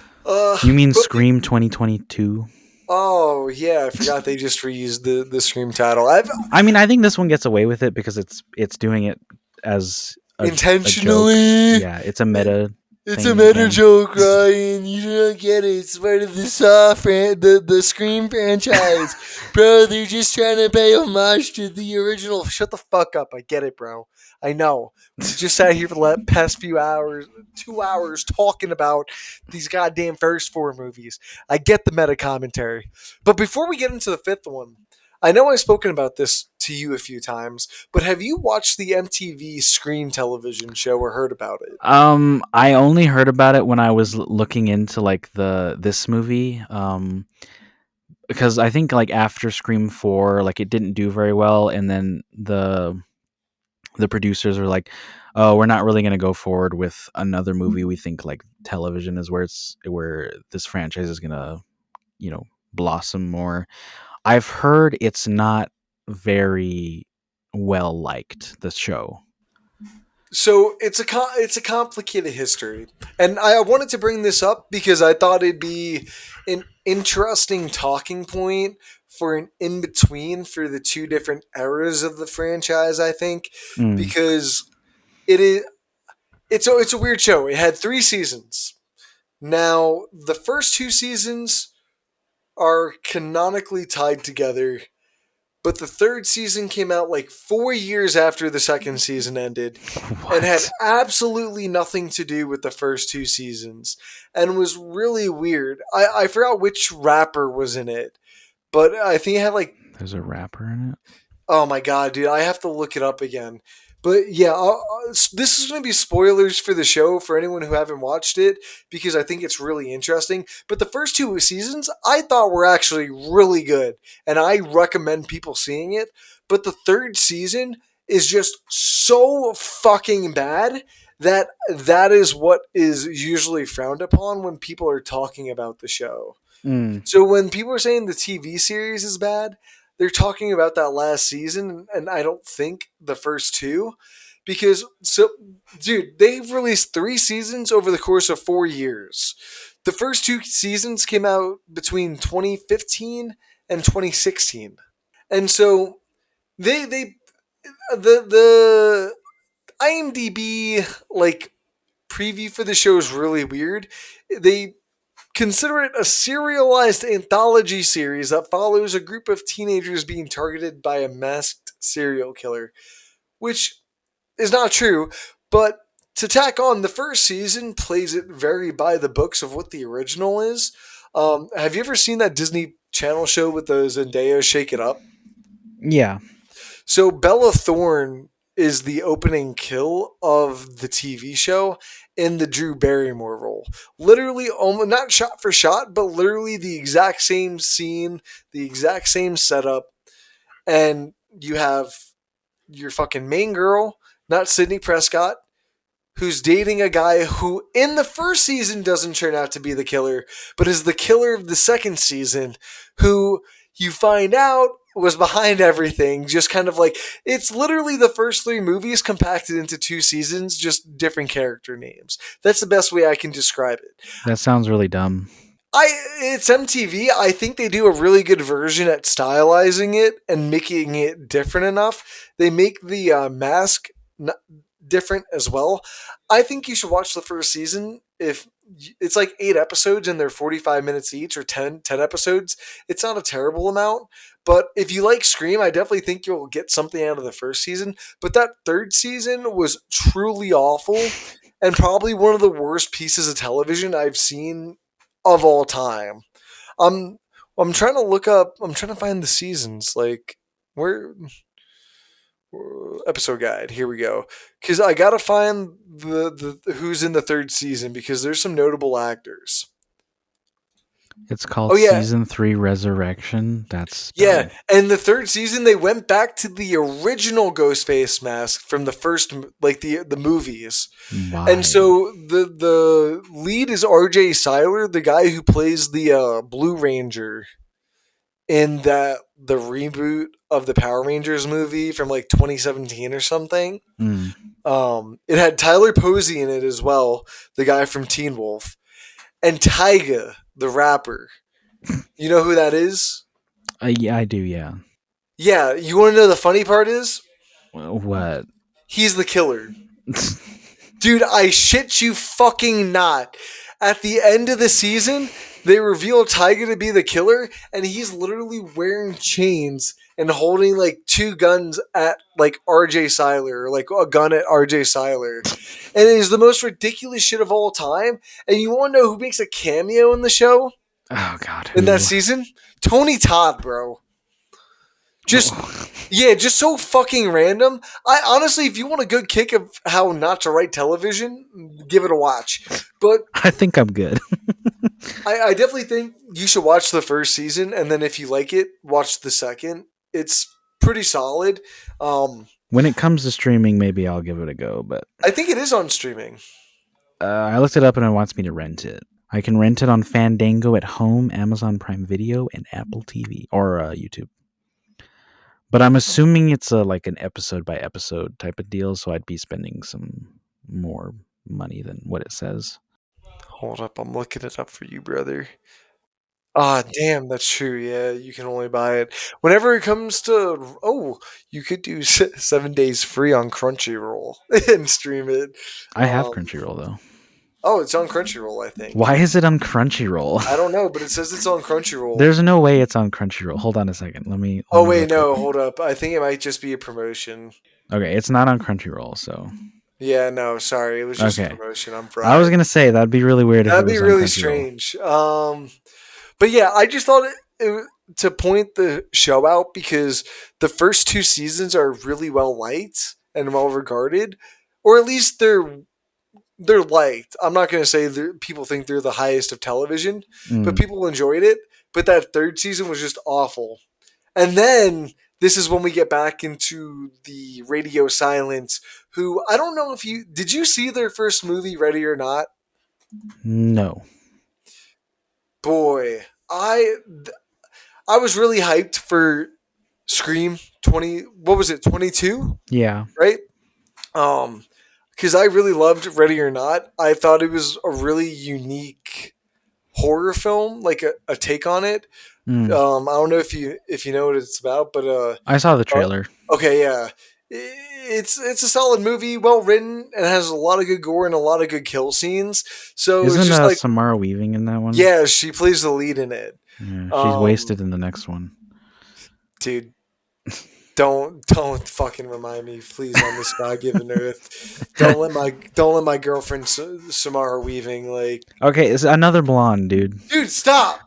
Speaker 2: You mean
Speaker 1: But
Speaker 2: Scream 2022?
Speaker 1: oh yeah, I forgot they just reused the Scream title. I've
Speaker 2: I mean, I think this one gets away with it because it's doing it as a joke.
Speaker 1: intentionally.
Speaker 2: Yeah, it's a meta
Speaker 1: It's a
Speaker 2: thing
Speaker 1: meta
Speaker 2: again.
Speaker 1: joke, Ryan. You don't get it. It's part of the the Scream franchise, bro. They're just trying to pay homage to the original. Shut the fuck up. I get it, bro. I know. We just sat here for the past few hours, 2 hours, talking about these goddamn first four movies. I get the meta commentary, but before we get into the fifth one, I know I've spoken about this to you a few times, but have you watched the MTV Scream television show or heard about it?
Speaker 2: I only heard about it when I was looking into like the this movie. Because I think like after Scream 4, like it didn't do very well, and then the producers were like, "Oh, we're not really going to go forward with another movie. We think like television is where this franchise is going to, blossom more." I've heard it's not very well liked, the show.
Speaker 1: So it's a complicated history, and I wanted to bring this up because I thought it'd be an interesting talking point for an in between for the two different eras of the franchise. I think
Speaker 2: Mm.
Speaker 1: because it is it's a weird show. It had 3 seasons. Now the first 2 seasons are canonically tied together, but the third season came out like 4 years after the second season ended and had
Speaker 2: What?
Speaker 1: absolutely nothing to do with the first 2 seasons and was really weird. I forgot which rapper was in it, but I think it had like,
Speaker 2: There's a rapper in it.
Speaker 1: oh my god, dude, I have to look it up again. But yeah, this is going to be spoilers for the show for anyone who haven't watched it because I think it's really interesting. But the first 2 seasons I thought were actually really good, and I recommend people seeing it. But the third season is just so fucking bad that that is what is usually frowned upon when people are talking about the show.
Speaker 2: Mm.
Speaker 1: So when people are saying the TV series is bad, they're talking about that last season, and I don't think the first two, because dude, they've released 3 seasons over the course of 4 years. The first 2 seasons came out between 2015 and 2016, and so they the IMDb like preview for the show is really weird. They consider it a serialized anthology series that follows a group of teenagers being targeted by a masked serial killer, which is not true, but to tack on, the first season plays it very by the books of what the original is. Have you ever seen that Disney Channel show with the Zendaya Shake It Up?
Speaker 2: Yeah.
Speaker 1: So Bella Thorne is the opening kill of the TV show in the Drew Barrymore role. Literally, almost not shot for shot, but literally the exact same scene, the exact same setup, and you have your fucking main girl, not Sydney Prescott, who's dating a guy who in the first season doesn't turn out to be the killer, but is the killer of the second season, who you find out was behind everything. Just kind of like it's literally the first 3 movies compacted into 2 seasons, just different character names. That's the best way I can describe it.
Speaker 2: That sounds really dumb.
Speaker 1: I It's MTV. I think they do a really good version at stylizing it and making it different enough. They make the mask different as well. I think you should watch the first season. If it's like 8 episodes and they're 45 minutes each, or 10 episodes, it's not a terrible amount. But if you like Scream, I definitely think you'll get something out of the first season. But that third season was truly awful and probably one of the worst pieces of television I've seen of all time. I'm I'm trying to look up. I'm trying to find the seasons. Like where episode guide. Here we go. Because I gotta find the who's in the third season because there's some notable actors.
Speaker 2: It's called
Speaker 1: Oh yeah,
Speaker 2: Season 3 Resurrection. That's
Speaker 1: yeah.
Speaker 2: dumb.
Speaker 1: And the third season they went back to the original Ghostface mask from the first, like the movies. And
Speaker 2: Why?
Speaker 1: so the lead is R.J. Seiler, the guy who plays the Blue Ranger in the reboot of the Power Rangers movie from like 2017 or something.
Speaker 2: Mm.
Speaker 1: It had Tyler Posey in it as well, the guy from Teen Wolf, and Tyga, the rapper. You know who that is?
Speaker 2: Yeah, I do. Yeah.
Speaker 1: Yeah, you want to know the funny part is?
Speaker 2: What?
Speaker 1: He's the killer. Dude, I shit you fucking not. At the end of the season, they reveal Tyga to be the killer, and he's literally wearing chains and holding like two guns at like RJ Seiler, or like a gun at RJ Seiler. And it is the most ridiculous shit of all time. And you want to know who makes a cameo in the show
Speaker 2: Oh God,
Speaker 1: in that
Speaker 2: who?
Speaker 1: season? Tony Todd, bro. Just yeah, just so fucking random. I honestly, if you want a good kick of how not to write television, give it a watch. But
Speaker 2: I think I'm good.
Speaker 1: I definitely think you should watch the first season, and then if you like it, watch the second. It's pretty solid.
Speaker 2: When it comes to streaming, maybe I'll give it a go. But
Speaker 1: I think it is on streaming.
Speaker 2: I looked it up and it wants me to rent it. I can rent it on Fandango at home, Amazon Prime Video, and Apple TV or YouTube. But I'm assuming it's like an episode by episode type of deal, so I'd be spending some more money than what it says.
Speaker 1: Hold up, I'm looking it up for you, brother. Ah, damn, that's true. Yeah, you can only buy it whenever it comes to. Oh, you could do 7 days free on Crunchyroll and stream it.
Speaker 2: I have
Speaker 1: Um,
Speaker 2: Crunchyroll though.
Speaker 1: oh, it's on Crunchyroll, I think.
Speaker 2: Why is it on Crunchyroll?
Speaker 1: I don't know, but it says it's on Crunchyroll.
Speaker 2: There's no way it's on Crunchyroll. Hold on a second. Let
Speaker 1: Oh
Speaker 2: me
Speaker 1: wait,
Speaker 2: look real
Speaker 1: no,
Speaker 2: quick.
Speaker 1: hold up. I think it might just be a promotion.
Speaker 2: Okay, it's not on Crunchyroll, so
Speaker 1: Yeah, no, sorry, it was just a
Speaker 2: okay.
Speaker 1: promotion. I'm
Speaker 2: I was
Speaker 1: fried.
Speaker 2: gonna say that'd be really weird if it
Speaker 1: That'd be
Speaker 2: was on
Speaker 1: really
Speaker 2: Crunchyroll.
Speaker 1: strange. But yeah, I just thought to point the show out because the first two seasons are really well liked and well regarded, or at least they're liked. I'm not going to say people think they're the highest of television, but
Speaker 2: Mm.
Speaker 1: people enjoyed it. But that third season was just awful. And then this is when we get back into the radio silence. Who I don't know if you did you see their first movie, Ready or Not?
Speaker 2: No.
Speaker 1: Boy, I was really hyped for Scream 20. What was it? 22,
Speaker 2: Yeah.
Speaker 1: right? Because I really loved Ready or Not. I thought it was a really unique horror film, like a take on it.
Speaker 2: Mm.
Speaker 1: I don't know if you know what it's about, but
Speaker 2: I saw the
Speaker 1: uh
Speaker 2: trailer.
Speaker 1: okay, yeah. It's a solid movie, well written, and has a lot of good gore and a lot of good kill scenes. So it's
Speaker 2: Isn't
Speaker 1: just like,
Speaker 2: Samara Weaving in that one?
Speaker 1: yeah, she plays the lead in it.
Speaker 2: Yeah, she's
Speaker 1: Um,
Speaker 2: wasted in the next one.
Speaker 1: dude, don't fucking remind me, please, on this God given earth. Don't let my girlfriend Samara Weaving like.
Speaker 2: Okay, it's another blonde, dude.
Speaker 1: Dude, stop,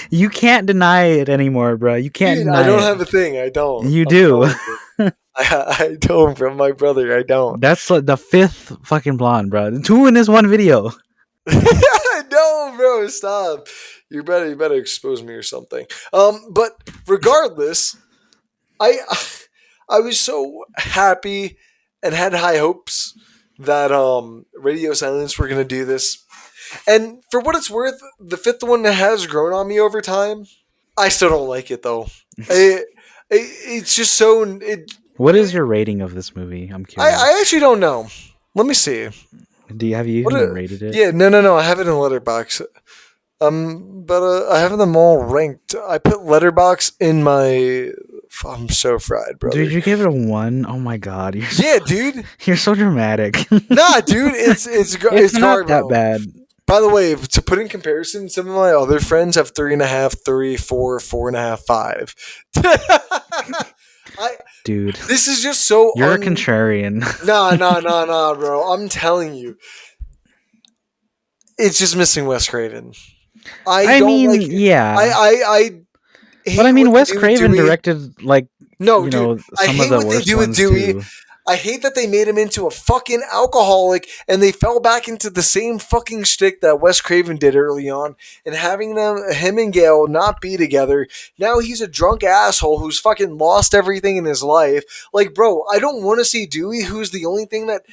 Speaker 2: You can't deny it anymore, bro. You can't
Speaker 1: dude. I
Speaker 2: deny
Speaker 1: don't
Speaker 2: it.
Speaker 1: have a thing. I don't.
Speaker 2: You
Speaker 1: I'm
Speaker 2: do.
Speaker 1: telling you. I don't, bro. My brother, I don't.
Speaker 2: That's like the fifth fucking blonde, bro. Two in this one video.
Speaker 1: No, bro, stop. You better expose me or something. But regardless, I I was so happy and had high hopes that Radio Silence were gonna do this. And for what it's worth, the fifth one has grown on me over time. I still don't like it though. It's just so
Speaker 2: What is your rating of this movie? I'm curious.
Speaker 1: I actually don't know. Let me see.
Speaker 2: Have you
Speaker 1: What
Speaker 2: even
Speaker 1: a,
Speaker 2: rated it?
Speaker 1: yeah, no. I have it in Letterbox. But I have them all ranked. I put Letterbox in my. I'm so fried, brother.
Speaker 2: Dude, you gave it a 1? Oh my god,
Speaker 1: Yeah, dude.
Speaker 2: you're so dramatic.
Speaker 1: Nah, dude. It's
Speaker 2: It's not that
Speaker 1: Garbo.
Speaker 2: bad,
Speaker 1: By the way, to put in comparison, some of my other friends have 3.5, 3, 4, 4.5, 5.
Speaker 2: dude.
Speaker 1: This is just so.
Speaker 2: You're a contrarian.
Speaker 1: Nah, bro. I'm telling you, it's just missing Wes Craven. I
Speaker 2: I
Speaker 1: don't
Speaker 2: mean,
Speaker 1: like.
Speaker 2: yeah.
Speaker 1: I hate
Speaker 2: But I mean,
Speaker 1: what they
Speaker 2: Wes
Speaker 1: do with
Speaker 2: Craven
Speaker 1: Dewey.
Speaker 2: directed like
Speaker 1: No, dude, I
Speaker 2: some of
Speaker 1: hate
Speaker 2: the
Speaker 1: what they
Speaker 2: worst
Speaker 1: do with
Speaker 2: ones
Speaker 1: Dewey.
Speaker 2: too.
Speaker 1: I hate that they made him into a fucking alcoholic and they fell back into the same fucking shtick that Wes Craven did early on and having him and Gail not be together. Now he's a drunk asshole who's fucking lost everything in his life. Like, bro, I don't want to see Dewey, who's the only thing that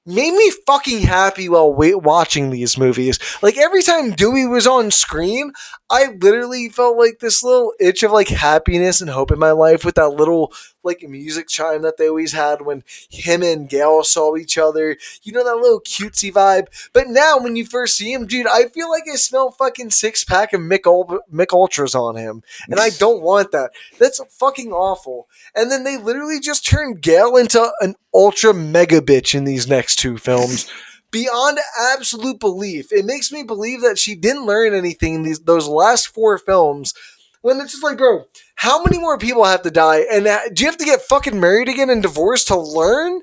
Speaker 1: made me fucking happy while watching these movies. Like every time Dewey was on screen, I literally felt like this little itch of like happiness and hope in my life with that little like music chime that they always had when him and Gail saw each other. You know, that little cutesy vibe. But now when you first see him, dude, I feel like I smell fucking 6 pack of Mick Ultras on him. And I don't want that. That's fucking awful. And then they literally just turned Gail into an ultra mega bitch in these next two films. Beyond absolute belief. It makes me believe that she didn't learn anything in those last 4 films. When it's just like, bro, how many more people have to die? And do you have to get fucking married again and divorced to learn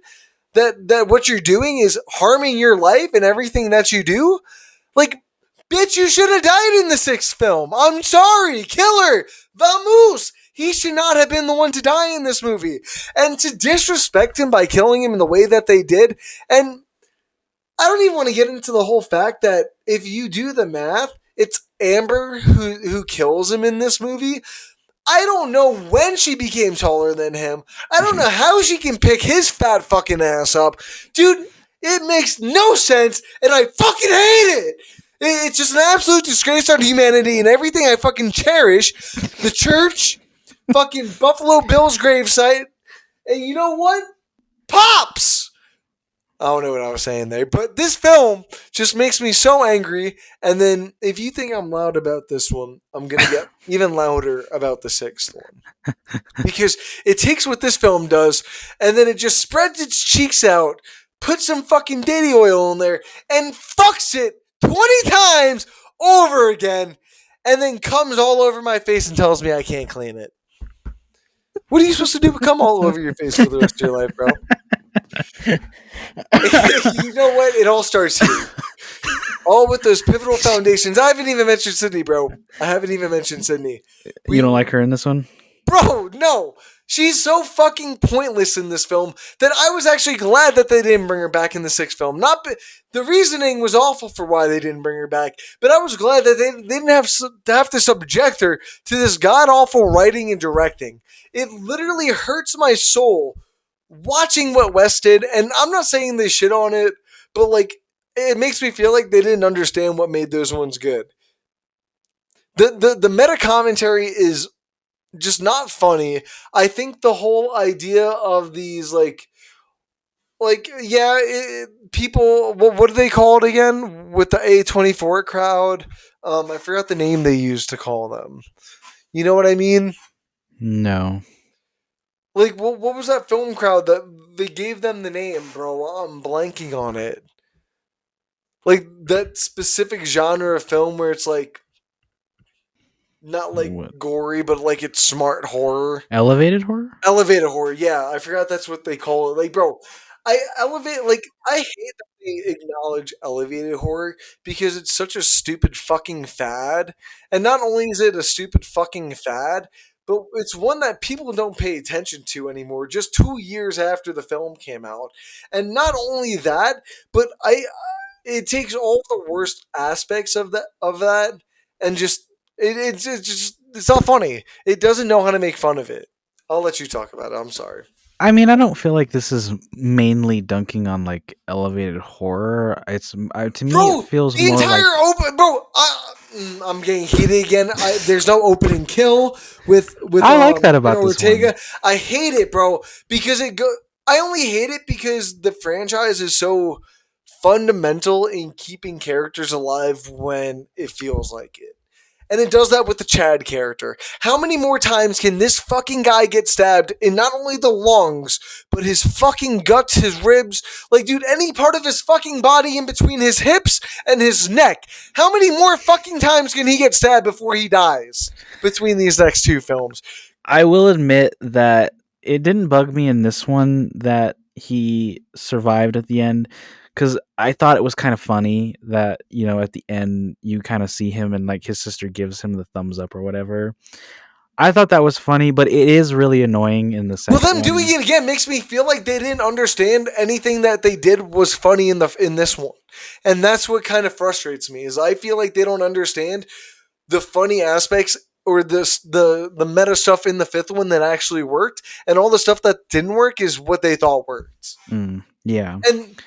Speaker 1: that what you're doing is harming your life and everything that you do? Like, bitch, you should have died in the 6th film. I'm sorry, killer, Vamoose. He should not have been the one to die in this movie. And to disrespect him by killing him in the way that they did, and I don't even want to get into the whole fact that if you do the math, it's Amber who kills him in this movie. I don't know when she became taller than him. I don't know how she can pick his fat fucking ass up. Dude, it makes no sense, and I fucking hate it. It's just an absolute disgrace on humanity and everything I fucking cherish. The church, fucking Buffalo Bill's gravesite, and you know what? Pops! I don't know what I was saying there, but this film just makes me so angry. And then if you think I'm loud about this one, I'm going to get even louder about the 6th one. Because it takes what this film does, and then it just spreads its cheeks out, puts some fucking daddy oil in there, and fucks it 20 times over again, and then comes all over my face and tells me I can't clean it. What are you supposed to do but come all over your face for the rest of your life, bro? You know what? It all starts here. All with those pivotal foundations. I haven't even mentioned Sydney, bro. I haven't even mentioned Sydney.
Speaker 2: You don't like her in this one?
Speaker 1: Bro, no. She's so fucking pointless in this film that I was actually glad that they didn't bring her back in the 6th film. The reasoning was awful for why they didn't bring her back, but I was glad that they didn't have to subject her to this god awful writing and directing. It literally hurts my soul watching what West did, and I'm not saying they shit on it, but like it makes me feel like they didn't understand what made those ones good. The meta commentary is just not funny. I think the whole idea of these people, what do they call it again with the A24 crowd? I forgot the name they used to call them. You know what I mean?
Speaker 2: No.
Speaker 1: Like, what was that film crowd that they gave them the name, bro? I'm blanking on it. Like, that specific genre of film where it's like, not like
Speaker 2: What?
Speaker 1: gory, but like it's smart horror.
Speaker 2: Elevated horror?
Speaker 1: Elevated horror, yeah. I forgot that's what they call it. Like, bro, I hate that they acknowledge elevated horror because it's such a stupid fucking fad. And not only is it a stupid fucking fad, but it's one that people don't pay attention to anymore just 2 years after the film came out. And not only that, but it takes all the worst aspects of that and just it's not funny. It doesn't know how to make fun of it. I'll let you talk about it. I'm sorry.
Speaker 2: I mean, I don't feel like this is mainly dunking on like elevated horror. It's to me, it
Speaker 1: Bro,
Speaker 2: feels
Speaker 1: the
Speaker 2: more
Speaker 1: entire
Speaker 2: like
Speaker 1: open, bro. I'm getting heated again. There's no opening kill with
Speaker 2: I like that about this
Speaker 1: Ortega.
Speaker 2: one.
Speaker 1: I hate it, bro, because it go. I only hate it because the franchise is so fundamental in keeping characters alive when it feels like it. And it does that with the Chad character. How many more times can this fucking guy get stabbed in not only the lungs, but his fucking guts, his ribs? Like, dude, any part of his fucking body in between his hips and his neck. How many more fucking times can he get stabbed before he dies between these next two films?
Speaker 2: I will admit that it didn't bug me in this one that he survived at the end because I thought it was kind of funny that at the end you kind of see him and like his sister gives him the thumbs up or whatever. I thought that was funny, but it is really annoying in the
Speaker 1: Well,
Speaker 2: second
Speaker 1: them doing
Speaker 2: one.
Speaker 1: it again makes me feel like they didn't understand anything that they did was funny in this one, and that's what kind of frustrates me. Is I feel like they don't understand the funny aspects or the meta stuff in the 5th one that actually worked, and all the stuff that didn't work is what they thought worked.
Speaker 2: Yeah.
Speaker 1: And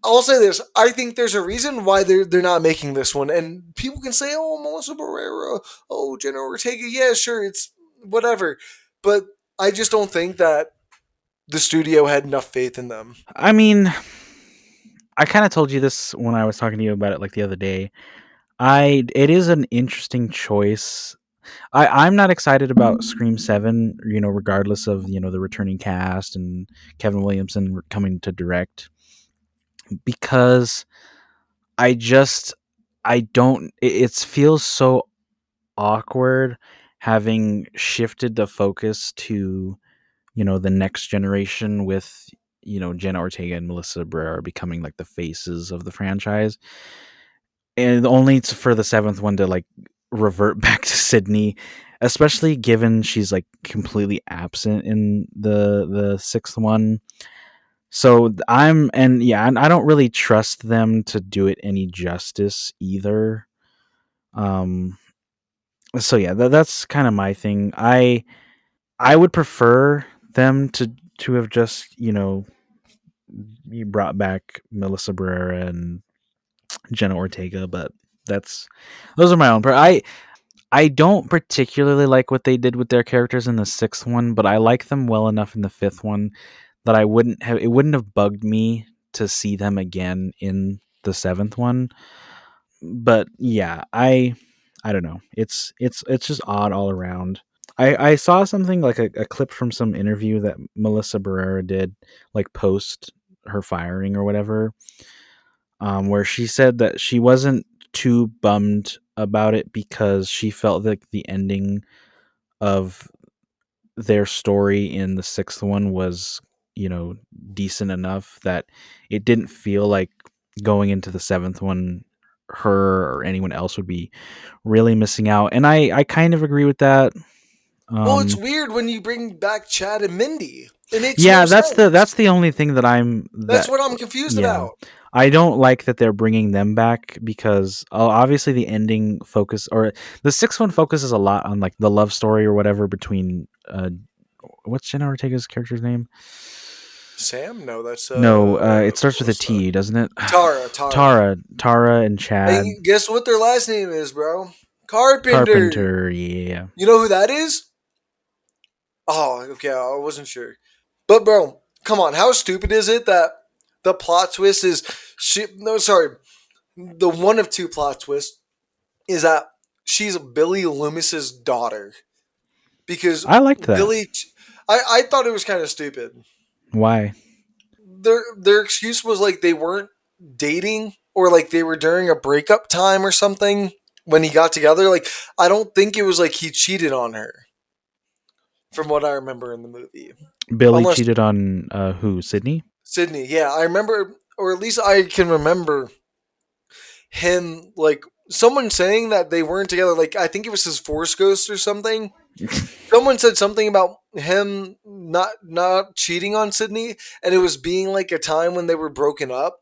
Speaker 1: I'll say this: I think there's a reason why they're not making this one. And people can say, "Oh, Melissa Barrera, oh, Jenna Ortega, yeah, sure, it's whatever," but I just don't think that the studio had enough faith in them.
Speaker 2: I mean, I kind of told you this when I was talking to you about it like the other day. I It is an interesting choice. I'm not excited about Scream 7, regardless of, the returning cast and Kevin Williamson coming to direct, because I just I don't it feels so awkward having shifted the focus to, the next generation with, Jenna Ortega and Melissa Barrera becoming like the faces of the franchise, and only for the seventh one to like revert back to Sydney, especially given she's like completely absent in the sixth one. So and yeah, and I don't really trust them to do it any justice either. Um, so yeah, that's kind of my thing. I would prefer them to have just, you brought back Melissa Barrera and Jenna Ortega, but that's those are my own. I don't particularly like what they did with their characters in the sixth one, but I like them well enough in the fifth one that it wouldn't have bugged me to see them again in the seventh one. But yeah, I don't know. It's just odd all around. I saw something like a clip from some interview that Melissa Barrera did, like post her firing or whatever, where she said that she wasn't too bummed about it because she felt like the ending of their story in the sixth one was, decent enough that it didn't feel like going into the seventh one her or anyone else would be really missing out. And I kind of agree with that.
Speaker 1: Well, it's
Speaker 2: Um,
Speaker 1: weird when you bring back Chad and Mindy. It makes no
Speaker 2: yeah,
Speaker 1: sense.
Speaker 2: that's the only thing
Speaker 1: That's
Speaker 2: that
Speaker 1: what I'm confused
Speaker 2: yeah.
Speaker 1: about.
Speaker 2: I don't like that they're bringing them back because obviously the ending focus, or the sixth one focuses a lot on like the love story or whatever between what's Jenna Ortega's character's name?
Speaker 1: Sam? No, that's
Speaker 2: No, it starts with a
Speaker 1: Melissa.
Speaker 2: T, doesn't it?
Speaker 1: Tara.
Speaker 2: Tara and Chad
Speaker 1: And guess what their last name is, bro? Carpenter.
Speaker 2: Carpenter. Yeah,
Speaker 1: You know who that is? Oh, okay, I wasn't sure. But bro, come on, how stupid is it that the plot twist is she no sorry, the one of two plot twists is that she's Billy Loomis's daughter. Because
Speaker 2: I liked that.
Speaker 1: Billy I thought it was kind of stupid.
Speaker 2: Why?
Speaker 1: Their excuse was like they weren't dating or like they were during a breakup time or something when he got together. Like I don't think it was like he cheated on her from what I remember in the movie.
Speaker 2: Billy
Speaker 1: Unless
Speaker 2: cheated on who? Sydney?
Speaker 1: Sydney, yeah, I remember or at least I can remember him like someone saying that they weren't together. Like I think it was his Force Ghost or something. Someone said something about him not cheating on Sydney, and it was being like a time when they were broken up.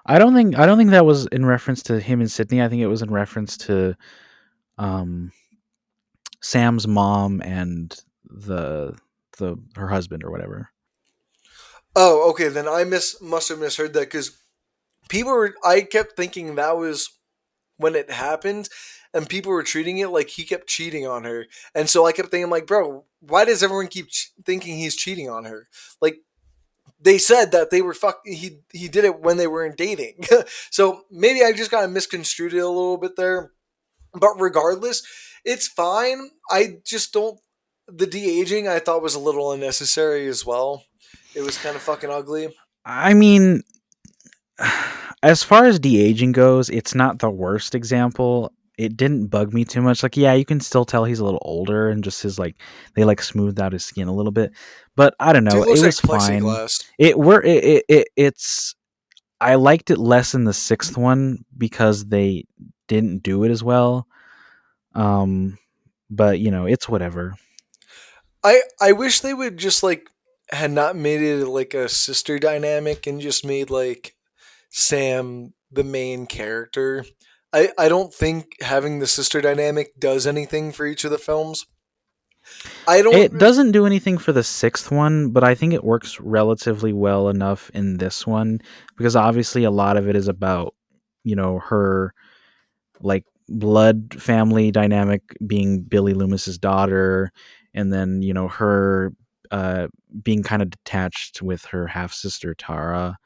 Speaker 2: I don't think that was in reference to him and Sydney. I think it was in reference to um Sam's mom and the her husband or whatever.
Speaker 1: Oh, okay. Then I must have misheard that because people were. I kept thinking that was when it happened, and people were treating it like he kept cheating on her, and so I kept thinking like, bro, why does everyone keep thinking he's cheating on her? Like they said that they were he did it when they weren't dating. So maybe I just kind of misconstrued it a little bit there. But regardless, it's fine. I just don't the de-aging I thought was a little unnecessary as well. It was kind of fucking ugly.
Speaker 2: I mean, as far as de aging goes, it's not the worst example. It didn't bug me too much. Like, yeah, you can still tell he's a little older, and just his like they like smoothed out his skin a little bit. But I don't know,
Speaker 1: Dude
Speaker 2: it
Speaker 1: looks like
Speaker 2: was fine.
Speaker 1: plexiglass.
Speaker 2: It's I liked it less in the sixth one because they didn't do it as well. Um, but it's whatever.
Speaker 1: I wish they would just like had not made it like a sister dynamic and just made like Sam the main character. I don't think having the sister dynamic does anything for each of the films. I don't
Speaker 2: It doesn't do anything for the sixth one, but I think it works relatively well enough in this one because obviously a lot of it is about, her like blood family dynamic being Billy Loomis's daughter, and then her uh, being kind of detached with her half sister Tara.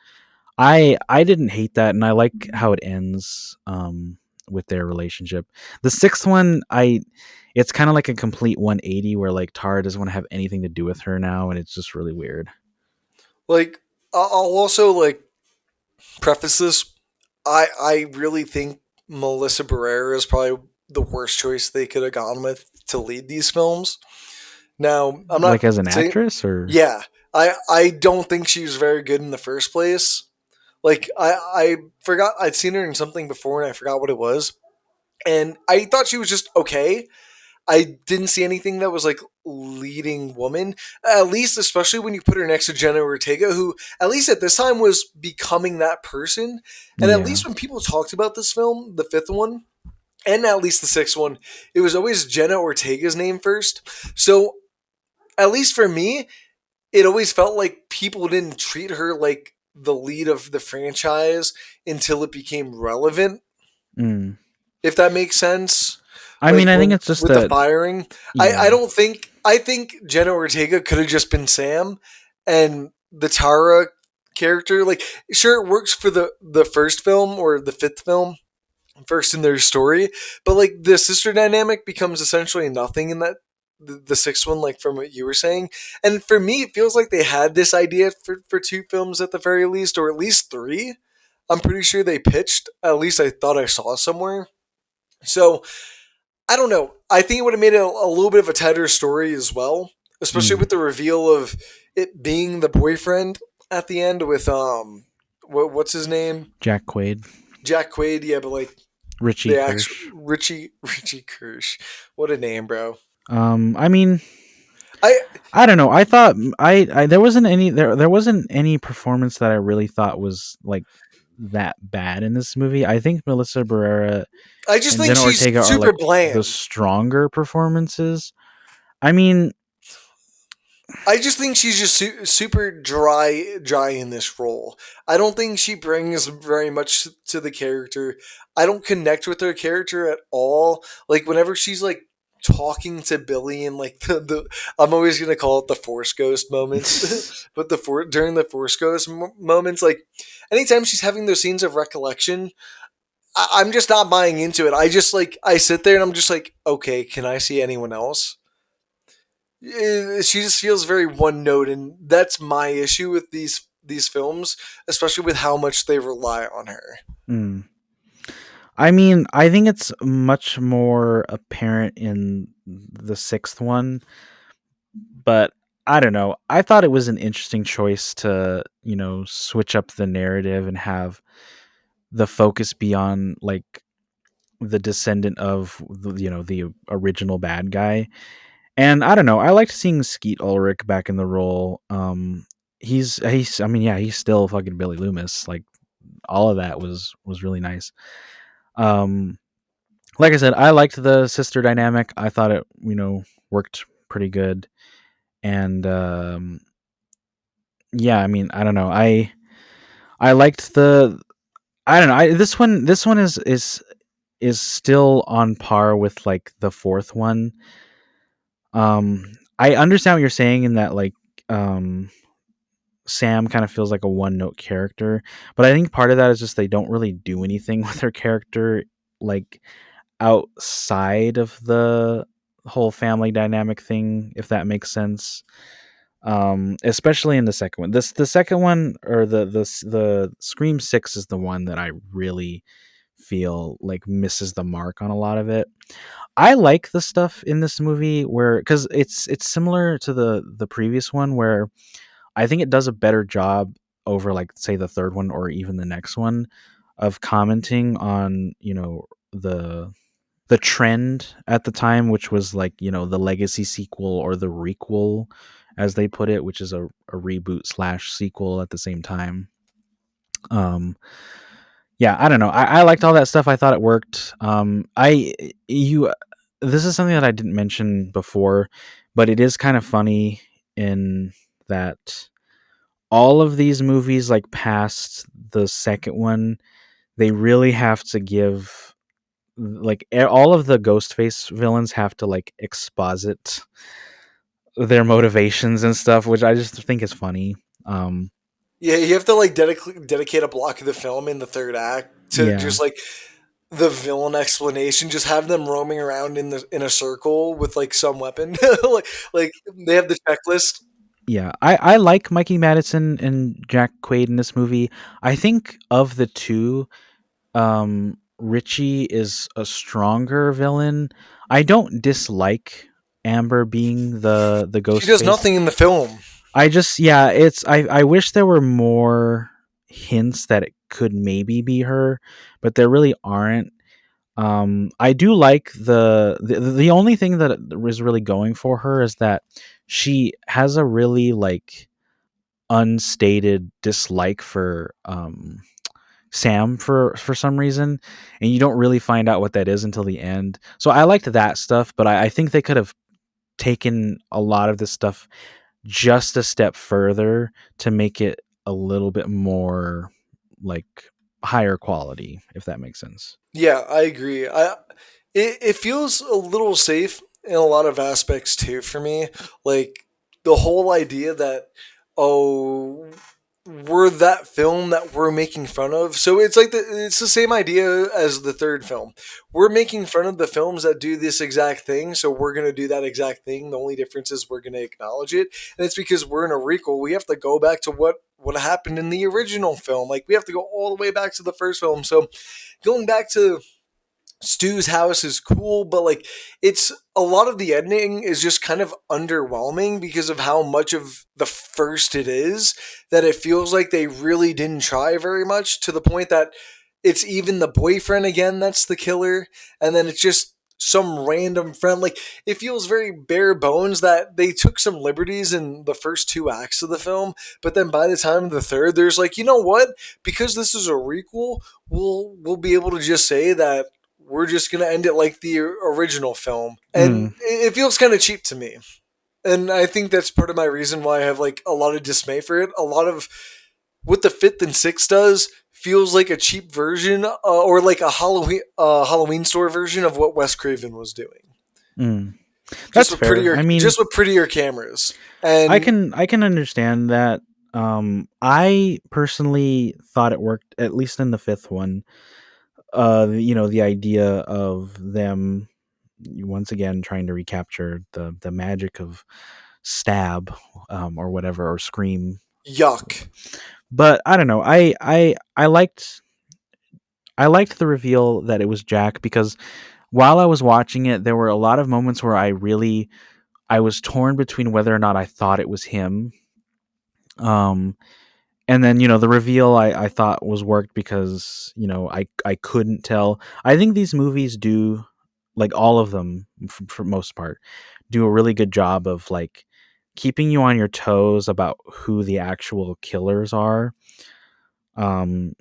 Speaker 2: I didn't hate that, and I like how it ends with their relationship. The sixth one, it's kind of like a complete 180 where like Tara doesn't want to have anything to do with her now, and it's just really weird.
Speaker 1: Like, I'll also like preface this. I really think Melissa Barrera is probably the worst choice they could have gone with to lead these films. Now, I'm not
Speaker 2: Like as an
Speaker 1: saying,
Speaker 2: actress, or
Speaker 1: yeah, I don't think she was very good in the first place. Like, I forgot I'd seen her in something before and I forgot what it was, and I thought she was just okay. I didn't see anything that was like leading woman, at least, especially when you put her next to Jenna Ortega, who at least at this time was becoming that person. And at
Speaker 2: yeah.
Speaker 1: least when people talked about this film, the fifth one, and at least the sixth one, it was always Jenna Ortega's name first. So at least for me, it always felt like people didn't treat her like the lead of the franchise until it became relevant,
Speaker 2: Mm.
Speaker 1: if that makes sense.
Speaker 2: I mean,
Speaker 1: Like
Speaker 2: I think
Speaker 1: when
Speaker 2: it's just
Speaker 1: with the
Speaker 2: that.
Speaker 1: firing, I
Speaker 2: Yeah,
Speaker 1: don't think I think Jenna Ortega could have just been Sam, and the Tara character, like, sure, it works for the first film or the fifth film, first in their story, but like the sister dynamic becomes essentially nothing in that the sixth one, like from what you were saying. And for me, it feels like they had this idea for two films at the very least, or at least three. I'm pretty sure they pitched. At least I thought I saw somewhere. So I don't know. I think it would have made it a little bit of a tighter story as well, especially
Speaker 2: mm.
Speaker 1: with the reveal of it being the boyfriend at the end with what's his name?
Speaker 2: Jack Quaid,
Speaker 1: Jack Quaid. Yeah, but like
Speaker 2: Richie
Speaker 1: the actual
Speaker 2: Kirsch.
Speaker 1: Richie Kirsch. What a name, bro.
Speaker 2: I mean,
Speaker 1: I
Speaker 2: I don't know. I thought I there wasn't any performance that I really thought was like that bad in this movie. I think Melissa Barrera
Speaker 1: I just
Speaker 2: and
Speaker 1: think
Speaker 2: Jenna
Speaker 1: she's
Speaker 2: Ortega are
Speaker 1: super
Speaker 2: like the
Speaker 1: bland.
Speaker 2: stronger performances. I mean,
Speaker 1: I just think she's just super dry in this role. I don't think she brings very much to the character. I don't connect with her character at all. Like whenever she's like talking to Billy and like the I'm always gonna call it the Force Ghost moments, but during the Force Ghost moments, like anytime she's having those scenes of recollection, I'm just not buying into it. I just like I sit there and I'm just like, okay, can I see anyone else? She just feels very one note, and that's my issue with these films, especially with how much they rely on her.
Speaker 2: mm. I mean, I think it's much more apparent in the sixth one, but I don't know. I thought it was an interesting choice to, switch up the narrative and have the focus be on like the descendant of the original bad guy. And I don't know, I liked seeing Skeet Ulrich back in the role. He's I mean, yeah, he's still fucking Billy Loomis. Like all of that was really nice. Um like I said, I liked the sister dynamic. I thought it, worked pretty good. And yeah, I mean, I don't know. I liked the I don't know. This one is still on par with like the fourth one. I understand what you're saying in that like um Sam kind of feels like a one note character, but I think part of that is just they don't really do anything with her character like outside of the whole family dynamic thing, if that makes sense. Especially in the second one. The second one, or the Scream 6 is the one that I really feel like misses the mark on a lot of it. I like the stuff in this movie where, cuz it's similar to the previous one, where I think it does a better job over like say the third one or even the next one of commenting on, the trend at the time, which was like, the legacy sequel or the requel, as they put it, which is a reboot slash sequel at the same time. Um, yeah, I don't know. I liked all that stuff. I thought it worked. You, this is something that I didn't mention before, but it is kind of funny in that all of these movies, like past the second one, they really have to give like all of the Ghostface villains have to like exposit their motivations and stuff, which I just think is funny. Um,
Speaker 1: Yeah, you have to like dedicate a block of the film in the third act to
Speaker 2: yeah,
Speaker 1: just like the villain explanation. Just have them roaming around in a circle with like some weapon. Like they have the checklist.
Speaker 2: yeah. I like Mikey Madison and Jack Quaid in this movie. I think of the two, Richie is a stronger villain. I don't dislike Amber being the
Speaker 1: She
Speaker 2: ghost
Speaker 1: does
Speaker 2: face.
Speaker 1: nothing in the film.
Speaker 2: I just yeah, it's I wish there were more hints that it could maybe be her, but there really aren't. I do like the only thing that is really going for her is that she has a really like unstated dislike for Sam for some reason, and you don't really find out what that is until the end. So I liked that stuff, but I think they could have taken a lot of this stuff just a step further to make it a little bit more like higher quality, if that makes sense.
Speaker 1: Yeah, I agree. It feels a little safe in a lot of aspects too for me. Like the whole idea that oh we're that film that we're making fun of. So it's like it's the same idea as the third film. We're making fun of the films that do this exact thing, so we're gonna do that exact thing. The only difference is we're gonna acknowledge it, and it's because we're in a requel. We have to go back to what happened in the original film. Like we have to go all the way back to the first film. So going back to Stu's house is cool, but like it's a lot of the ending is just kind of underwhelming because of how much of the first it is that it feels like they really didn't try very much to the point that it's even the boyfriend again that's the killer, and then it's just some random friend. Like it feels very bare bones that they took some liberties in the first two acts of the film, but then by the time of the third, there's like, you know what? Because this is a requel, we'll be able to just say that we're just gonna end it like the original film, and
Speaker 2: Mm,
Speaker 1: it feels kind of cheap to me. And I think that's part of my reason why I have like a lot of dismay for it. A lot of what the fifth and sixth does feels like a cheap version, or like a Halloween store version of what Wes Craven was doing,
Speaker 2: mm. That's fair. I mean,
Speaker 1: just with prettier cameras. And
Speaker 2: I can understand that. I personally thought it worked at least in the fifth one. You know, the idea of them once again trying to recapture the magic of stab, or whatever, or scream.
Speaker 1: yuck.
Speaker 2: But I don't know. I liked the reveal that it was Jack because while I was watching it, there were a lot of moments where I was torn between whether or not I thought it was him. Um, and then the reveal I thought was worked because I couldn't tell. I think these movies do, like all of them for most part, do a really good job of like keeping you on your toes about who the actual killers are. Um,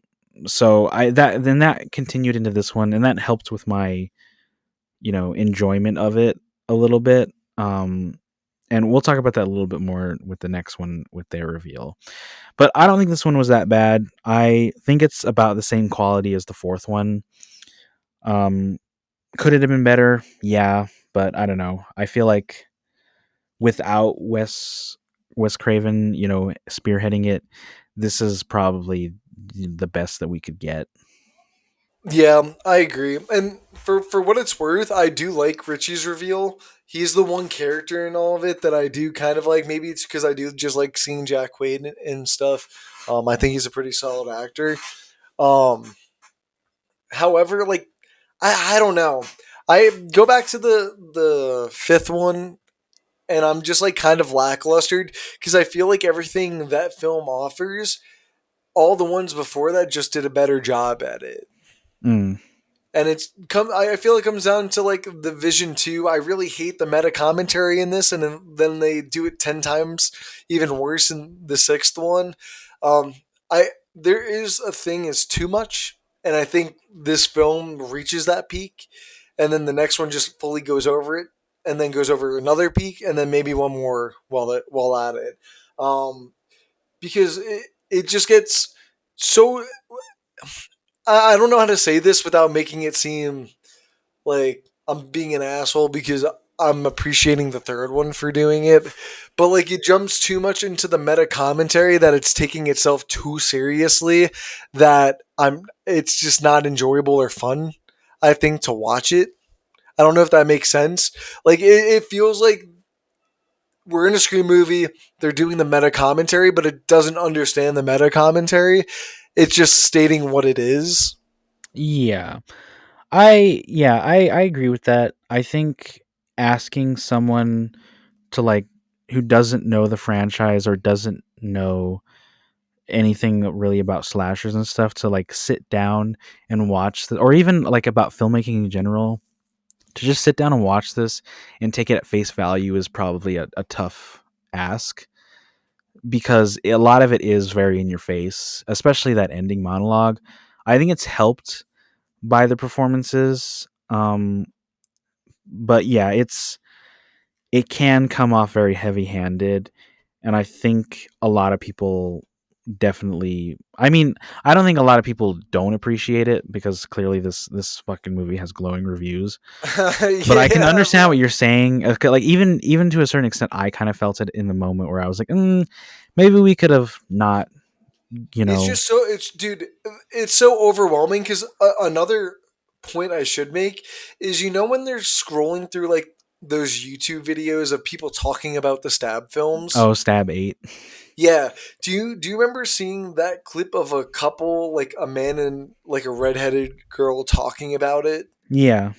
Speaker 2: so that continued into this one, and that helped with my enjoyment of it a little bit. And we'll talk about that a little bit more with the next one with their reveal. But I don't think this one was that bad. I think it's about the same quality as the fourth one. Um, could it have been better? Yeah, but I don't know. I feel like without Wes Craven, spearheading it, this is probably the best that we could get.
Speaker 1: Yeah, I agree. And for what it's worth, I do like Richie's reveal. He's the one character in all of it that I do kind of like. Maybe it's because I do just like seeing Jack Quaid and stuff. I think he's a pretty solid actor. Um, however, like I don't know. I go back to the fifth one, and I'm just like kind of lacklustered because I feel like everything that film offers, all the ones before that just did a better job at it.
Speaker 2: Mm,
Speaker 1: And I feel it comes down to like the Vision 2. I really hate the meta commentary in this, and then they do it 10 times even worse in the sixth one. um I There is a thing is too much, and I think this film reaches that peak, and then the next one just fully goes over it, and then goes over another peak, and then maybe one more while at it. Because it just gets so, I don't know how to say this without making it seem like I'm being an asshole, because I'm appreciating the third one for doing it, but like it jumps too much into the meta commentary that it's taking itself too seriously that I'm it's just not enjoyable or fun, I think, to watch it. I don't know if that makes sense. Like it feels like we're in a Scream movie, they're doing the meta commentary, but it doesn't understand the meta commentary. It's just stating what it is.
Speaker 2: Yeah. I agree with that. I think asking someone to like who doesn't know the franchise or doesn't know anything really about slashers and stuff to like sit down and watch or even like about filmmaking in general, to just sit down and watch this and take it at face value is probably a tough ask, because a lot of it is very in your face, especially that ending monologue. I think it's helped by the performances. But yeah, it can come off very heavy-handed, and I think a lot of people definitely, I mean, I don't think a lot of people don't appreciate it, because clearly this fucking movie has glowing reviews. But I can
Speaker 1: Yeah,
Speaker 2: understand what
Speaker 1: bro.
Speaker 2: you're saying. Like even to a certain extent, I kind of felt it in the moment where I was like, maybe we could have not, you
Speaker 1: It's
Speaker 2: know.
Speaker 1: just so it's dude, it's so overwhelming because another point I should make is when they're scrolling through like those YouTube videos of people talking about the stab films.
Speaker 2: Oh, Stab 8.
Speaker 1: Yeah, do you remember seeing that clip of a couple, like a man and like a redheaded girl talking about it?
Speaker 2: Yeah,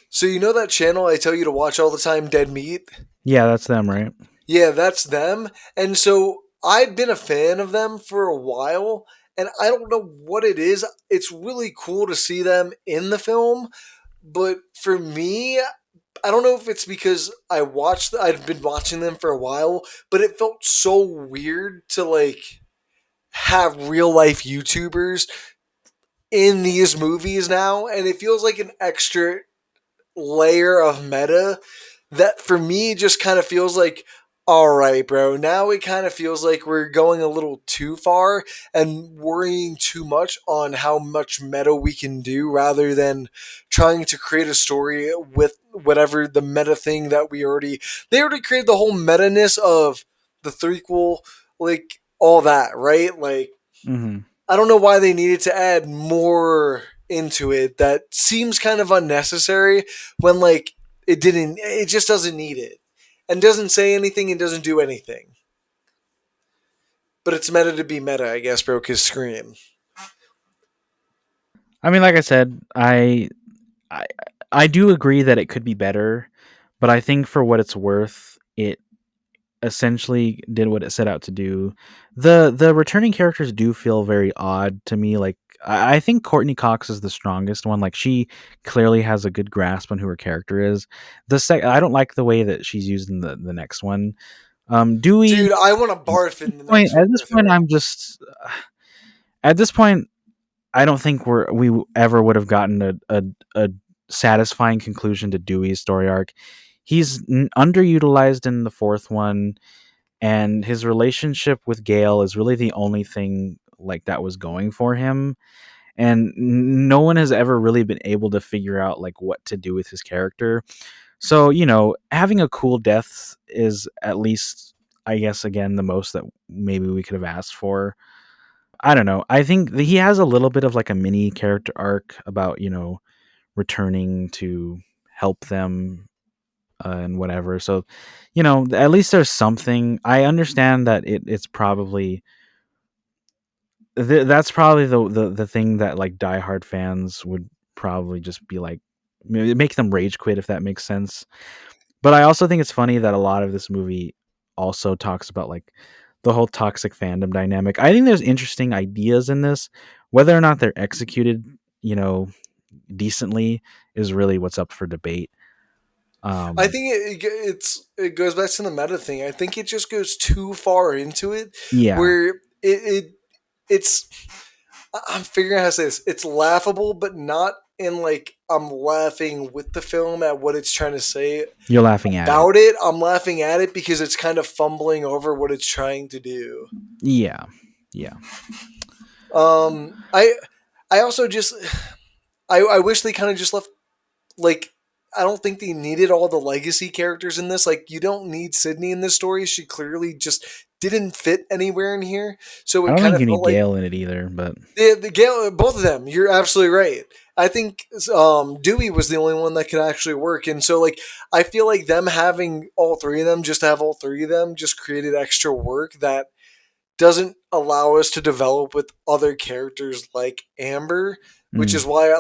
Speaker 1: So you know that channel I tell you to watch all the time, Dead Meat?
Speaker 2: yeah, that's them, right?
Speaker 1: Yeah, that's them. And so I'd been a fan of them for a while, and I don't know what it is. It's really cool to see them in the film, but for me, I don't know if it's because I've been watching them for a while, but it felt so weird to like have real life YouTubers in these movies now, and it feels like an extra layer of meta that for me just kind of feels like, all right, bro, now it kind of feels like we're going a little too far and worrying too much on how much meta we can do rather than trying to create a story with whatever the meta thing that they already created the whole meta ness of the threequel, like all that, right? Like
Speaker 2: Hmm.
Speaker 1: I don't know why they needed to add more into it that seems kind of unnecessary when like it just doesn't need it and doesn't say anything and doesn't do anything. But it's meta to be meta, I guess, bro, cause Scream.
Speaker 2: I mean, like I said, I I do agree that it could be better, but I think for what it's worth, it essentially did what it set out to do. The returning characters do feel very odd to me. Like I think Courtney Cox is the strongest one. Like she clearly has a good grasp on who her character is. I don't like the way that she's used in the next one. Dewey,
Speaker 1: Dude, I want to barf in the next
Speaker 2: at
Speaker 1: one
Speaker 2: this
Speaker 1: with
Speaker 2: point,
Speaker 1: her.
Speaker 2: I'm just at this point, I don't think we ever would have gotten a satisfying conclusion to Dewey's story arc. He's underutilized in the fourth one, and his relationship with Gail is really the only thing like that was going for him. And no one has ever really been able to figure out like what to do with his character. So having a cool death is at least, I guess, again, the most that maybe we could have asked for. I don't know. I think that he has a little bit of like a mini character arc about returning to help them, and whatever. So, at least there's something. I understand that it's probably that's probably the thing that like diehard fans would probably just be like, make them rage quit, if that makes sense. But I also think it's funny that a lot of this movie also talks about like the whole toxic fandom dynamic. I think there's interesting ideas in this. Whether or not they're executed, you know, decently is really what's up for debate.
Speaker 1: I
Speaker 2: Um,
Speaker 1: think it goes back to the meta thing. I think it just goes too far into it,
Speaker 2: yeah,
Speaker 1: where it's I'm figuring out how to say this. It's laughable, but not in like I'm laughing with the film at what it's trying to say
Speaker 2: you're laughing at it.
Speaker 1: about it. I'm laughing at it because it's kind of fumbling over what it's trying to do.
Speaker 2: Yeah, yeah.
Speaker 1: I also just I wish they kind of just left like I don't think they needed all the legacy characters in this. Like, you don't need Sydney in this story. She clearly just didn't fit anywhere in here. So
Speaker 2: I
Speaker 1: it
Speaker 2: don't
Speaker 1: kind
Speaker 2: think
Speaker 1: of
Speaker 2: you
Speaker 1: felt
Speaker 2: need
Speaker 1: like
Speaker 2: Gale in it either, but
Speaker 1: the Gale, both of them. You're absolutely right. I think Dewey was the only one that could actually work, and so like I feel like them having all three of them, just to have all three of them, just created extra work that doesn't allow us to develop with other characters like Amber, which
Speaker 2: mm,
Speaker 1: is why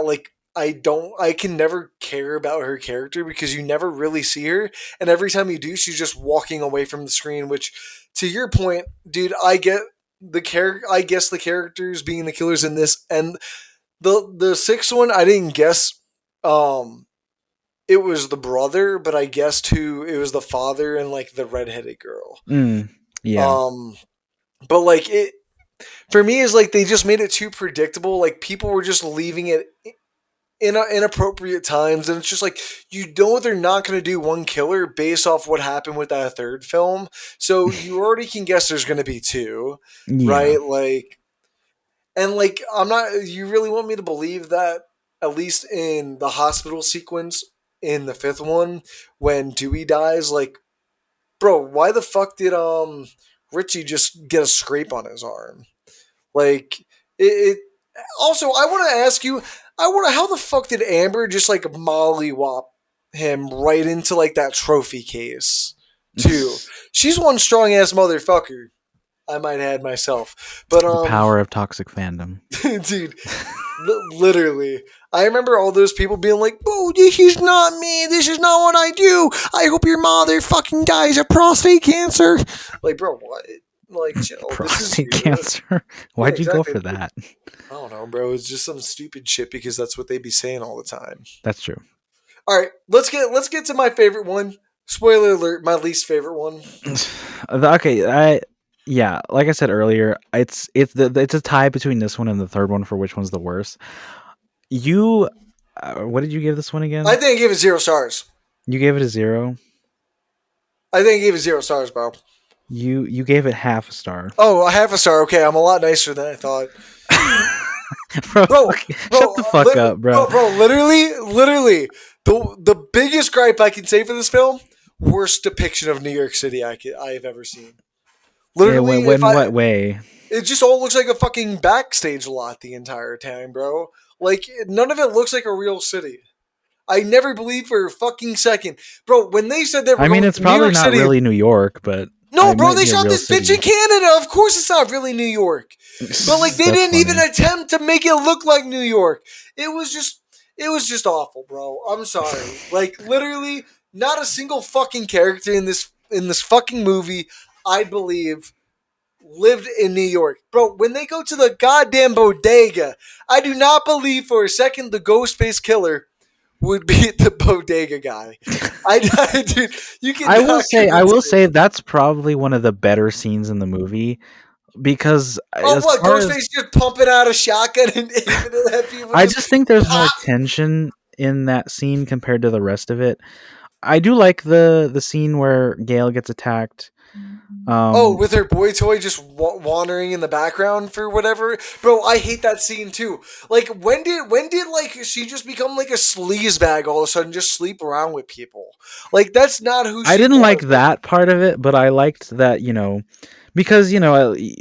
Speaker 1: I can never care about her character because you never really see her, and every time you do, she's just walking away from the screen. Which, to your point, dude, I guess the characters being the killers in this, and the sixth one I didn't guess. Um, it was the brother, but I guessed who it was, the father and like the redheaded girl.
Speaker 2: mm, yeah,
Speaker 1: Um, but like it for me is like they just made it too predictable. Like people were just leaving it in inappropriate times, and it's just like you know they're not going to do one killer based off what happened with that third film, so you already can guess there's going to be two,
Speaker 2: yeah.
Speaker 1: right? Like, and like I'm not. You really want me to believe that at least in the hospital sequence in the fifth one when Dewey dies, like, bro, why the fuck did Richie just get a scrape on his arm? Like it also, I want to ask you, how the fuck did Amber just like mollywop him right into like that trophy case too? She's one strong ass motherfucker. I might add myself, but
Speaker 2: The power of toxic fandom.
Speaker 1: dude, literally, I remember all those people being like, "Oh, this is not me. This is not what I do. I hope your mother fucking dies of prostate cancer." Like, bro, what? Like, chill. This is
Speaker 2: Prostate
Speaker 1: you.
Speaker 2: cancer.
Speaker 1: Yeah,
Speaker 2: Why'd you go
Speaker 1: exactly.
Speaker 2: for that?
Speaker 1: I don't know, bro. It's just some stupid shit because that's what they be saying all the time.
Speaker 2: That's true.
Speaker 1: All right, let's get to my favorite one. Spoiler alert, my least favorite one.
Speaker 2: Okay, yeah, like I said earlier, it's a tie between this one and the third one for which one's the worst. You, what did you give this one
Speaker 1: I
Speaker 2: again?
Speaker 1: think I gave it 0 stars.
Speaker 2: You gave it a 0.
Speaker 1: I think I gave it 0 stars, bro.
Speaker 2: You gave it half a star.
Speaker 1: Oh, a half a star. Okay, I'm a lot nicer than I thought.
Speaker 2: Bro,
Speaker 1: Bro,
Speaker 2: shut the fuck up, bro.
Speaker 1: literally, the biggest gripe I can say for this film, worst depiction of New York City I have ever seen. Literally, if
Speaker 2: When
Speaker 1: I,
Speaker 2: what way?
Speaker 1: it just all looks like a fucking backstage lot the entire time, bro. Like none of it looks like a real city. I never believed for a fucking second, bro. When they said they were
Speaker 2: I mean,
Speaker 1: going
Speaker 2: it's
Speaker 1: to New
Speaker 2: probably
Speaker 1: York
Speaker 2: not
Speaker 1: City,
Speaker 2: really New York, but
Speaker 1: no,
Speaker 2: it
Speaker 1: bro,
Speaker 2: might
Speaker 1: they
Speaker 2: be a
Speaker 1: shot
Speaker 2: real
Speaker 1: this bitch in
Speaker 2: city.
Speaker 1: Canada. Of course, it's not really New York. But like, they
Speaker 2: That's
Speaker 1: didn't even
Speaker 2: funny.
Speaker 1: attempt to make it look like New York. It was just, it was just awful, bro. I'm sorry. Like, literally, not a single fucking character in this fucking movie, I believe, lived in New York, bro. When they go to the goddamn bodega, I do not believe for a second the Ghostface killer would be the bodega guy. Dude, you cannot
Speaker 2: I
Speaker 1: convince
Speaker 2: will
Speaker 1: me.
Speaker 2: say that's probably one of the better scenes in the movie because
Speaker 1: Oh,
Speaker 2: as
Speaker 1: what?
Speaker 2: far as
Speaker 1: Ghostface just pumping out a shotgun and aiming it at people?
Speaker 2: I
Speaker 1: Just
Speaker 2: just think there's more
Speaker 1: pop.
Speaker 2: tension in that scene compared to the rest of it. I do like the scene where Gail gets attacked.
Speaker 1: Oh,
Speaker 2: Um,
Speaker 1: with her boy toy just wandering in the background for whatever, bro. I hate that scene too. Like, when did like she just become like a sleaze bag all of a sudden, just sleep around with people? Like, that's not who
Speaker 2: I
Speaker 1: she
Speaker 2: didn't like
Speaker 1: was. Like,
Speaker 2: that part of it, but I liked that because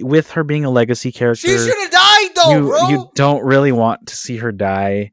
Speaker 2: with her being a legacy
Speaker 1: she
Speaker 2: character,
Speaker 1: should have died though,
Speaker 2: you
Speaker 1: bro.
Speaker 2: don't really want to see her die,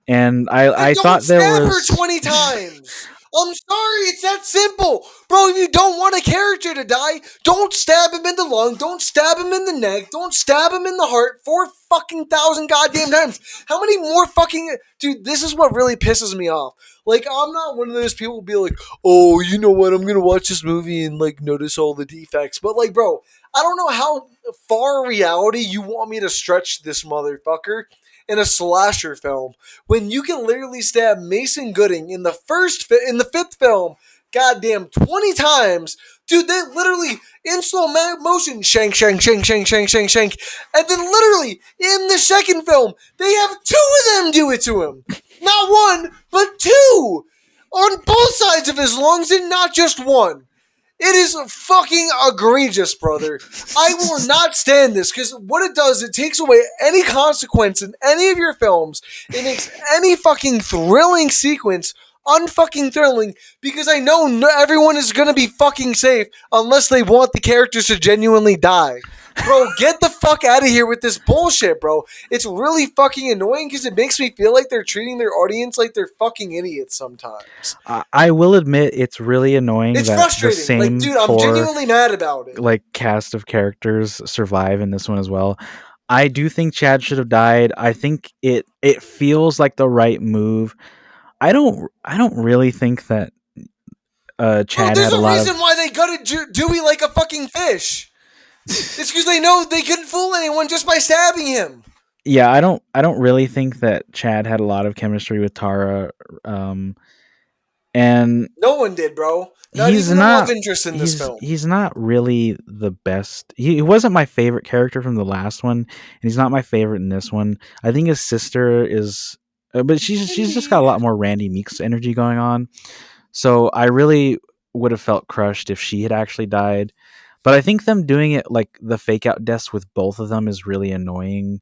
Speaker 2: and
Speaker 1: Then
Speaker 2: I
Speaker 1: don't
Speaker 2: thought there
Speaker 1: stab her
Speaker 2: was
Speaker 1: 20 times. I'm sorry, it's that simple. Bro, if you don't want a character to die, don't stab him in the lung, don't stab him in the neck, don't stab him in the heart 4 fucking thousand goddamn times. How many more fucking. Dude, this is what really pisses me off. Like, I'm not one of those people who be like, oh, you know what, I'm gonna watch this movie and, like, notice all the defects. But, like, bro, I don't know how far reality you want me to stretch this motherfucker in a slasher film when you can literally stab Mason Gooding in the fifth film, goddamn 20 times, dude. They literally in slow motion shank, shank, shank, shank, shank, shank, shank, and then literally in the second film they have two of them do it to him, not one but two, on both sides of his lungs and not just one. It is fucking egregious, brother. I will not stand this because what it does, it takes away any consequence in any of your films. It makes any fucking thrilling sequence unfucking thrilling because I know everyone is gonna be fucking safe unless they want the characters to genuinely die. Bro, get the fuck out of here with this bullshit, bro. It's really fucking annoying because it makes me feel like they're treating their audience like they're fucking idiots sometimes.
Speaker 2: I will admit it's really annoying
Speaker 1: It's
Speaker 2: that the
Speaker 1: frustrating. Like,
Speaker 2: same
Speaker 1: dude, I'm
Speaker 2: four
Speaker 1: genuinely mad about it.
Speaker 2: like cast of characters survive in this one as well. I do think Chad should have died. I think it feels like the right move. I don't really think that
Speaker 1: Bro,
Speaker 2: Chad
Speaker 1: there's
Speaker 2: had a
Speaker 1: a
Speaker 2: lot of
Speaker 1: reason why they gutted Dewey like a fucking fish. It's because they know they couldn't fool anyone just by stabbing him.
Speaker 2: yeah, I don't really think that Chad had a lot of chemistry with Tara, um and
Speaker 1: No one did, bro. Not
Speaker 2: he's
Speaker 1: even the love
Speaker 2: not
Speaker 1: interest in this
Speaker 2: he's
Speaker 1: film.
Speaker 2: he's not really the best. He wasn't my favorite character from the last one, and he's not my favorite in this one. I think his sister is, but she's just got a
Speaker 1: Mindy.
Speaker 2: lot more Randy Meeks energy going on. So I really would have felt crushed if she had actually died. But I think them doing it like the fake out deaths with both of them is really annoying,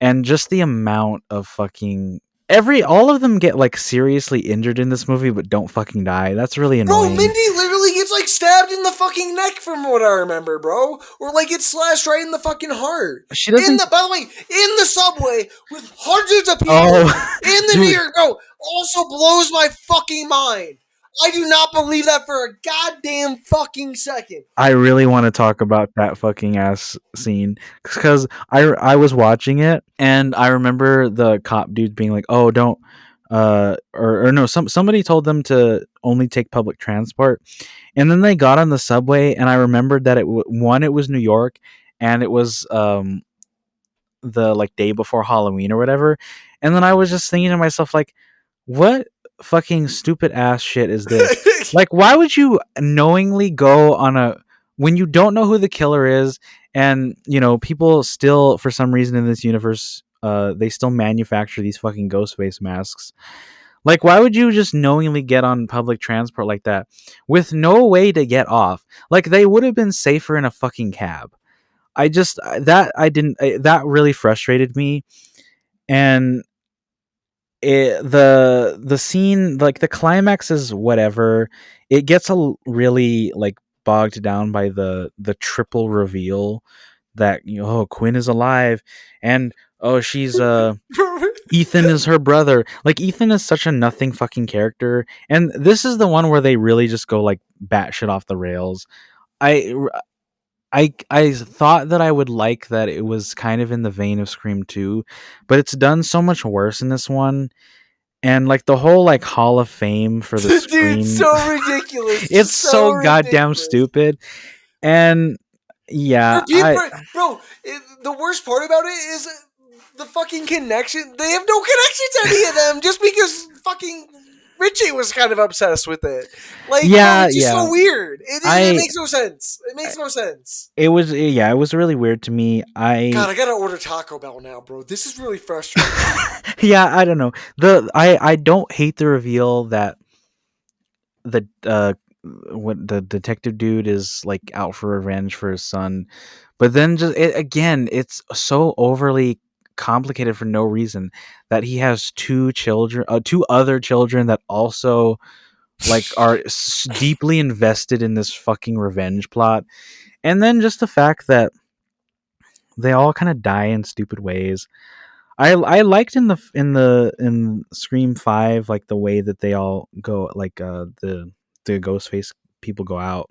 Speaker 2: and just the amount of fucking every all of them get like seriously injured in this movie but don't fucking die. That's really
Speaker 1: Bro,
Speaker 2: annoying.
Speaker 1: Mindy literally gets like stabbed in the fucking neck from what I remember, bro. Or like gets slashed right in the fucking heart.
Speaker 2: She doesn't.
Speaker 1: By the way, in the subway with hundreds of people
Speaker 2: Oh,
Speaker 1: in the New
Speaker 2: dude,
Speaker 1: York, bro, also blows my fucking mind. I do not believe that for a goddamn fucking second.
Speaker 2: I really want to talk about that fucking ass scene because I was watching it and I remember the cop dude being like, "Oh, don't." Or no, somebody told them to only take public transport, and then they got on the subway, and I remembered that it was New York, and it was the like day before Halloween or whatever. And then I was just thinking to myself like, what fucking stupid ass shit is this? Like why would you knowingly go on a when you don't know who the killer is, and people still for some reason in this universe they still manufacture these fucking ghost face masks. Like why would you just knowingly get on public transport like that with no way to get off? Like they would have been safer in a fucking cab. I just that I didn't that really frustrated me, and the scene like the climax is whatever. It gets really like bogged down by the triple reveal that oh Quinn is alive, and oh she's Ethan is her brother. Like Ethan is such a nothing fucking character, and this is the one where they really just go like batshit off the rails. I I thought that I would like that it was kind of in the vein of Scream 2, but it's done so much worse in this one. And like the whole like Hall of Fame for the
Speaker 1: Dude,
Speaker 2: Scream,
Speaker 1: so ridiculous.
Speaker 2: it's
Speaker 1: So
Speaker 2: so goddamn
Speaker 1: ridiculous.
Speaker 2: stupid. And
Speaker 1: For
Speaker 2: yeah,
Speaker 1: people, bro, the worst part about it is the fucking connection. They have no connection to any of them just because fucking Richie was kind of obsessed with it. Like, bro,
Speaker 2: yeah,
Speaker 1: it's just
Speaker 2: yeah.
Speaker 1: so weird. It
Speaker 2: I
Speaker 1: makes no sense. It makes no sense.
Speaker 2: it was yeah, it was really weird to me. I
Speaker 1: God, I gotta order Taco Bell now, bro. This is really frustrating.
Speaker 2: yeah, I don't know. I don't hate the reveal that the what the detective dude is like out for revenge for his son, but then just again it's so overly complicated for no reason that he has two other children that also like are deeply invested in this fucking revenge plot, and then just the fact that they all kind of die in stupid ways. I liked in Scream 5 like the way that they all go like the Ghostface people go out.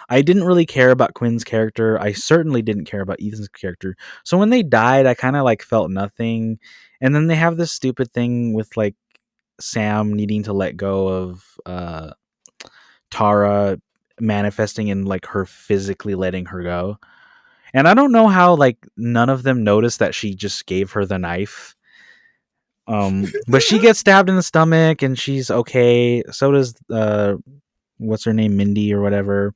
Speaker 2: I didn't really care about Quinn's character. I certainly didn't care about Ethan's character. So when they died, I kind of like felt nothing. And then they have this stupid thing with like Sam needing to let go of Tara manifesting and like her physically letting her go. And I don't know how like none of them noticed that she just gave her the knife. But she gets stabbed in the stomach and she's okay. So does what's her name, Mindy or whatever.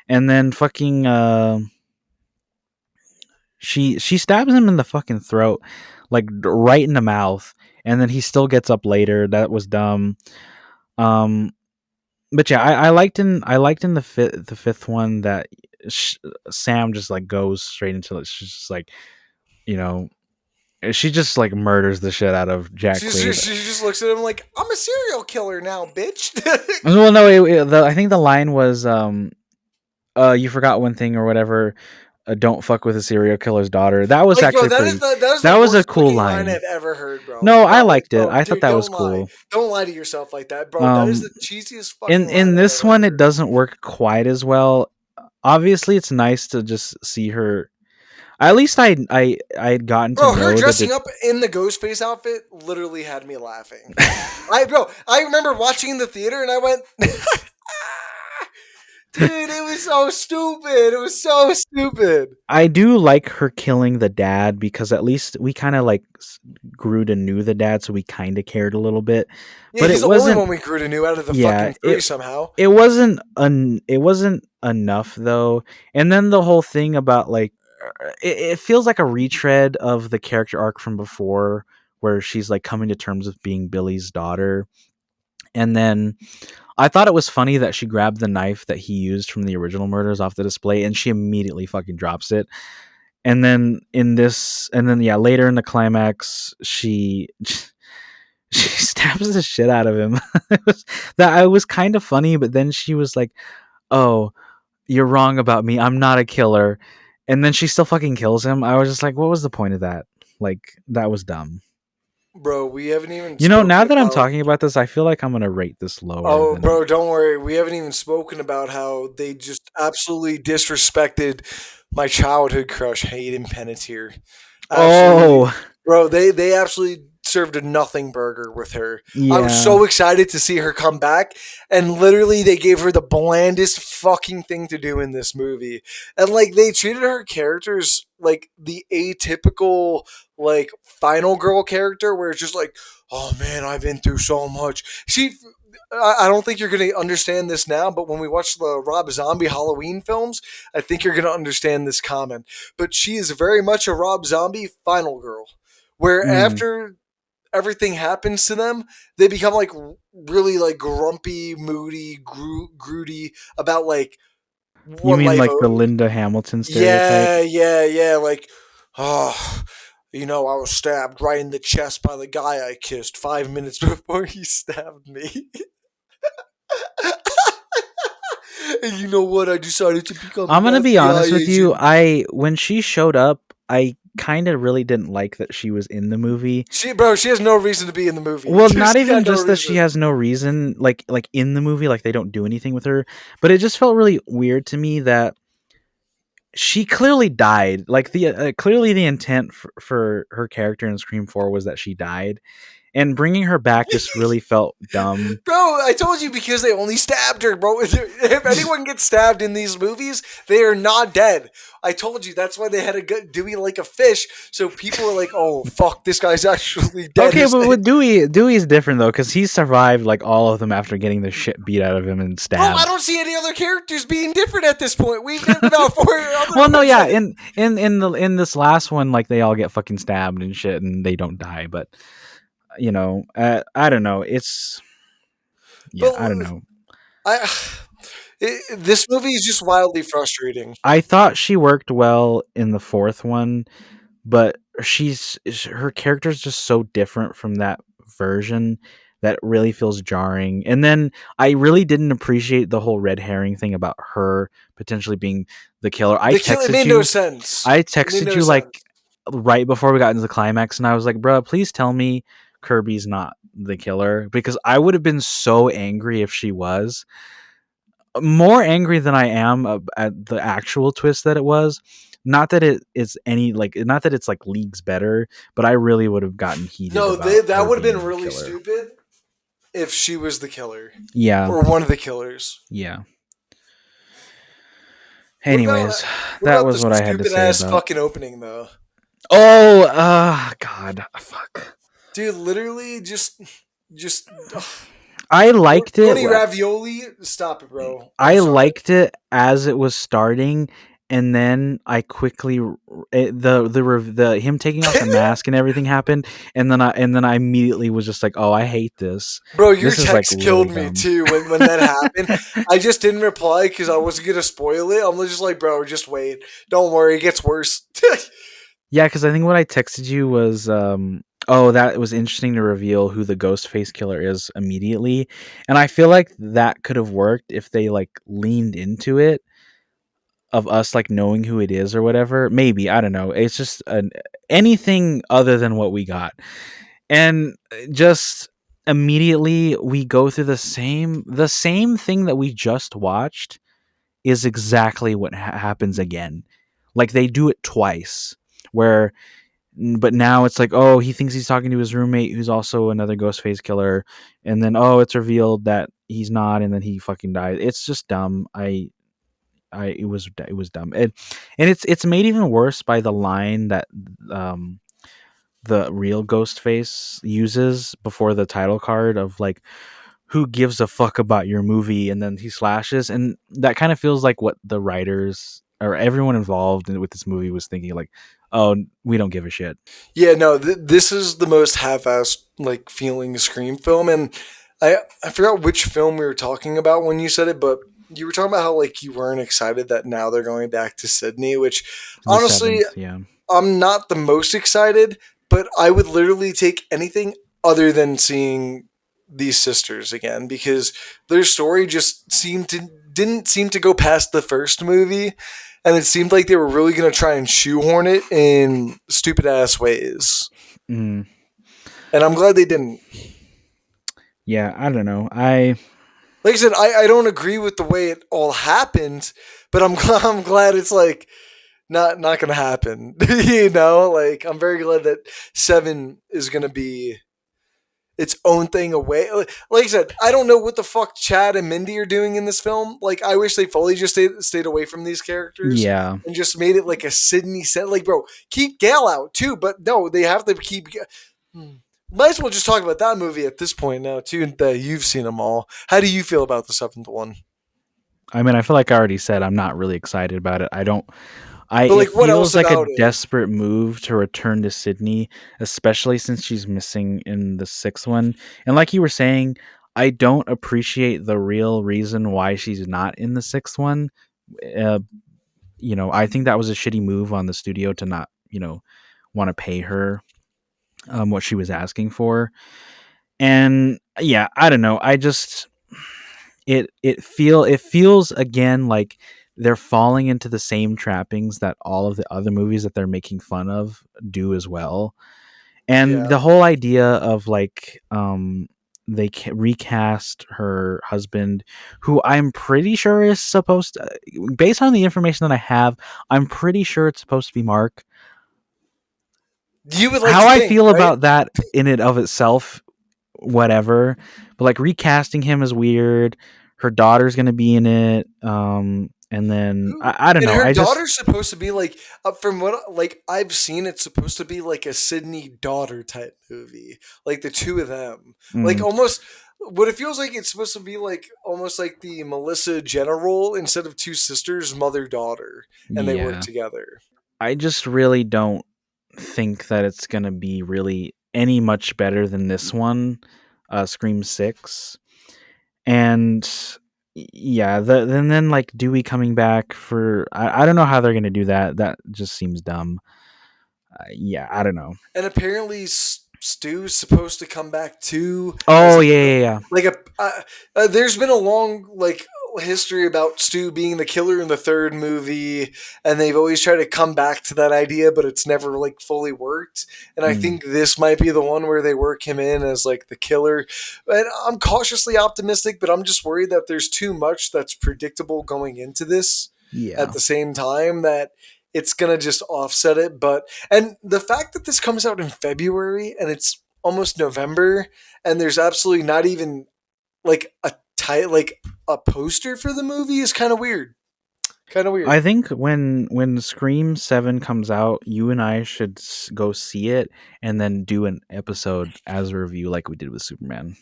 Speaker 2: And then fucking she stabs him in the fucking throat, like right in the mouth, and then he still gets up later. That was dumb. Um, but yeah, I liked in the fifth one that Sam just like goes straight into it. She's just like you know She just like murders the shit out of Jack Quaid.
Speaker 1: She just looks at him like, I'm a serial killer now, bitch.
Speaker 2: Well, no, I think the line was, you forgot one thing or whatever. Don't fuck with a serial killer's daughter. That was
Speaker 1: Like, bro,
Speaker 2: actually pretty.
Speaker 1: that is the
Speaker 2: That was a
Speaker 1: worst
Speaker 2: cool
Speaker 1: fucking line
Speaker 2: line.
Speaker 1: I've ever heard, bro.
Speaker 2: No, I
Speaker 1: No,
Speaker 2: liked it.
Speaker 1: bro,
Speaker 2: I thought
Speaker 1: dude,
Speaker 2: that was
Speaker 1: don't lie.
Speaker 2: cool.
Speaker 1: Don't lie to yourself like that, bro. That is
Speaker 2: Um,
Speaker 1: the cheesiest fucking line
Speaker 2: in
Speaker 1: I've
Speaker 2: this
Speaker 1: ever
Speaker 2: one, it
Speaker 1: heard.
Speaker 2: doesn't work quite as well. Obviously, it's nice to just see her. At least I had gotten to
Speaker 1: Bro, her
Speaker 2: know that
Speaker 1: dressing up in the Ghostface outfit literally had me laughing. I remember watching in the theater and I went, dude, it was so stupid. It was so stupid.
Speaker 2: I do like her killing the dad because at least we kind of like grew to knew the dad, so we kind of cared a little bit.
Speaker 1: Yeah,
Speaker 2: But
Speaker 1: he's
Speaker 2: it
Speaker 1: the only
Speaker 2: wasn't.
Speaker 1: one we grew to knew out of the
Speaker 2: Yeah,
Speaker 1: fucking three somehow.
Speaker 2: it wasn't enough though. And then the whole thing about like it feels like a retread of the character arc from before, where she's like coming to terms with being Billy's daughter. And then I thought it was funny that she grabbed the knife that he used from the original murders off the display and she immediately fucking drops it. And then yeah, later in the climax, she she stabs the shit out of him. It was kind of funny, but then she was like, "Oh, you're wrong about me. I'm not a killer." And then she still fucking kills him. I was just like, "What was the point of that?" Like that was dumb.
Speaker 1: Bro, we haven't even
Speaker 2: You know, now
Speaker 1: spoken
Speaker 2: that I'm
Speaker 1: about.
Speaker 2: talking about this, I feel like I'm gonna rate this lower
Speaker 1: Oh,
Speaker 2: than.
Speaker 1: bro, don't worry. We haven't even spoken about how they just absolutely disrespected my childhood crush, Hayden Panettiere. Absolutely,
Speaker 2: Oh,
Speaker 1: bro. They absolutely served a nothing burger with her. I was
Speaker 2: yeah.
Speaker 1: so excited to see her come back, and literally they gave her the blandest fucking thing to do in this movie, and like they treated her characters like the atypical like final girl character, where it's just like, oh man, I've been through so much. I don't think you're going to understand this now, but when we watch the Rob Zombie Halloween films, I think you're going to understand this comment. But she is very much a Rob Zombie final girl, where
Speaker 2: Mm.
Speaker 1: after everything happens to them, they become like really like grumpy, moody, broody about like
Speaker 2: You
Speaker 1: what
Speaker 2: mean
Speaker 1: life.
Speaker 2: like the Linda Hamilton stereotype?
Speaker 1: Yeah, yeah, yeah. Like, oh, I was stabbed right in the chest by the guy I kissed 5 minutes before he stabbed me. And you know what? I decided to become
Speaker 2: I'm
Speaker 1: an
Speaker 2: gonna be
Speaker 1: FBI
Speaker 2: honest with you.
Speaker 1: agent.
Speaker 2: I when she showed up, I kind of really didn't like that she was in the movie.
Speaker 1: She has no reason to be in the movie.
Speaker 2: Well,
Speaker 1: She's
Speaker 2: not even
Speaker 1: got no
Speaker 2: just that she
Speaker 1: reason.
Speaker 2: has no reason, like in the movie, like they don't do anything with her, but it just felt really weird to me that she clearly died. Like clearly the intent for her character in Scream 4 was that she died, and bringing her back just really felt dumb.
Speaker 1: Bro, I told you because they only stabbed her, bro. If anyone gets stabbed in these movies, they are not dead. I told you that's why they had to get Dewey like a fish, so people were like, "Oh fuck, this guy's actually dead."
Speaker 2: Okay, but with Dewey's different though, because he survived like all of them after getting the shit beat out of him and
Speaker 1: Bro, I
Speaker 2: stabbed.
Speaker 1: don't see any other characters being different at this point. We've named about four other
Speaker 2: Well, no,
Speaker 1: ones.
Speaker 2: yeah, in this last one, like they all get fucking stabbed and shit, and they don't die. But I don't know. It's
Speaker 1: But
Speaker 2: yeah, I don't know.
Speaker 1: I, this movie is just wildly frustrating.
Speaker 2: I thought she worked well in the fourth one, but her character's just so different from that version that really feels jarring. And then I really didn't appreciate the whole red herring thing about her potentially being the killer.
Speaker 1: The kill it made no sense.
Speaker 2: I
Speaker 1: It made
Speaker 2: texted
Speaker 1: no
Speaker 2: you like
Speaker 1: sense.
Speaker 2: right before we got into the climax, and I was like, "Bruh, please tell me Kirby's not the killer," because I would have been so angry if she was. More angry than I am at the actual twist that it was. Not that it is any like, not that it's like leagues better, but I really would have gotten heated
Speaker 1: No,
Speaker 2: about
Speaker 1: that
Speaker 2: her
Speaker 1: would have
Speaker 2: being
Speaker 1: been
Speaker 2: the
Speaker 1: really
Speaker 2: killer.
Speaker 1: stupid if she was the killer
Speaker 2: Yeah,
Speaker 1: or one of the killers.
Speaker 2: yeah.
Speaker 1: What about
Speaker 2: Anyways,
Speaker 1: what
Speaker 2: that
Speaker 1: about
Speaker 2: was
Speaker 1: the
Speaker 2: what I had to
Speaker 1: stupid
Speaker 2: say
Speaker 1: ass
Speaker 2: about.
Speaker 1: fucking opening though?
Speaker 2: Oh, God, fuck.
Speaker 1: Dude, literally just ugh.
Speaker 2: I liked it.
Speaker 1: Tony Ravioli, stop it, bro. I'm
Speaker 2: I
Speaker 1: sorry.
Speaker 2: liked it as it was starting, and then I quickly the him taking off the mask and everything happened, and then I immediately was just like, oh, I hate this.
Speaker 1: Bro, your
Speaker 2: This is like
Speaker 1: text
Speaker 2: really
Speaker 1: killed me
Speaker 2: dumb.
Speaker 1: too when that happened. I just didn't reply because I wasn't gonna spoil it. I'm just like, bro, just wait. Don't worry, it gets worse.
Speaker 2: Yeah, because I think what I texted you was, oh, that was interesting to reveal who the ghost face killer is immediately, and I feel like that could have worked if they like leaned into it of us like knowing who it is or whatever. Maybe I don't know. It's just anything other than what we got, and just immediately we go through the same thing that we just watched is exactly what happens again. Like they do it twice, where but now it's like, oh, he thinks he's talking to his roommate who's also another ghost face killer, and then oh, it's revealed that he's not, and then he fucking dies. It's just dumb. It was dumb, and it's made even worse by the line that um the real Ghostface uses before the title card of like, who gives a fuck about your movie, and then he slashes, and that kind of feels like what the writers or everyone involved with this movie was thinking, like, oh, we don't give a shit.
Speaker 1: Yeah, no, this is the most half-assed like feeling Scream film, and I forgot which film we were talking about when you said it, but you were talking about how like you weren't excited that now they're going back to Sydney, which
Speaker 2: The
Speaker 1: honestly
Speaker 2: seventh, yeah.
Speaker 1: I'm not the most excited, but I would literally take anything other than seeing these sisters again because their story just seemed to didn't seem to go past the first movie, and it seemed like they were really going to try and shoehorn it in stupid ass ways.
Speaker 2: Mm,
Speaker 1: And I'm glad they didn't.
Speaker 2: yeah, I don't know. I
Speaker 1: Like I said, I don't agree with the way it all happened, but I'm glad it's like not gonna happen. You know, like I'm very glad that Seven is gonna be its own thing away. Like I said, I don't know what the fuck Chad and Mindy are doing in this film. Like I wish they fully just stayed away from these characters
Speaker 2: yeah.
Speaker 1: and just made it like a Sydney set. Like, bro, keep Gail out too, but no, they have to keep. Hmm. Might as well just talk about that movie at this point now too. That you've seen them all. How do you feel about the seventh one?
Speaker 2: I mean, I feel like I already said I'm not really excited about it. I don't. I
Speaker 1: But
Speaker 2: It
Speaker 1: like, what else
Speaker 2: feels like a
Speaker 1: about it?
Speaker 2: desperate move to return to Sydney, especially since she's missing in the sixth one. And like you were saying, I don't appreciate the real reason why she's not in the sixth one. Uh, I think that was a shitty move on the studio to not, want to pay her what she was asking for. And yeah, I don't know. I just it feels again like they're falling into the same trappings that all of the other movies that they're making fun of do as well. And
Speaker 1: Yeah,
Speaker 2: the whole idea of like they recast her husband, who I'm pretty sure is supposed to, based on the information that I have, I'm pretty sure it's supposed to be Mark.
Speaker 1: you would like
Speaker 2: How
Speaker 1: to
Speaker 2: I
Speaker 1: think,
Speaker 2: feel
Speaker 1: right?
Speaker 2: about that in and of itself, whatever. But like recasting him is weird. Her daughter's gonna be in it. And then I don't
Speaker 1: And
Speaker 2: know.
Speaker 1: her
Speaker 2: I just
Speaker 1: daughter's supposed to be like, from what like I've seen, it's supposed to be like a Sydney daughter type movie, like the two of them, like
Speaker 2: mm,
Speaker 1: almost. What it feels like it's supposed to be like almost like the Melissa Jenna role instead of two sisters, mother daughter, and they work
Speaker 2: yeah.
Speaker 1: together.
Speaker 2: I just really don't think that it's gonna be really any much better than this one, Scream Six. And yeah, then like Dewey coming back for I don't know how they're gonna do that. That just seems dumb. Yeah, I don't know.
Speaker 1: And apparently Stu's supposed to come back too as
Speaker 2: Oh yeah, yeah, yeah.
Speaker 1: like a there's been a long like history about Stu being the killer in the third movie, and they've always tried to come back to that idea, but it's never like fully worked. And I
Speaker 2: Mm,
Speaker 1: think this might be the one where they work him in as like the killer. And I'm cautiously optimistic, but I'm just worried that there's too much that's predictable going into this at
Speaker 2: yeah.
Speaker 1: the same time that it's gonna just offset it. But and the fact that this comes out in February and it's almost November, and there's absolutely not even like like a poster for the movie is kind of weird. Kind of weird.
Speaker 2: I think when Scream 7 comes out, you and I should go see it and then do an episode as a review like we did with Superman.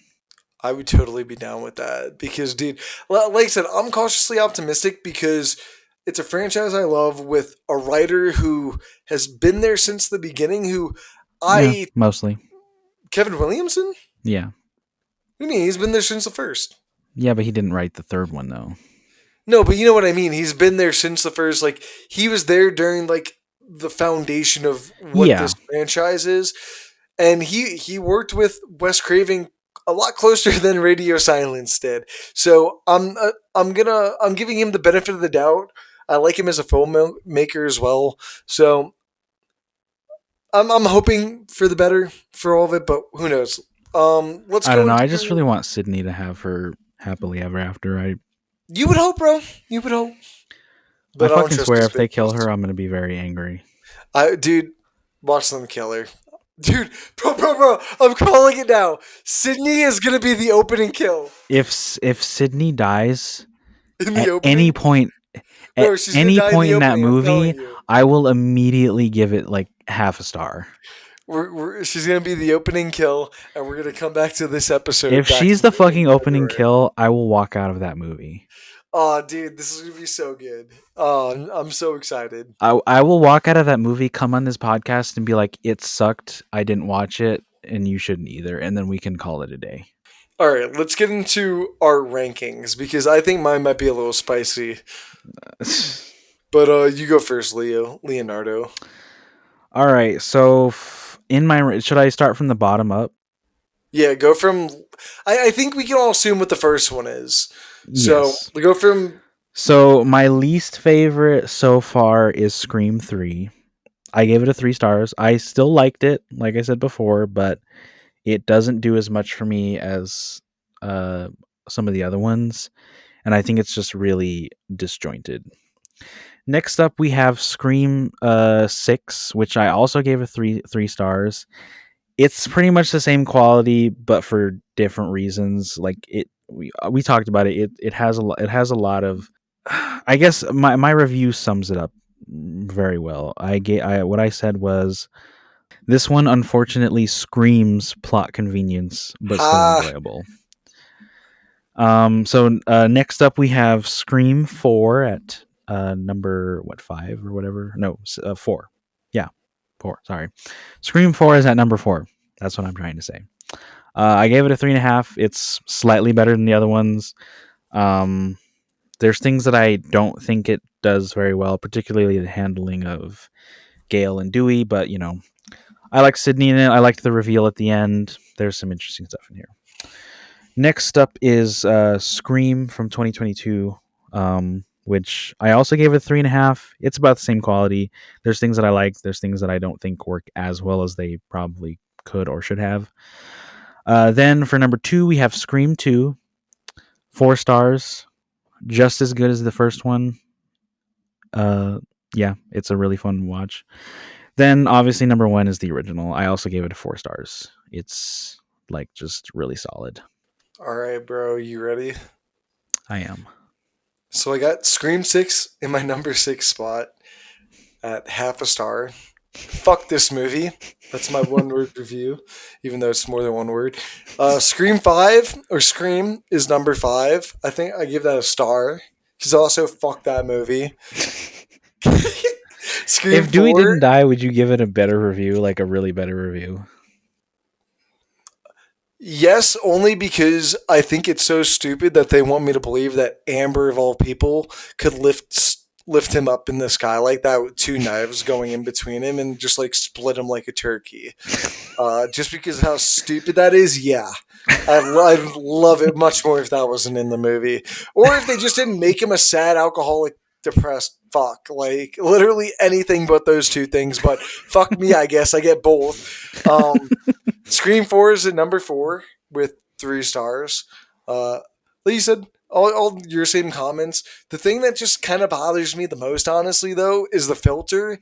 Speaker 1: I would totally be down with that because, dude, like I said, I'm cautiously optimistic because it's a franchise I love with a writer who has been there since the beginning. Who
Speaker 2: Yeah,
Speaker 1: I
Speaker 2: mostly.
Speaker 1: Kevin Williamson?
Speaker 2: Yeah.
Speaker 1: What do you mean? He's been there since the first.
Speaker 2: Yeah, but he didn't write the third one though.
Speaker 1: No, but you know what I mean. He's been there since the first. Like he was there during like the foundation of what
Speaker 2: Yeah,
Speaker 1: this franchise is. And he worked with Wes Craven a lot closer than Radio Silence did. So I'm giving him the benefit of the doubt. I like him as a filmmaker as well. So I'm hoping for the better for all of it, but who knows? Let's
Speaker 2: I don't
Speaker 1: go
Speaker 2: know.
Speaker 1: into
Speaker 2: I just really want Sydney to have her happily ever after.
Speaker 1: you would hope, bro. You would hope,
Speaker 2: I
Speaker 1: but I don't
Speaker 2: fucking
Speaker 1: trust
Speaker 2: swear
Speaker 1: his
Speaker 2: if they kill
Speaker 1: business.
Speaker 2: her, I'm gonna be very angry.
Speaker 1: Dude, watch them kill her. Dude, bro, I'm calling it now. Sydney is gonna be the opening kill
Speaker 2: If Sydney dies
Speaker 1: in the
Speaker 2: at any
Speaker 1: opening.
Speaker 2: point at
Speaker 1: Bro, she's gonna
Speaker 2: any
Speaker 1: die in
Speaker 2: point
Speaker 1: the
Speaker 2: in that
Speaker 1: opening. I'm
Speaker 2: movie,
Speaker 1: telling you.
Speaker 2: I will immediately give it like half a star.
Speaker 1: She's gonna be the opening kill, and we're gonna come back to this episode
Speaker 2: If
Speaker 1: back
Speaker 2: she's
Speaker 1: in,
Speaker 2: the fucking
Speaker 1: in
Speaker 2: opening
Speaker 1: February.
Speaker 2: kill, I will walk out of that movie.
Speaker 1: Oh, dude, this is gonna be so good. Oh, I'm so excited.
Speaker 2: I will walk out of that movie, come on this podcast, and be like, "It sucked. I didn't watch it, and you shouldn't either." And then we can call it a day.
Speaker 1: All right, let's get into our rankings because I think mine might be a little spicy. But you go first, Leonardo.
Speaker 2: All right. So in my should I start from the bottom up?
Speaker 1: Yeah, go from. I think we can all assume what the first one is. So
Speaker 2: Yes.
Speaker 1: we go from.
Speaker 2: So my least favorite so far is Scream 3. I gave it a 3 stars. I still liked it, like I said before, but it doesn't do as much for me as uh, some of the other ones, and I think it's just really disjointed. Next up, we have Scream 6, which I also gave a three stars. It's pretty much the same quality, but for different reasons. Like we talked about it. It has it has a lot of. I guess my review sums it up very well. What I said was this one unfortunately screams plot convenience, but still
Speaker 1: Ha!
Speaker 2: enjoyable. Next up we have Scream 4 at number what 5 or whatever. No, 4. Yeah, 4. Sorry, Scream 4 is at number 4. That's what I'm trying to say. I gave it a 3.5. It's slightly better than the other ones. Um, there's things that I don't think it does very well, particularly the handling of Gale and Dewey. But I like Sydney in it. I liked the reveal at the end. There's some interesting stuff in here. Next up is Scream from 2022, which I also gave it 3.5. It's about the same quality. There's things that I like. There's things that I don't think work as well as they probably could or should have. Then for number 2, we have Scream 2, 4 stars, just as good as the first one. Uh, yeah, it's a really fun watch. Then obviously number 1 is the original. I also gave it a 4 stars. It's like just really solid.
Speaker 1: All right, bro, you ready?
Speaker 2: I am.
Speaker 1: So I got Scream 6 in my number 6 spot at half a star. Fuck this movie. That's my one word review, even though it's more than one word. Scream 5 or Scream is number 5. I think I give that a star. Because also, fuck that movie. Scream
Speaker 2: If Dewey
Speaker 1: 4.
Speaker 2: didn't die, would you give it a better review, like a really better review?
Speaker 1: Yes, only because I think it's so stupid that they want me to believe that Amber of all people could lift him up in the sky like that with two knives going in between him and just like split him like a turkey. Just because of how stupid that is, yeah. I'd love it much more if that wasn't in the movie. Or if they just didn't make him a sad, alcoholic, depressed fuck. Like, literally anything but those two things. But fuck me, I guess. I get both. Scream 4 is at number 4 with 3 stars. Like you said, all your same comments. The thing that just kind of bothers me the most, honestly, though, is the filter.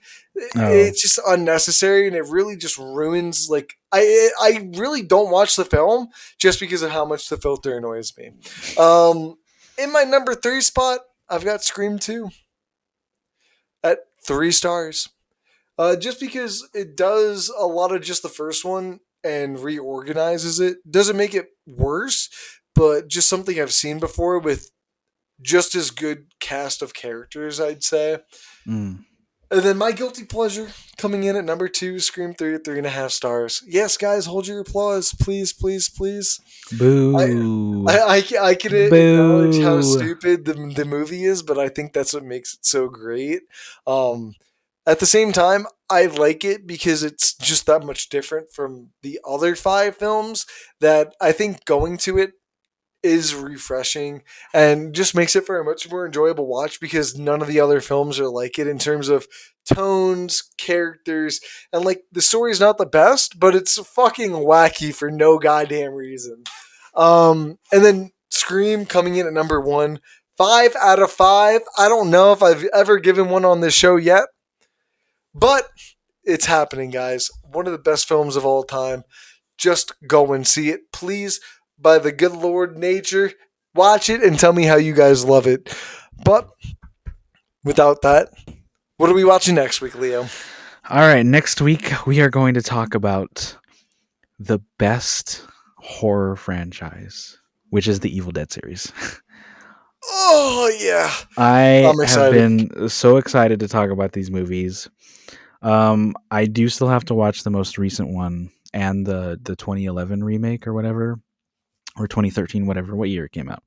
Speaker 2: Oh,
Speaker 1: It's just unnecessary, and it really just ruins. Like I really don't watch the film just because of how much the filter annoys me. In my number 3 spot, I've got Scream 2 at 3 stars. Just because it does a lot of just the first one and reorganizes it doesn't make it worse, but just something I've seen before with just as good cast of characters, I'd say.
Speaker 2: mm.
Speaker 1: And then my guilty pleasure coming in at number 2, Scream 3 at 3.5 stars. Yes, guys, hold your applause, please, please, please. I
Speaker 2: Boo,
Speaker 1: I can acknowledge how
Speaker 2: boo.
Speaker 1: stupid the movie is, but I think that's what makes it so great. Um, At the same time, I like it because it's just that much different from the other five films that I think going to it is refreshing and just makes it for a much more enjoyable watch because none of the other films are like it in terms of tones, characters, and like the story's not the best, but it's fucking wacky for no goddamn reason. And then Scream coming in at number one, 5 out of 5. I don't know if I've ever given one on this show yet, but it's happening, guys. One of the best films of all time. Just go and see it, please. By the good Lord nature, watch it and tell me how you guys love it. But without that, what are we watching next week, Leo?
Speaker 2: All right, next week we are going to talk about the best horror franchise, which is the Evil Dead series.
Speaker 1: Oh yeah,
Speaker 2: I
Speaker 1: I'm
Speaker 2: have
Speaker 1: excited.
Speaker 2: been so excited to talk about these movies. I do still have to watch the most recent one and the 2011 remake or whatever, or 2013, whatever, what year it came out.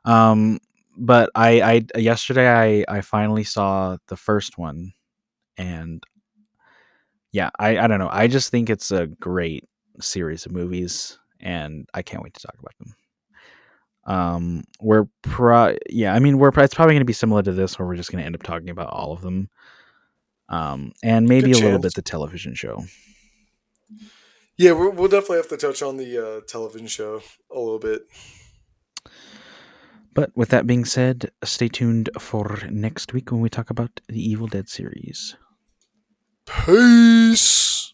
Speaker 2: Um, but I yesterday I finally saw the first one, and yeah, I don't know. I just think it's a great series of movies, and I can't wait to talk about them. Yeah, I mean, it's probably going to be similar to this, where we're just going to end up talking about all of them, and maybe
Speaker 1: Good
Speaker 2: a little
Speaker 1: chance.
Speaker 2: bit the television show.
Speaker 1: Yeah, we'll definitely have to touch on the television show a little bit.
Speaker 2: But with that being said, stay tuned for next week when we talk about the Evil Dead series.
Speaker 1: Peace.